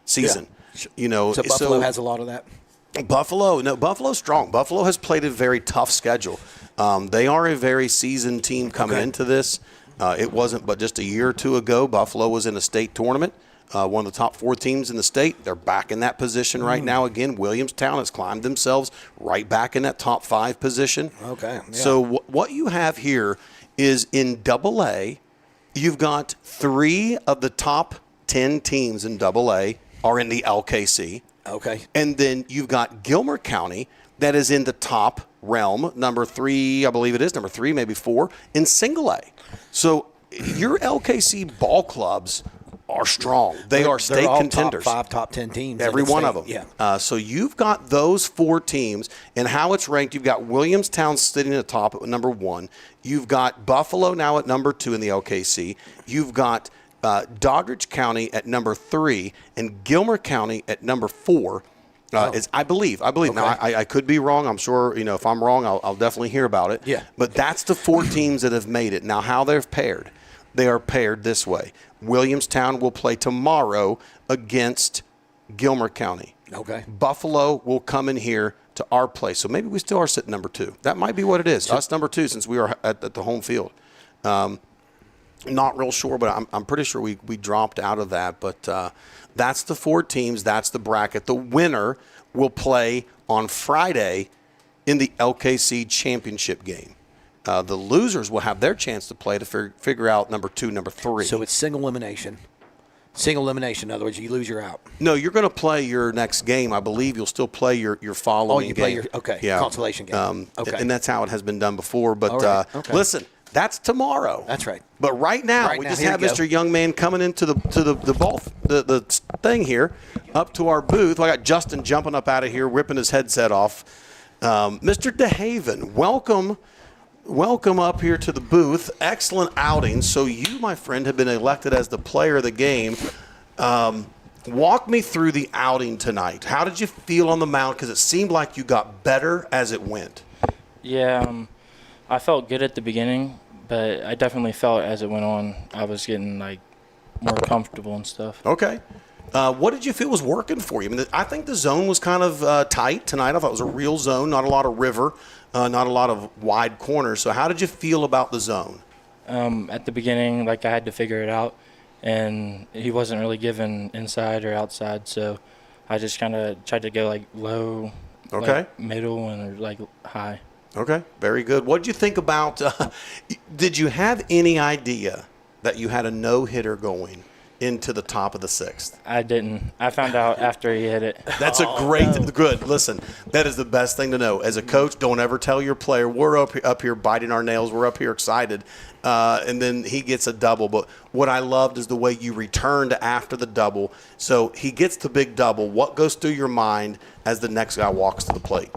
season. So Buffalo has a lot of that? Buffalo's strong. Buffalo has played a very tough schedule. They are a very seasoned team coming into this. It wasn't but just a year or 2 ago, Buffalo was in a state tournament. One of the top 4 teams in the state. They're back in that position right now. Again, Williamstown has climbed themselves right back in that top 5 position. Okay. Yeah. So what you have here is in AA, you've got 3 of the top 10 teams in AA are in the LKC. Okay. And then you've got Gilmer County that is in the top realm, number 3, I believe it is, number 3, maybe 4, in single A. So your LKC ball clubs are strong. They are state contenders. Top 5, top 10 teams. Every one of them. Yeah. So you've got those 4 teams, and how it's ranked. You've got Williamstown sitting at the top at number 1. You've got Buffalo now at number 2 in the LKC. You've got Doddridge County at number 3 and Gilmer County at number 4. I believe. Okay. Now, I could be wrong. I'm sure, if I'm wrong, I'll definitely hear about it. Yeah. But that's the 4 teams that have made it. Now, how they're paired. They are paired this way. Williamstown will play tomorrow against Gilmer County. Okay. Buffalo will come in here to our place. So maybe we still are sitting number 2. That might be what it is. Us number 2 since we are at the home field. Not real sure, but I'm pretty sure we dropped out of that. But that's the 4 teams. That's the bracket. The winner will play on Friday in the LKC championship game. The losers will have their chance to play to figure out number 2, number 3. So it's single elimination. Single elimination. In other words, you lose, you're out. No, you're going to play your next game. I believe you'll still play your following game. Play your consolation game. And that's how it has been done before. But listen, that's tomorrow. That's right. But right now, we just have Mr. Young Man coming into the thing here, up to our booth. I got Justin jumping up out of here, ripping his headset off. Mr. DeHaven, welcome up here to the booth. Excellent outing. So you, my friend, have been elected as the player of the game. Walk me through the outing tonight. How did you feel on the mound? Because it seemed like you got better as it went. Yeah, I felt good at the beginning, but I definitely felt as it went on, I was getting more comfortable and stuff. Okay. What did you feel was working for you? I mean, I think the zone was kind of tight tonight. I thought it was a real zone, not a lot of river, not a lot of wide corners. So how did you feel about the zone? At the beginning, I had to figure it out, and he wasn't really giving inside or outside, so I just kind of tried to go low, middle, and high. Okay, very good. What did you think about did you have any idea that you had a no-hitter going into the top of the 6th? I didn't. I found out after he hit it. That's good. Listen, that is the best thing to know. As a coach, don't ever tell your player, we're up here biting our nails, we're up here excited, and then he gets a double. But what I loved is the way you returned after the double. So he gets the big double. What goes through your mind as the next guy walks to the plate?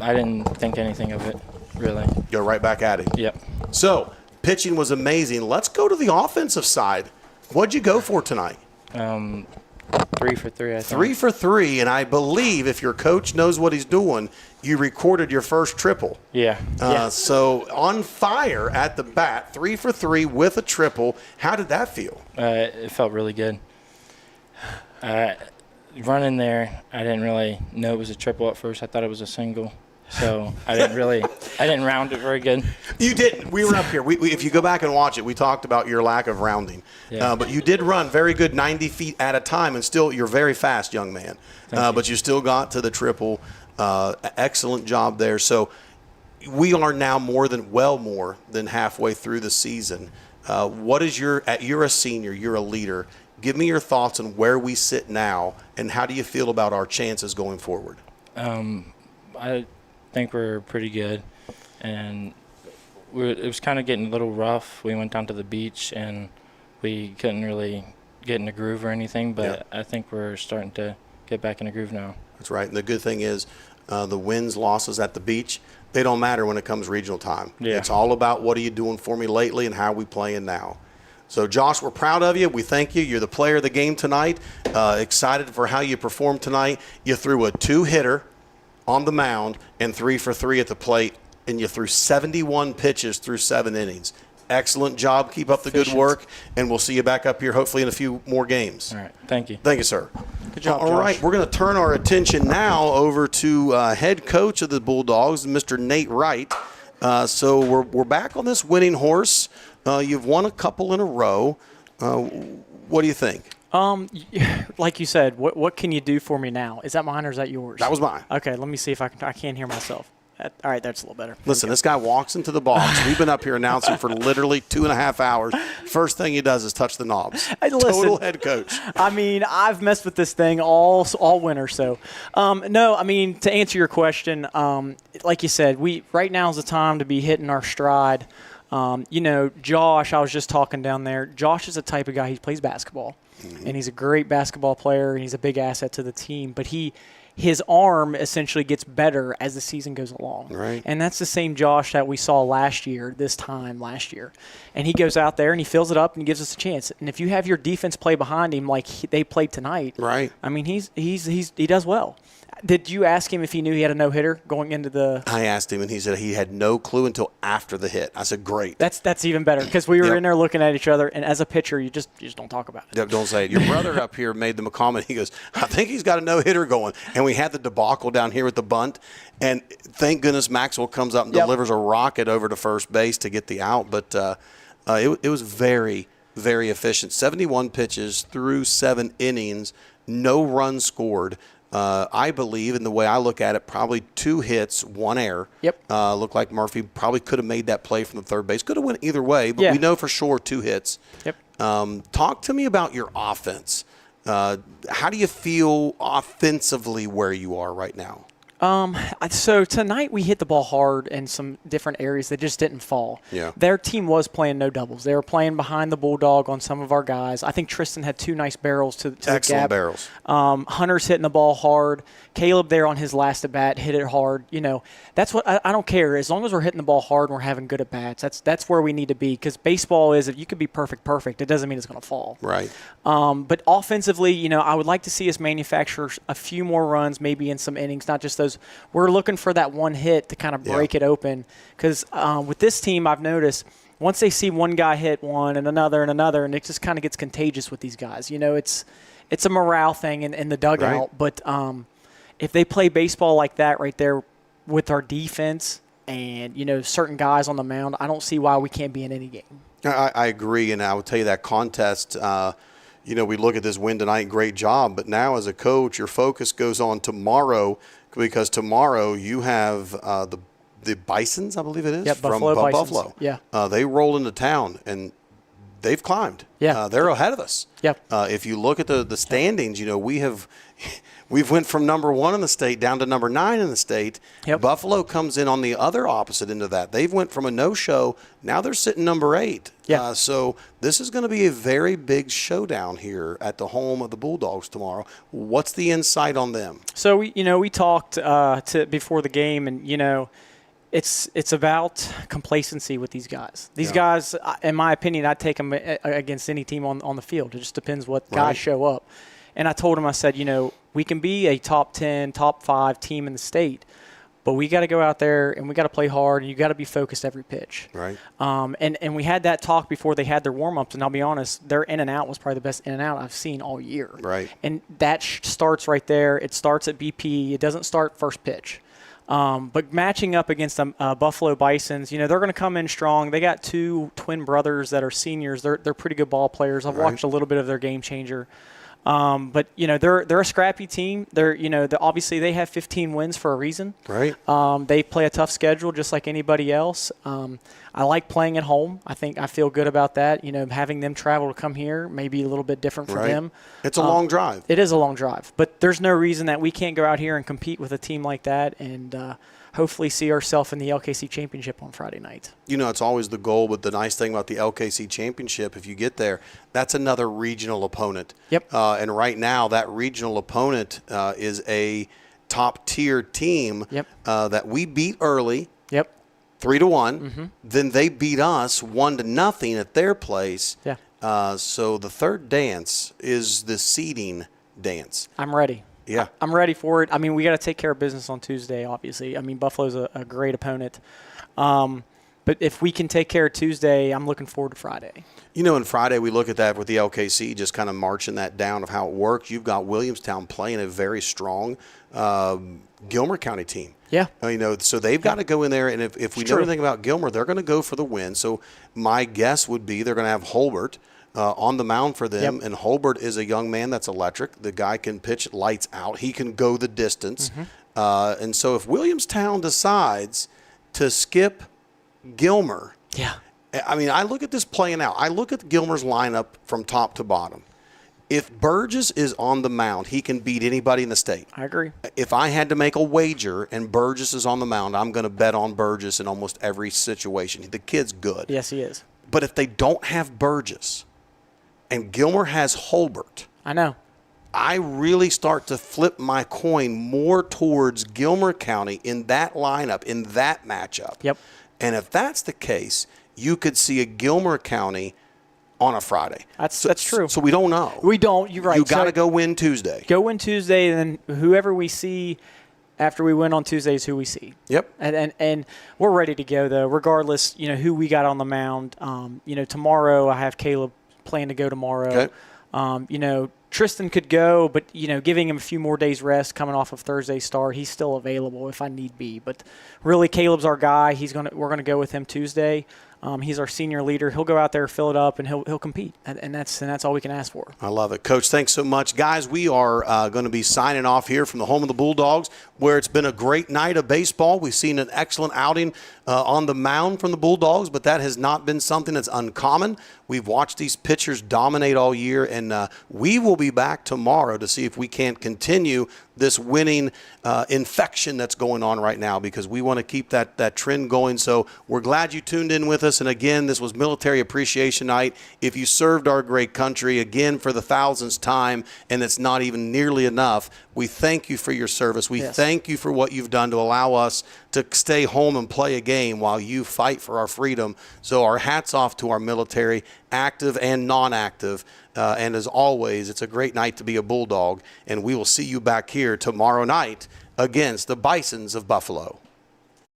I didn't think anything of it, really. Go right back at him. Yep. So pitching was amazing. Let's go to the offensive side. What'd you go for tonight? 3 for 3, I think. 3 for 3, and I believe if your coach knows what he's doing, you recorded your first triple. Yeah. So on fire at the bat, 3 for 3 with a triple. How did that feel? It felt really good. Running there, I didn't really know it was a triple at first. I thought it was a single. So I didn't round it very good. You didn't. We were up here. If you go back and watch it, we talked about your lack of rounding. Yeah. But you did run very good 90 feet at a time, and still you're very fast, young man. But you still got to the triple. Excellent job there. So we are now more than halfway through the season. What is you're a senior, you're a leader. Give me your thoughts on where we sit now, and how do you feel about our chances going forward? I think we're pretty good, and it was kind of getting a little rough. We went down to the beach, and we couldn't really get in a groove or anything, but I think we're starting to get back in a groove now. That's right, and the good thing is the wins, losses at the beach, they don't matter when it comes regional time. Yeah. It's all about what are you doing for me lately and how are we playing now. So, Josh, we're proud of you. We thank you. You're the player of the game tonight. Excited for how you performed tonight. You threw a 2-hitter on the mound and 3 for 3 at the plate, and you threw 71 pitches through 7 innings. Excellent job. Keep up the good work, and we'll see you back up here hopefully in a few more games. All right. Thank you. Thank you, sir. Good job, All right, we're going to turn our attention now over to head coach of the Bulldogs, Mr. Nate Wright. So we're back on this winning horse. You've won a couple in a row. What do you think? Like you said, what can you do for me now? Is that mine or is that yours? That was mine. Okay, let me see if I can't hear myself. All right, that's a little better. Listen, this guy walks into the box. We've been up here announcing for literally 2.5 hours. First thing he does is touch the knobs. Hey, listen, total head coach. I mean, I've messed with this thing all winter. So, no, I mean, to answer your question, like you said, right now is the time to be hitting our stride. Josh, I was just talking down there. Josh is the type of guy, he plays basketball, and he's a great basketball player, and he's a big asset to the team. But his arm essentially gets better as the season goes along. Right. And that's the same Josh that we saw this time last year. And he goes out there and he fills it up and he gives us a chance. And if you have your defense play behind him like they played tonight, right? I mean, he does well. Did you ask him if he knew he had a no-hitter going into the – I asked him, and he said he had no clue until after the hit. I said, great. That's even better because we were in there looking at each other, and as a pitcher, you just don't talk about it. Yep, don't say it. Your brother up here made the comment. He goes, I think he's got a no-hitter going. And we had the debacle down here with the bunt, and thank goodness Maxwell comes up and delivers a rocket over to first base to get the out. But it was very, very efficient. 71 pitches through 7 innings, no runs scored. I believe, in the way I look at it, probably 2 hits, 1 error. Yep. Looked like Murphy probably could have made that play from the third base. Could have went either way, but we know for sure 2 hits. Yep. Talk to me about your offense. How do you feel offensively where you are right now? So tonight we hit the ball hard in some different areas that just didn't fall. Yeah. Their team was playing no doubles. They were playing behind the Bulldog on some of our guys. I think Tristan had 2 nice barrels to the gap. Excellent barrels. Hunter's hitting the ball hard. Caleb there on his last at bat hit it hard. That's what I don't care. As long as we're hitting the ball hard and we're having good at bats, that's where we need to be. Because baseball is, if you could be perfect, it doesn't mean it's going to fall. Right. But offensively, I would like to see us manufacture a few more runs, maybe in some innings, not just those. We're looking for that one hit to kind of break it open. Because with this team, I've noticed once they see one guy hit one and another, and it just kind of gets contagious with these guys. It's a morale thing in the dugout. Right. But if they play baseball like that right there with our defense and, certain guys on the mound, I don't see why we can't be in any game. I agree, and I would tell you that contest, we look at this win tonight, great job, but now as a coach, your focus goes on tomorrow because tomorrow you have the Bisons, I believe it is, from Buffalo. Yeah. They roll into town, and they've climbed. Yeah. They're ahead of us. Yep. If you look at the standings, we've went from number 1 in the state down to number 9 in the state. Yep. Buffalo comes in on the other opposite end of that. They've went from a no-show. Now they're sitting number 8. Yeah. So this is going to be a very big showdown here at the home of the Bulldogs tomorrow. What's the insight on them? So we talked before the game, and it's about complacency with these guys. These guys, in my opinion, I'd take them against any team on the field. It just depends what guys show up. And I told him, I said, we can be a top 10, top 5 team in the state, but we got to go out there and we got to play hard, and you got to be focused every pitch. Right. And we had that talk before they had their warm-ups, and I'll be honest, their in and out was probably the best in and out I've seen all year. Right. And that starts right there. It starts at BP. It doesn't start first pitch. But matching up against the Buffalo Bisons, they're going to come in strong. They got 2 twin brothers that are seniors. They're pretty good ball players. I've watched a little bit of their game changer. But they're a scrappy team. Obviously they have 15 wins for a reason. Right. They play a tough schedule just like anybody else. I like playing at home. I feel good about that. Having them travel to come here may be a little bit different for them. It's a long drive. It is a long drive, but there's no reason that we can't go out here and compete with a team like that and hopefully see ourselves in the LKC Championship on Friday night. It's always the goal, but the nice thing about the LKC Championship, if you get there, that's another regional opponent. Yep. And right now, that regional opponent is a top-tier team that we beat early. Yep. 3-1. Mm-hmm. Then they beat us 1-0 at their place. Yeah. So the third dance is the seeding dance. I'm ready. Yeah. I'm ready for it. We got to take care of business on Tuesday, obviously. Buffalo's a great opponent. But if we can take care of Tuesday, I'm looking forward to Friday. And Friday we look at that with the LKC, just kind of marching that down of how it works. You've got Williamstown playing a very strong Gilmer County team. Yeah. So they've got to go in there, and if we know anything about Gilmer, they're going to go for the win. So my guess would be they're going to have Holbert on the mound for them, Yep. and Holbert is a young man that's electric. The guy can pitch lights out. He can go the distance. Mm-hmm. And so if Williamstown decides to skip Gilmer, Yeah. I look at this playing out. I look at Gilmer's lineup from top to bottom. If Burgess is on the mound, he can beat anybody in the state. I agree. If I had to make a wager and Burgess is on the mound, I'm going to bet on Burgess in almost every situation. The kid's good. Yes, he is. But if they don't have Burgess and Gilmer has Holbert, I know. I really start to flip my coin more towards Gilmer County in that lineup, in that matchup. Yep. And if that's the case, you could see a Gilmer County on a Friday. That's true. So we don't know. We don't. You're right. You got to go win Tuesday. Go win Tuesday, and then whoever we see after we win on Tuesday is who we see. Yep. And we're ready to go, though, regardless, who we got on the mound. Tomorrow I have Caleb plan to go tomorrow. Okay. Tristan could go, but, giving him a few more days rest coming off of Thursday's start, he's still available if I need be. But really, Caleb's our guy. We're gonna go with him Tuesday. He's our senior leader. He'll go out there, fill it up, and he'll compete. And that's all we can ask for. I love it. Coach, thanks so much. Guys, we are going to be signing off here from the home of the Bulldogs, where it's been a great night of baseball. We've seen an excellent outing on the mound from the Bulldogs, but that has not been something that's uncommon. We've watched these pitchers dominate all year, and we will be back tomorrow to see if we can't continue this winning infection that's going on right now, because we want to keep that trend going. So we're glad you tuned in with us. And again, this was Military Appreciation Night. If you served our great country, again, for the thousandth time, and it's not even nearly enough, we thank you for your service. We thank you for what you've done to allow us to stay home and play a game while you fight for our freedom. So our hats off to our military, active and non-active. And as always, it's a great night to be a Bulldog, and we will see you back here tomorrow night against the Bisons of Buffalo.